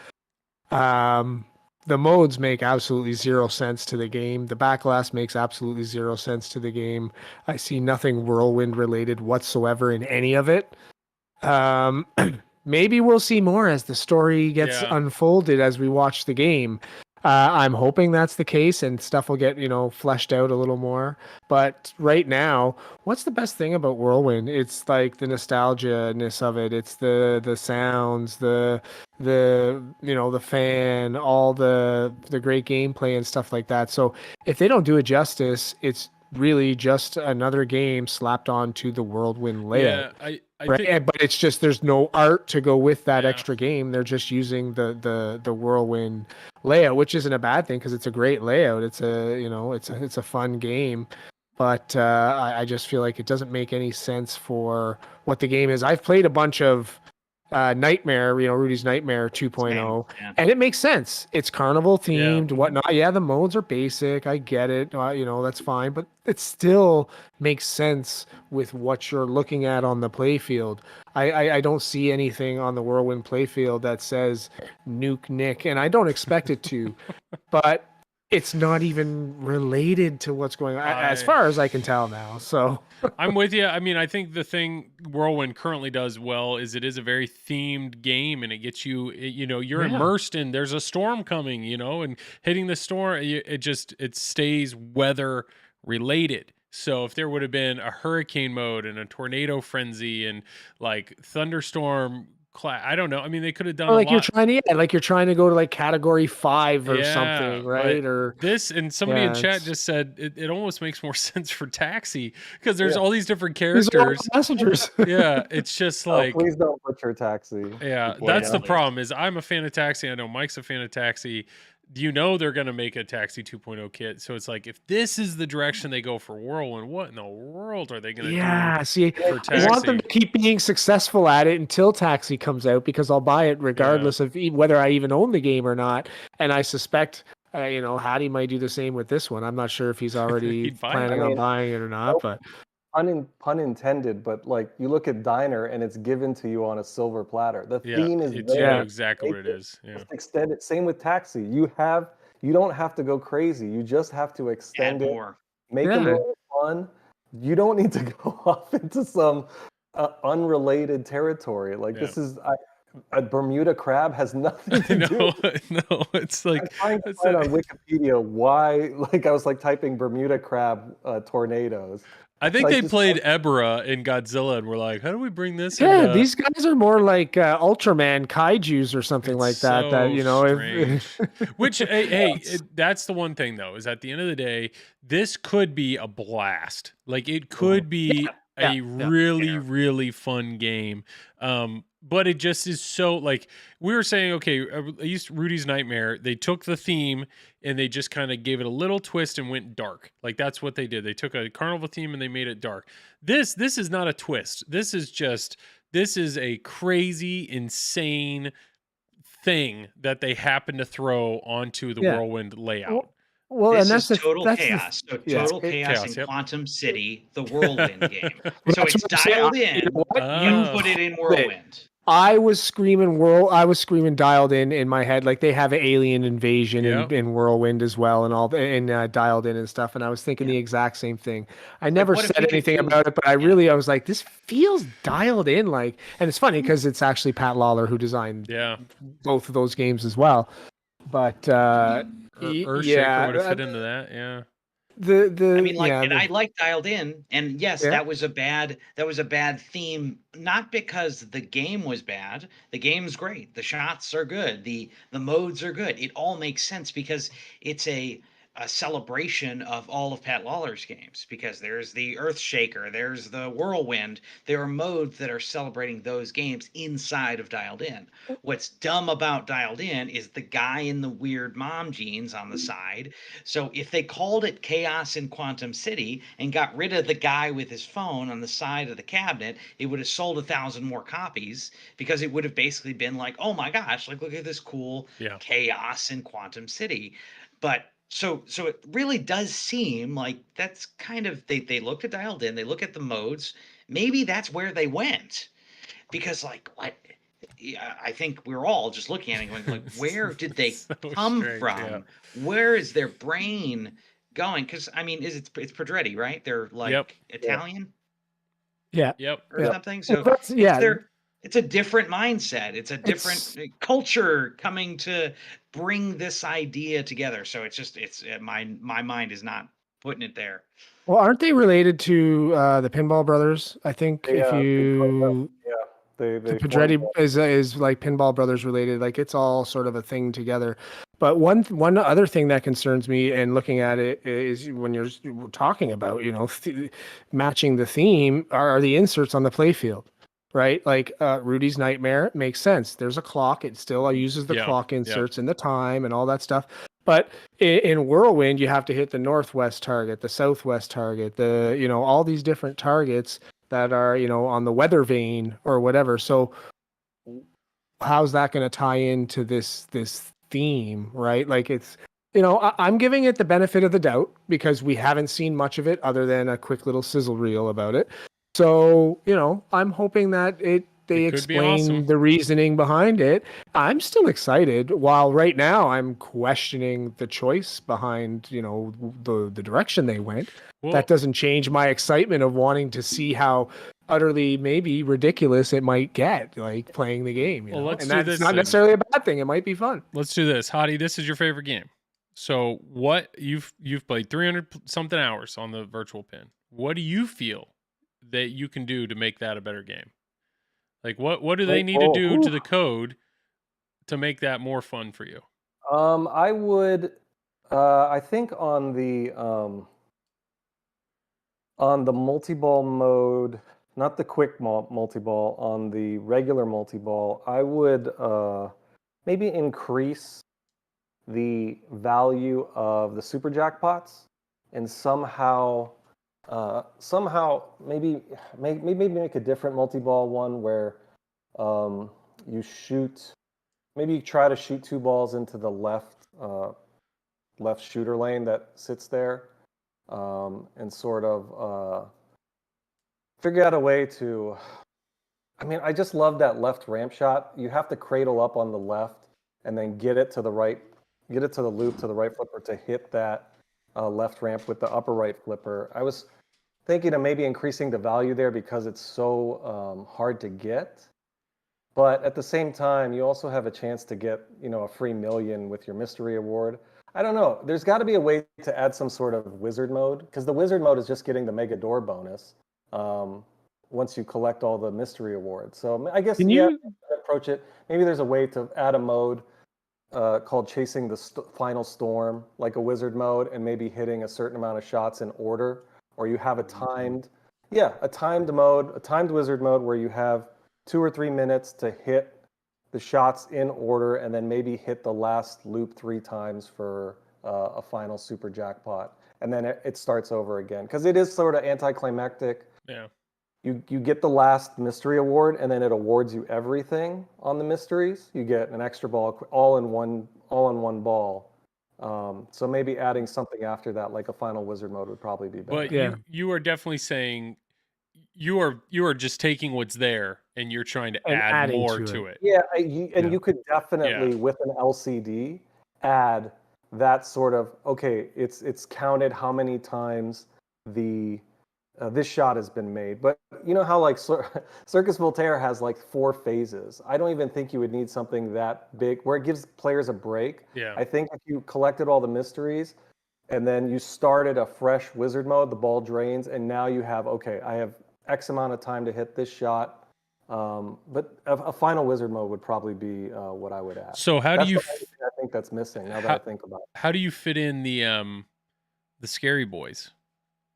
[SPEAKER 3] Um, the modes make absolutely zero sense to the game. The backlash makes absolutely zero sense to the game. I see nothing Whirlwind related whatsoever in any of it. Maybe we'll see more as the story gets unfolded as we watch the game. I'm hoping that's the case and stuff will get, you know, fleshed out a little more. But right now, what's the best thing about Whirlwind? It's like the nostalgia-ness of it. It's the sounds, the you know, the fan, all the great gameplay and stuff like that. So if they don't do it justice, it's really just another game slapped onto the Whirlwind layout.
[SPEAKER 1] Yeah, I
[SPEAKER 3] Right,
[SPEAKER 1] think
[SPEAKER 3] but it's just there's no art to go with that
[SPEAKER 1] Yeah.
[SPEAKER 3] extra game. They're just using the Whirlwind layout, which isn't a bad thing because it's a great layout. It's a, you know, it's a fun game, but I just feel like it doesn't make any sense for what the game is. I've played a bunch of Nightmare, you know, Rudy's Nightmare 2.0,
[SPEAKER 2] Yeah.
[SPEAKER 3] and it makes sense. It's carnival themed,
[SPEAKER 1] Yeah.
[SPEAKER 3] whatnot. Yeah, the modes are basic. I get it. You know, that's fine, but it still makes sense with what you're looking at on the playfield. I don't see anything on the Whirlwind playfield that says Nuke Nick, and I don't expect it to, but it's not even related to what's going on, as far as I can tell now. So
[SPEAKER 1] I'm with you. I mean, I think the thing Whirlwind currently does well is it is a very themed game, and it gets you, you know, you're immersed in. There's a storm coming, you know, and hitting the storm, it stays weather related. So if there would have been a hurricane mode and a tornado frenzy and like thunderstorm, I don't know. I mean, they could have done
[SPEAKER 3] or like
[SPEAKER 1] a
[SPEAKER 3] you're
[SPEAKER 1] lot.
[SPEAKER 3] trying to, yeah, like you're trying to go to like category 5 or
[SPEAKER 1] Yeah,
[SPEAKER 3] something,
[SPEAKER 1] but
[SPEAKER 3] right? Or
[SPEAKER 1] this, and somebody in chat
[SPEAKER 3] it's
[SPEAKER 1] just said it almost makes more sense for Taxi because there's
[SPEAKER 5] Yeah.
[SPEAKER 1] all these different
[SPEAKER 3] these are all
[SPEAKER 1] characters.
[SPEAKER 3] messengers.
[SPEAKER 1] Yeah, it's just
[SPEAKER 5] Oh,
[SPEAKER 1] like,
[SPEAKER 5] please don't butcher Taxi.
[SPEAKER 1] yeah,
[SPEAKER 2] Boy,
[SPEAKER 1] that's the
[SPEAKER 2] please.
[SPEAKER 1] problem. Is I'm a fan of Taxi. I know Mike's a fan of Taxi. You know they're gonna make a Taxi 2.0 kit, so it's like if this is the direction they go for Whirlwind, what in the world are they gonna
[SPEAKER 3] Yeah,
[SPEAKER 1] do
[SPEAKER 3] see,
[SPEAKER 1] for
[SPEAKER 3] I want them
[SPEAKER 1] Taxi?
[SPEAKER 3] to keep being successful at it until Taxi comes out because I'll buy it regardless of whether I even own the game or not. And I suspect, you know, Hadi might do the same with this one. I'm not sure if he's already
[SPEAKER 1] He'd buy it.
[SPEAKER 3] planning
[SPEAKER 5] I
[SPEAKER 3] on
[SPEAKER 5] mean,
[SPEAKER 3] buying it or not, but
[SPEAKER 5] pun intended, but like you look at Diner and it's given to you on a silver platter. The
[SPEAKER 1] Yeah,
[SPEAKER 5] theme is
[SPEAKER 1] it's you
[SPEAKER 5] there.
[SPEAKER 1] know exactly what it is. Yeah,
[SPEAKER 5] Just extend it. Same with Taxi. You don't have to go crazy. You just have to
[SPEAKER 2] Add
[SPEAKER 5] extend it,
[SPEAKER 2] more.
[SPEAKER 5] make
[SPEAKER 3] Yeah.
[SPEAKER 5] it more fun. You don't need to go off into some unrelated territory. Like
[SPEAKER 1] Yeah.
[SPEAKER 5] this is a Bermuda crab has nothing to do.
[SPEAKER 1] no, it's like
[SPEAKER 5] I'm trying to
[SPEAKER 1] it's
[SPEAKER 5] find
[SPEAKER 1] a-
[SPEAKER 5] on Wikipedia why. Like I was like typing Bermuda crab tornadoes.
[SPEAKER 1] I think
[SPEAKER 5] Like,
[SPEAKER 1] they
[SPEAKER 5] just
[SPEAKER 1] played Ebra in Godzilla and were like, how do we bring this
[SPEAKER 3] yeah,
[SPEAKER 1] into
[SPEAKER 3] these guys are more like Ultraman kaijus or something
[SPEAKER 1] It's
[SPEAKER 3] like that. That,
[SPEAKER 1] so
[SPEAKER 3] you know,
[SPEAKER 1] strange. Which, hey,
[SPEAKER 3] Yes.
[SPEAKER 1] that's the one thing though, is at the end of the day, this could be a blast. Like it could be
[SPEAKER 3] Yeah,
[SPEAKER 1] a
[SPEAKER 3] yeah.
[SPEAKER 1] really, really fun game. But it just is so like we were saying, okay, at least Rudy's Nightmare, they took the theme and they just kind of gave it a little twist and went dark. Like that's what they did. They took a carnival theme and they made it dark. This is not a twist. This is a crazy, insane thing that they happen to throw onto the
[SPEAKER 3] Yeah.
[SPEAKER 1] Whirlwind layout.
[SPEAKER 3] Well,
[SPEAKER 2] This
[SPEAKER 3] and that's
[SPEAKER 2] is
[SPEAKER 3] the
[SPEAKER 2] total
[SPEAKER 3] that's the-
[SPEAKER 2] chaos. So
[SPEAKER 3] yeah.
[SPEAKER 2] total chaos in
[SPEAKER 1] Chaos,
[SPEAKER 2] Quantum City, the Whirlwind game. So
[SPEAKER 3] That's
[SPEAKER 2] it's
[SPEAKER 3] what I'm saying.
[SPEAKER 2] dialed
[SPEAKER 3] You
[SPEAKER 2] in,
[SPEAKER 3] know what?
[SPEAKER 1] Oh.
[SPEAKER 3] You
[SPEAKER 2] but put it in
[SPEAKER 3] called it.
[SPEAKER 2] Whirlwind.
[SPEAKER 3] I was screaming dialed in my head. Like they have alien invasion
[SPEAKER 1] Yep.
[SPEAKER 3] in Whirlwind as well, and all and dialed in and stuff. And I was thinking the exact same thing. I never
[SPEAKER 2] what if
[SPEAKER 3] said
[SPEAKER 2] we could
[SPEAKER 3] anything
[SPEAKER 2] do-
[SPEAKER 3] about it, but I was like, this feels dialed in. Like, and it's funny because it's actually Pat Lawler who designed
[SPEAKER 1] Yeah.
[SPEAKER 3] both of those games as well. But
[SPEAKER 1] Earthshaker would have fit into that. Yeah.
[SPEAKER 3] the
[SPEAKER 2] I mean, like,
[SPEAKER 3] yeah,
[SPEAKER 2] and I like dialed in, and yes,
[SPEAKER 3] Yeah.
[SPEAKER 2] that was a bad theme. Not because the game was bad. The game's great. The shots are good. The modes are good. It all makes sense because it's a a celebration of all of Pat Lawler's games, because there's the Earthshaker, there's the Whirlwind. There are modes that are celebrating those games inside of Dialed In. What's dumb about Dialed In is the guy in the weird mom jeans on the side. So if they called it Chaos in Quantum City and got rid of the guy with his phone on the side of the cabinet, it would have sold 1,000 more copies, because it would have basically been like, oh my gosh, like look at this cool Chaos in Quantum City. But so it really does seem like that's kind of, they looked at Dialed In, they look at the modes, maybe that's where they went, because like what, I think we're all just looking at it and going like, where did they
[SPEAKER 1] So
[SPEAKER 2] come
[SPEAKER 1] strange,
[SPEAKER 2] from?
[SPEAKER 1] yeah.
[SPEAKER 2] Where is their brain going? Because I mean, it's Pedretti, right? They're like Italian
[SPEAKER 3] Yeah.
[SPEAKER 2] or something. So
[SPEAKER 3] That's- yeah.
[SPEAKER 2] it's a different mindset. It's a different culture coming to bring this idea together. So it's just, my mind is not putting it there.
[SPEAKER 3] Well, aren't they related to the Pinball Brothers? I think if you
[SPEAKER 5] they
[SPEAKER 3] Pedretti is like Pinball Brothers related. Like it's all sort of a thing together. But one other thing that concerns me, and looking at it, is when you're talking about matching the theme, are the inserts on the playfield. Right, like Rudy's Nightmare makes sense. There's a clock; it still uses the clock inserts and the time and all that stuff. But in Whirlwind, you have to hit the northwest target, the southwest target, all these different targets that are on the weather vane or whatever. So how's that going to tie into this theme, right? Like it's I'm giving it the benefit of the doubt because we haven't seen much of it other than a quick little sizzle reel about it. So, I'm hoping that they explain the reasoning behind it. I'm still excited, while right now I'm questioning the choice behind, the direction they went. Well, that doesn't change my excitement of wanting to see how utterly maybe ridiculous it might get, like playing the game.
[SPEAKER 1] Let's
[SPEAKER 3] and
[SPEAKER 1] do
[SPEAKER 3] that's
[SPEAKER 1] this
[SPEAKER 3] not necessarily a bad thing. It might be fun.
[SPEAKER 1] Let's do this. Hadi, this is your favorite game. So what you've played 300 something hours on the virtual pin. What do you feel that you can do to make that a better game? Like what do they need to do to the code to make that more fun for you?
[SPEAKER 5] I would I think on the multi-ball mode, not the quick multi-ball, on the regular multi-ball, I would maybe increase the value of the super jackpots and somehow maybe make a different multi-ball one where you try to shoot 2 balls into the left shooter lane that sits there, and sort of figure out a way to, I just love that left ramp shot. You have to cradle up on the left and then get it to the loop to the right flipper to hit that left ramp with the upper right flipper. I was thinking of maybe increasing the value there because it's so hard to get. But at the same time, you also have a chance to get, a free million with your mystery award. I don't know. There's got to be a way to add some sort of wizard mode, because the wizard mode is just getting the mega door bonus once you collect all the mystery awards. So I guess you approach it. Maybe there's a way to add a mode called Chasing the Final Storm, like a wizard mode, and maybe hitting a certain amount of shots in order. Or you have a timed wizard mode where you have 2 or 3 minutes to hit the shots in order, and then maybe hit the last loop 3 times for a final super jackpot, and then it starts over again, because it is sort of anticlimactic.
[SPEAKER 1] Yeah.
[SPEAKER 5] You get the last mystery award, and then it awards you everything on the mysteries. You get an extra ball, all in one ball. So maybe adding something after that, like a final wizard mode, would probably be better.
[SPEAKER 1] But you are definitely saying you are just taking what's there and you're trying to add more to it.
[SPEAKER 5] Yeah, you could definitely with an LCD add that sort of, okay, it's counted how many times the this shot has been made. But you know how like Circus Voltaire has like 4 phases. I don't even think you would need something that big where it gives players a break.
[SPEAKER 1] Yeah.
[SPEAKER 5] I think if you collected all the mysteries and then you started a fresh wizard mode, the ball drains, and now you have, okay, I have X amount of time to hit this shot. But a final wizard mode would probably be what I would add.
[SPEAKER 1] So how do you?
[SPEAKER 5] I think that's missing. Now that I think about
[SPEAKER 1] How do you fit in the scary boys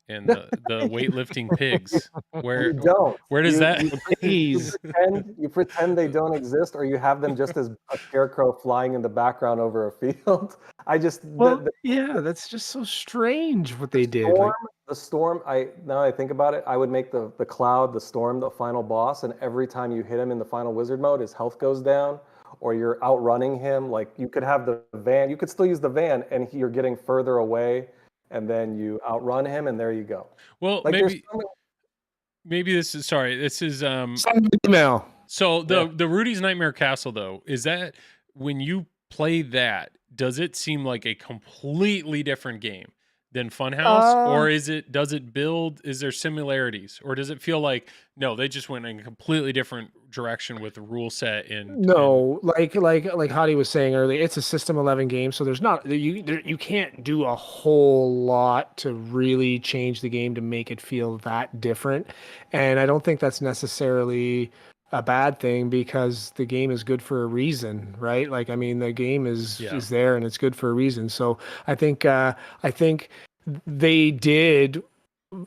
[SPEAKER 1] and the weightlifting pigs?
[SPEAKER 5] it,
[SPEAKER 1] Where
[SPEAKER 5] you don't.
[SPEAKER 1] where does that?
[SPEAKER 5] You pretend they don't exist, or you have them just as a scarecrow flying in the background over a field. I just
[SPEAKER 3] Well, yeah, that's just so strange what they did.
[SPEAKER 5] storm, the storm. Now that I think about it, I would make the cloud, the storm, the final boss, and every time you hit him in the final wizard mode, his health goes down, or you're outrunning him. Like you could have the van, you could still use the van, and you're getting further away, and then you outrun him, and there you go.
[SPEAKER 1] Well,
[SPEAKER 5] Like
[SPEAKER 1] maybe this is
[SPEAKER 3] Send an email.
[SPEAKER 1] So the Rudy's Nightmare Castle, though, is that when you play that, does it seem like a completely different game than Funhouse, or does it build? Is there similarities, or does it feel like no, they just went in a completely different direction with the rule set?
[SPEAKER 3] Like Hadi was saying earlier, it's a System 11 game, so you can't do a whole lot to really change the game to make it feel that different, and I don't think that's necessarily a bad thing because the game is good for a reason, right? Like, I mean, the game is there and it's good for a reason. So I think they did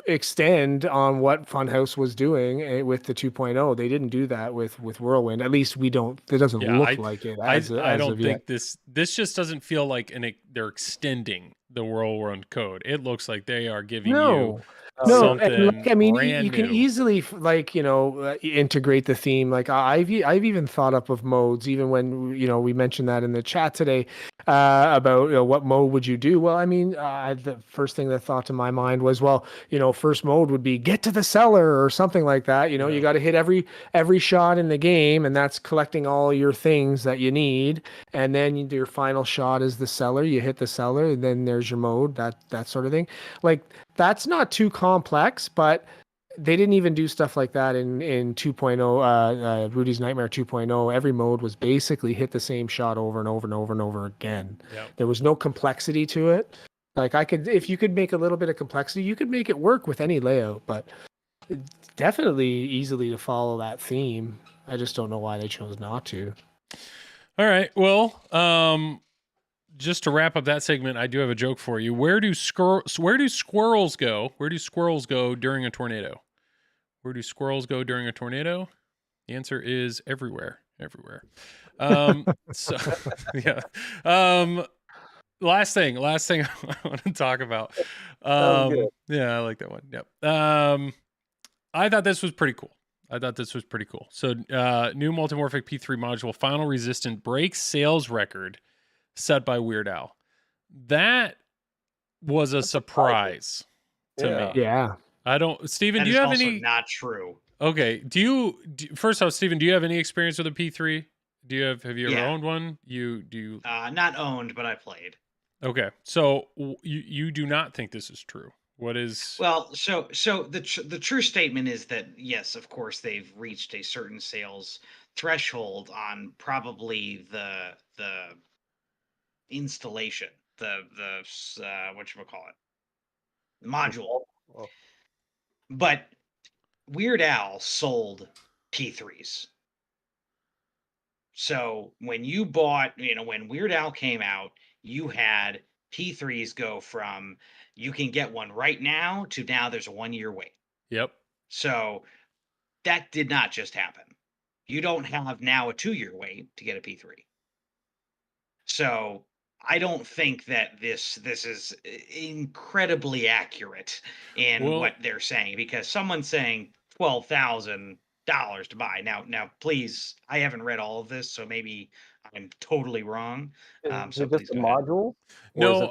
[SPEAKER 3] extend on what Funhouse was doing with the 2.0. They didn't do that with Whirlwind. At least it doesn't look like it.
[SPEAKER 1] I don't think this just doesn't feel like they're extending the Whirlwind code. It looks like they are giving you something
[SPEAKER 3] and I mean,
[SPEAKER 1] brand
[SPEAKER 3] you can
[SPEAKER 1] new.
[SPEAKER 3] easily integrate the theme. Like I've even thought up of modes, even when we mentioned that in the chat today about what mode would you do. Well, I mean, the first thing that thought to my mind was, well, first mode would be get to the cellar or something like that. You got to hit every shot in the game, and that's collecting all your things that you need. And then your final shot is the cellar. You hit the cellar, and then there's your mode. That sort of thing. Like that's not too complex, but they didn't even do stuff like that in 2.0, Rudy's Nightmare 2.0. Every mode was basically hit the same shot over and over and over and over again.
[SPEAKER 1] Yep.
[SPEAKER 3] There was no complexity to it. Like if you could make a little bit of complexity, you could make it work with any layout, but definitely easily to follow that theme. I just don't know why they chose not to.
[SPEAKER 1] All right. Well, just to wrap up that segment, I do have a joke for you. Where do squirrels go? Where do squirrels go during a tornado? Where do squirrels go during a tornado? The answer is everywhere. Everywhere. So yeah. Last thing I want to talk about. Yeah, I like that one. Yep. I thought this was pretty cool. So, new Multimorphic P3 module, Final Resistant, breaks sales record set by Weird Al. That was a surprise to me.
[SPEAKER 3] Yeah.
[SPEAKER 1] Steven,
[SPEAKER 2] that
[SPEAKER 1] do you have
[SPEAKER 2] also
[SPEAKER 1] any?
[SPEAKER 2] Not true.
[SPEAKER 1] Okay. First off, Steven, do you have any experience with a P3? Have you ever owned one? You
[SPEAKER 2] not owned, but I played.
[SPEAKER 1] Okay. So you do not think this is true. What is?
[SPEAKER 2] Well, so the true statement is that yes, of course they've reached a certain sales threshold on probably the installation, the whatchamacallit, the module.
[SPEAKER 5] Oh.
[SPEAKER 2] But Weird Al sold P3s. So when you bought, when Weird Al came out, you had P3s go from you can get one right now to now there's a 1-year wait.
[SPEAKER 1] Yep.
[SPEAKER 2] So that did not just happen. You don't have now a 2-year wait to get a P3. So I don't think that this is incredibly accurate in what they're saying, because someone's saying $12,000 to buy. Now, please, I haven't read all of this, so maybe I'm totally wrong.
[SPEAKER 5] Is
[SPEAKER 2] So
[SPEAKER 5] it just
[SPEAKER 2] please
[SPEAKER 5] a
[SPEAKER 2] go ahead.
[SPEAKER 5] module?
[SPEAKER 1] No,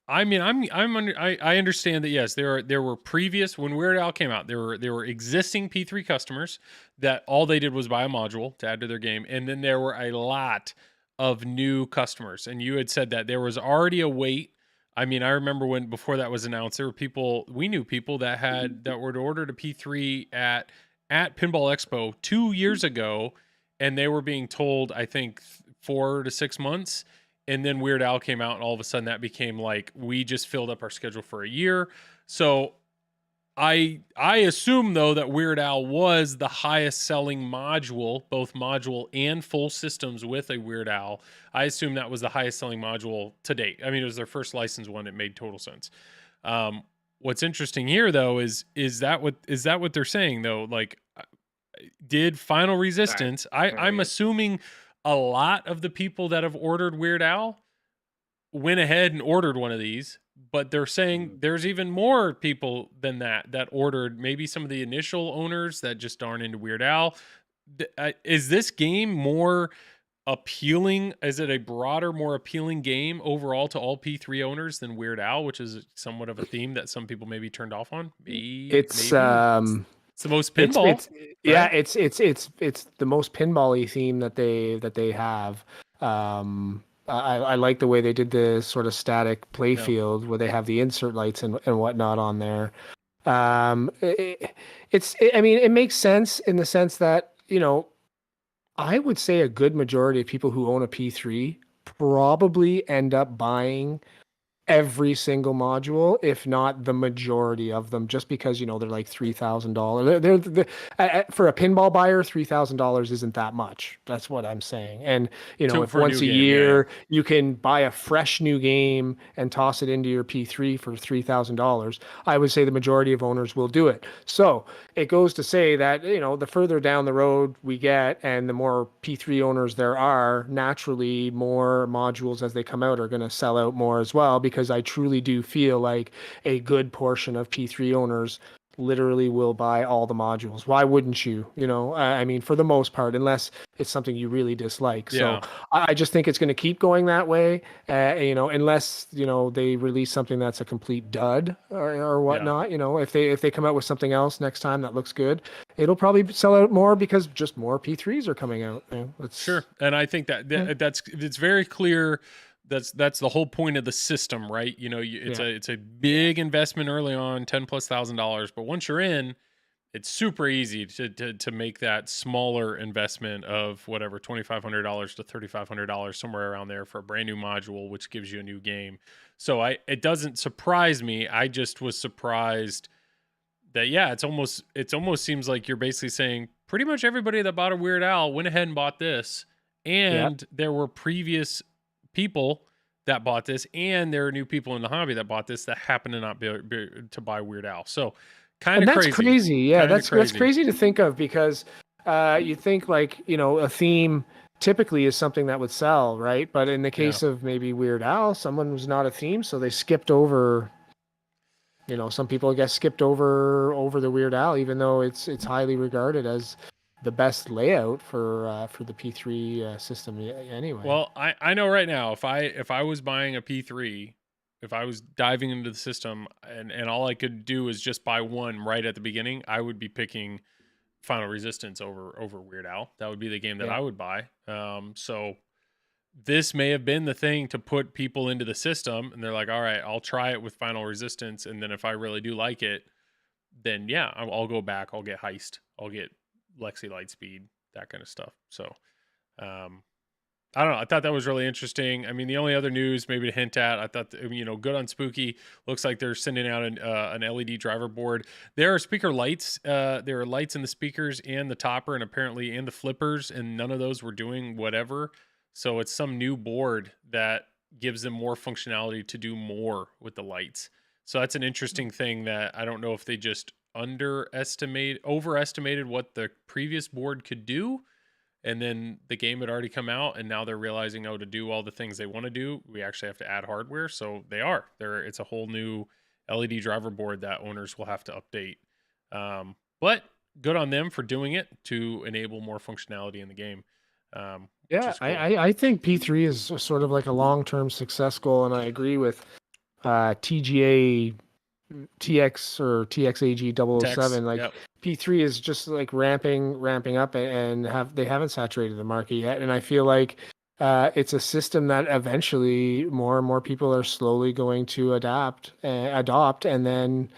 [SPEAKER 1] I mean, I understand that. Yes, there were previous, when Weird Al came out, there were existing P3 customers that all they did was buy a module to add to their game, and then there were a lot of new customers. And you had said that there was already a wait. I mean, I remember before that was announced, there were we knew people that were ordered a P3 at Pinball Expo 2 years ago, and they were being told, I think, 4 to 6 months. And then Weird Al came out, and all of a sudden that became like, we just filled up our schedule for a year. So I assume though that Weird Al was the highest selling module, both module and full systems with a Weird Al. I assume that was the highest selling module to date. I mean, it was their first licensed one. It made total sense. What's interesting here though is that what they're saying though? Like, did Final Resistance? I'm assuming a lot of the people that have ordered Weird Al went ahead and ordered one of these. But they're saying there's even more people than that ordered. Maybe some of the initial owners that just aren't into Weird Al. Is this game more appealing? Is it a broader, more appealing game overall to all P3 owners than Weird Al, which is somewhat of a theme that some people maybe turned off on? Maybe.
[SPEAKER 3] It's
[SPEAKER 1] the most pinball.
[SPEAKER 3] Yeah, it's the most pinball-y theme that they have. I like the way they did the sort of static play field where they have the insert lights and whatnot on there. I mean, it makes sense in the sense that, I would say a good majority of people who own a P3 probably end up buying every single module, if not the majority of them, just because they're like $3,000. They're for a pinball buyer, $3,000 isn't that much. That's what I'm saying. And if once a year you can buy a fresh new game and toss it into your P3 for $3,000, I would say the majority of owners will do it. So it goes to say that the further down the road we get, and the more P3 owners there are, naturally more modules as they come out are going to sell out more as well, because I truly do feel like a good portion of P3 owners literally will buy all the modules. Why wouldn't you? I mean, for the most part, unless it's something you really dislike. So I just think it's going to keep going that way. Unless they release something that's a complete dud or whatnot. If they come out with something else next time that looks good, it'll probably sell out more because just more P3s are coming out.
[SPEAKER 1] Sure, and I think it's very clear. That's the whole point of the system, right? It's a big investment early on, $10,000+, but once you're in, it's super easy to make that smaller investment of whatever, $2,500 to $3,500, somewhere around there, for a brand new module, which gives you a new game. So it doesn't surprise me. I just was surprised that it almost seems like you're basically saying pretty much everybody that bought a Weird Al went ahead and bought this, and there were previous people that bought this, and there are new people in the hobby that bought this that happen to not be to buy Weird Al. So kind of crazy.
[SPEAKER 3] Yeah, that's crazy to think of, because you think like, a theme typically is something that would sell, right? But in the case of maybe Weird Al, someone was not a theme, so they skipped over. Some people, I guess, skipped over the Weird Al, even though it's highly regarded as the best layout for the P3 system anyway.
[SPEAKER 1] Well, I know right now, if I was buying a P3, if I was diving into the system and all I could do is just buy one right at the beginning, I would be picking Final Resistance over Weird Al. That would be the game that I would buy. So this may have been the thing to put people into the system, and they're like, all right, I'll try it with Final Resistance, and then if I really do like it, then I'll go back, I'll get Heist, I'll get Lexi Lightspeed, that kind of stuff. So I don't know, I thought that was really interesting. I mean, the only other news maybe to hint at, I thought good on Spooky, looks like they're sending out an LED driver board. There are speaker lights, there are lights in the speakers and the topper, and apparently and the flippers, and none of those were doing whatever. So it's some new board that gives them more functionality to do more with the lights. So that's an interesting thing that I don't know if they just overestimated what the previous board could do, and then the game had already come out, and now they're realizing, to do all the things they want to do, we actually have to add hardware. So it's a whole new LED driver board that owners will have to update. But good on them for doing it to enable more functionality in the game. Cool.
[SPEAKER 3] I think P3 is sort of like a long-term success goal, and I agree with TGA TX or TXAG 007. Like P3 is just like ramping up, and they haven't saturated the market yet. And I feel like it's a system that eventually more and more people are slowly going to adopt, and then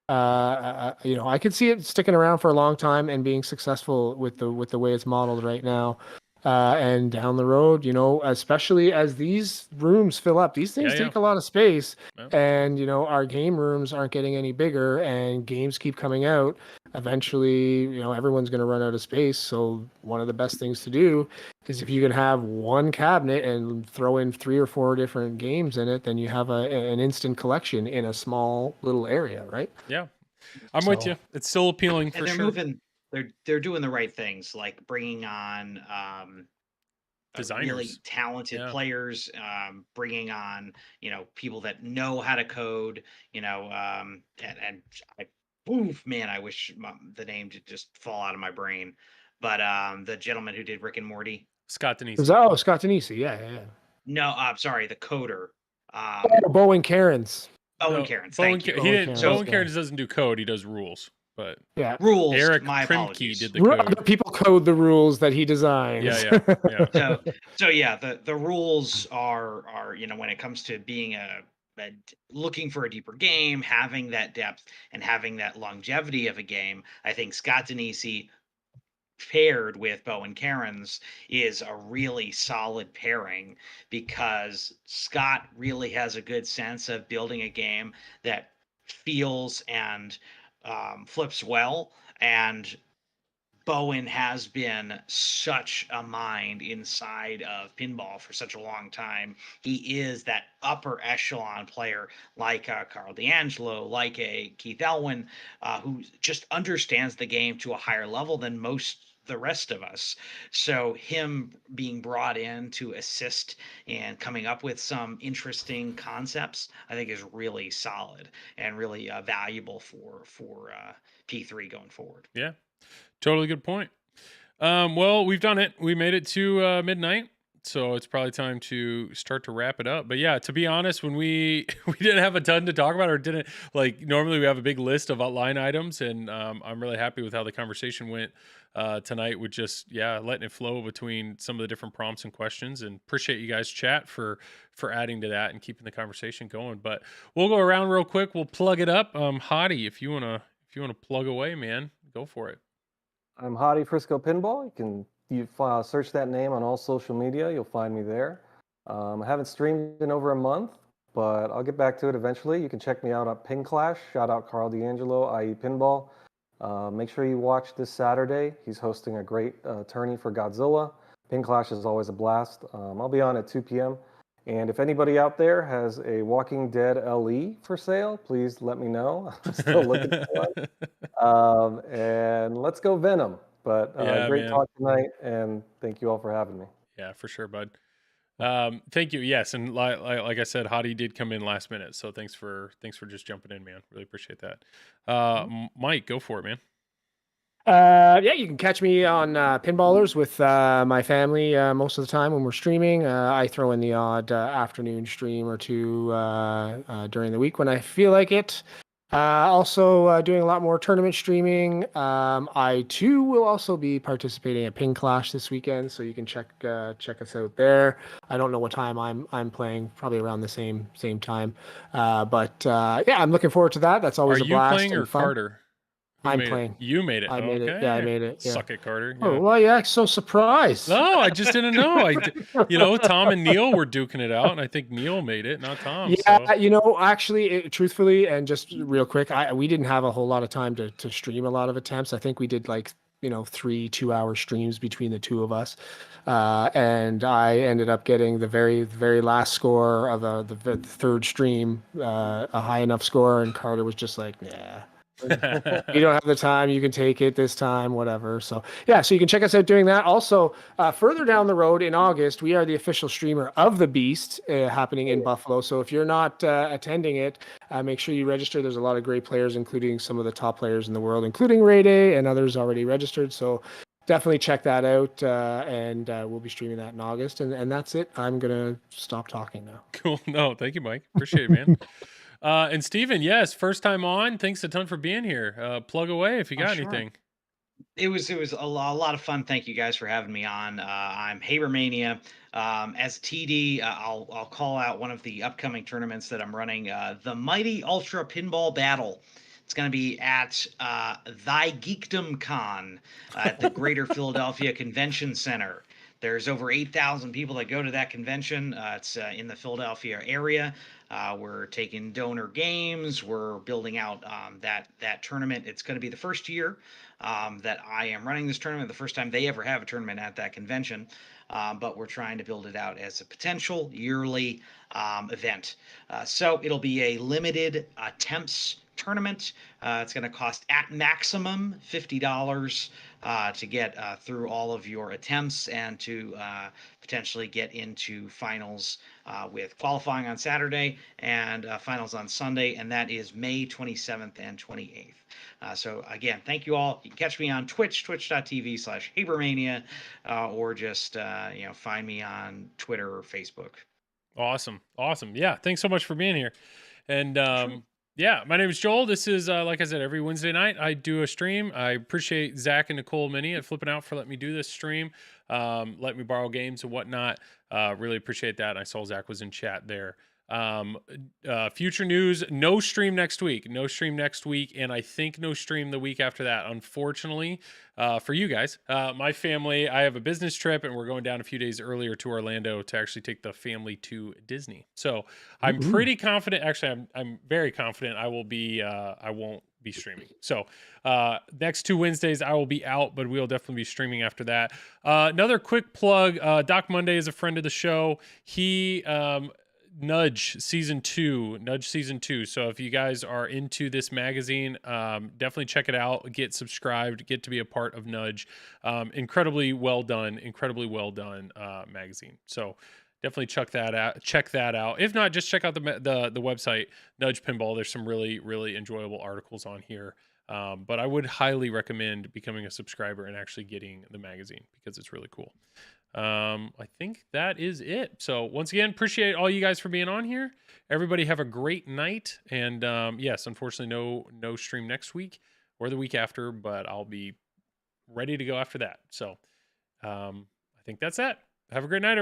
[SPEAKER 3] I could see it sticking around for a long time and being successful with the way it's modeled right now. And down the road, especially as these rooms fill up, these things take a lot of space.
[SPEAKER 1] Yep.
[SPEAKER 3] And, our game rooms aren't getting any bigger and games keep coming out. Eventually, everyone's going to run out of space. So one of the best things to do is if you can have one cabinet and throw in 3 or 4 different games in it, then you have an instant collection in a small little area, right?
[SPEAKER 1] Yeah. I'm with you. It's still appealing for sure.
[SPEAKER 2] They're doing the right things, like bringing on
[SPEAKER 1] designers,
[SPEAKER 2] really talented players, bringing on people that know how to code, and I wish the name did just fall out of my brain, but the gentleman who did Rick and Morty,
[SPEAKER 1] Scott Denisi.
[SPEAKER 3] Oh, Scott Denisi, yeah.
[SPEAKER 2] No, I'm sorry, the coder.
[SPEAKER 3] Bowen Cairns.
[SPEAKER 2] Bowen Cairns. Thank you.
[SPEAKER 1] Bowen Cairns doesn't do code; he does rules. But
[SPEAKER 3] yeah,
[SPEAKER 2] rules.
[SPEAKER 1] Eric
[SPEAKER 2] my
[SPEAKER 1] Primke
[SPEAKER 2] apologies.
[SPEAKER 1] did the code.
[SPEAKER 3] Other people code the rules that he designs.
[SPEAKER 1] Yeah.
[SPEAKER 2] So yeah, the rules are when it comes to being looking for a deeper game, having that depth and having that longevity of a game, I think Scott Denisi paired with Bowen Cairns is a really solid pairing, because Scott really has a good sense of building a game that feels and flips well, and Bowen has been such a mind inside of pinball for such a long time. He is that upper echelon player, like Carl D'Angelo, like a Keith Elwin, who just understands the game to a higher level than most the rest of us. So him being brought in to assist and coming up with some interesting concepts, I think is really solid and really valuable for P3 going forward.
[SPEAKER 1] Yeah. Totally good point. Well, we've done it. We made it to midnight, so it's probably time to start to wrap it up. But yeah, to be honest, when we didn't have a ton to talk about, or didn't, like, normally we have a big list of line items, and I'm really happy with how the conversation went tonight, with just letting it flow between some of the different prompts and questions. And appreciate you guys chat for adding to that and keeping the conversation going. But we'll go around real quick. We'll plug it up. Hadi, if you wanna plug away, man, go for it.
[SPEAKER 5] I'm Hadi Frisco Pinball. You search that name on all social media. You'll find me there. I haven't streamed in over a month, but I'll get back to it eventually. You can check me out at Pin Clash. Shout out Carl D'Angelo, i.e. Pinball. Make sure you watch this Saturday. He's hosting a great tourney for Godzilla. Pin Clash is always a blast. I'll be on at 2 p.m. And if anybody out there has a Walking Dead LE for sale, please let me know. I'm still looking for one. And let's go Venom. But great talk tonight, and thank you all for having me.
[SPEAKER 1] Yeah, for sure, bud. Thank you. Yes, and like I said, Hadi did come in last minute, so thanks for just jumping in, man. Really appreciate that. Mike, go for it, man.
[SPEAKER 3] You can catch me on Pinballers with my family most of the time when we're streaming. I throw in the odd afternoon stream or two during the week when I feel like it. Also doing a lot more tournament streaming. I too will also be participating at Pin Clash this weekend, so you can check us out there. I don't know what time I'm playing, probably around the same time. But I'm looking forward to that. That's always a blast.
[SPEAKER 1] Are you playing or
[SPEAKER 3] fun.
[SPEAKER 1] Carter?
[SPEAKER 3] I'm playing.
[SPEAKER 1] You made it.
[SPEAKER 3] I made it. Yeah, I made it. Yeah.
[SPEAKER 1] Suck it, Carter. Yeah.
[SPEAKER 3] Oh, well, yeah, so surprised.
[SPEAKER 1] No, I just didn't know. Tom and Neil were duking it out, and I think Neil made it, not Tom.
[SPEAKER 3] Yeah, so. Actually, truthfully, and just real quick, we didn't have a whole lot of time to stream a lot of attempts. I think we did 3 2-hour streams between the two of us. And I ended up getting the very, very last score of the third stream, a high enough score, and Carter was just like, nah. You don't have the time, you can take it this time, whatever. So so you can check us out doing that. Also, further down the road in August, we are the official streamer of the Beast, happening in Buffalo. So if you're not attending it, make sure you register. There's a lot of great players, including some of the top players in the world, including Ray Day and others already registered. So definitely check that out, and we'll be streaming that in August. And that's it. I'm gonna stop talking now.
[SPEAKER 1] Cool. No, thank you, Mike. Appreciate it, man. And Steven, yes, first time on. Thanks a ton for being here. Plug away if you got anything.
[SPEAKER 2] It was a lot of fun. Thank you guys for having me on. I'm Habermania. As a TD, I'll call out one of the upcoming tournaments that I'm running, the Mighty Ultra Pinball Battle. It's going to be at Thy Geekdom Con at the Greater Philadelphia Convention Center. There's over 8,000 people that go to that convention. It's in the Philadelphia area. We're taking donor games. We're building out that tournament. It's going to be the first year that I am running this tournament, the first time they ever have a tournament at that convention. But we're trying to build it out as a potential yearly event. So it'll be a limited attempts tournament. It's going to cost at maximum $50 to get through all of your attempts and to potentially get into finals with qualifying on Saturday and finals on Sunday, and that is May 27th and 28th. So again, thank you all. You can catch me on Twitch, twitch.tv/Habermania, or just find me on Twitter or Facebook.
[SPEAKER 1] Awesome. Yeah, thanks so much for being here. And
[SPEAKER 2] Sure.
[SPEAKER 1] yeah, my name is Joel. This is like I said, every Wednesday night I do a stream. I appreciate Zach and Nicole Minnie at Flipping Out for letting me do this stream, let me borrow games and whatnot. Really appreciate that. I saw Zach was in chat there. Future news, no stream next week, and I think no stream the week after that, unfortunately, for you guys. My family, I have a business trip and we're going down a few days earlier to Orlando to actually take the family to Disney. So I'm pretty confident, actually I'm very confident I won't be streaming. So next 2 Wednesdays I will be out, but we'll definitely be streaming after that. Another quick plug, Doc Monday is a friend of the show. He Nudge season 2. So if you guys are into this magazine, definitely check it out, get subscribed, get to be a part of Nudge. Incredibly well done magazine. So definitely check that out. If not, just check out the website Nudge Pinball. There's some really enjoyable articles on here. But I would highly recommend becoming a subscriber and actually getting the magazine because it's really cool. I think that is it. So once again, appreciate all you guys for being on here. Everybody have a great night. And yes, unfortunately, no stream next week or the week after, but I'll be ready to go after that. So I think that's that. Have a great night, everybody.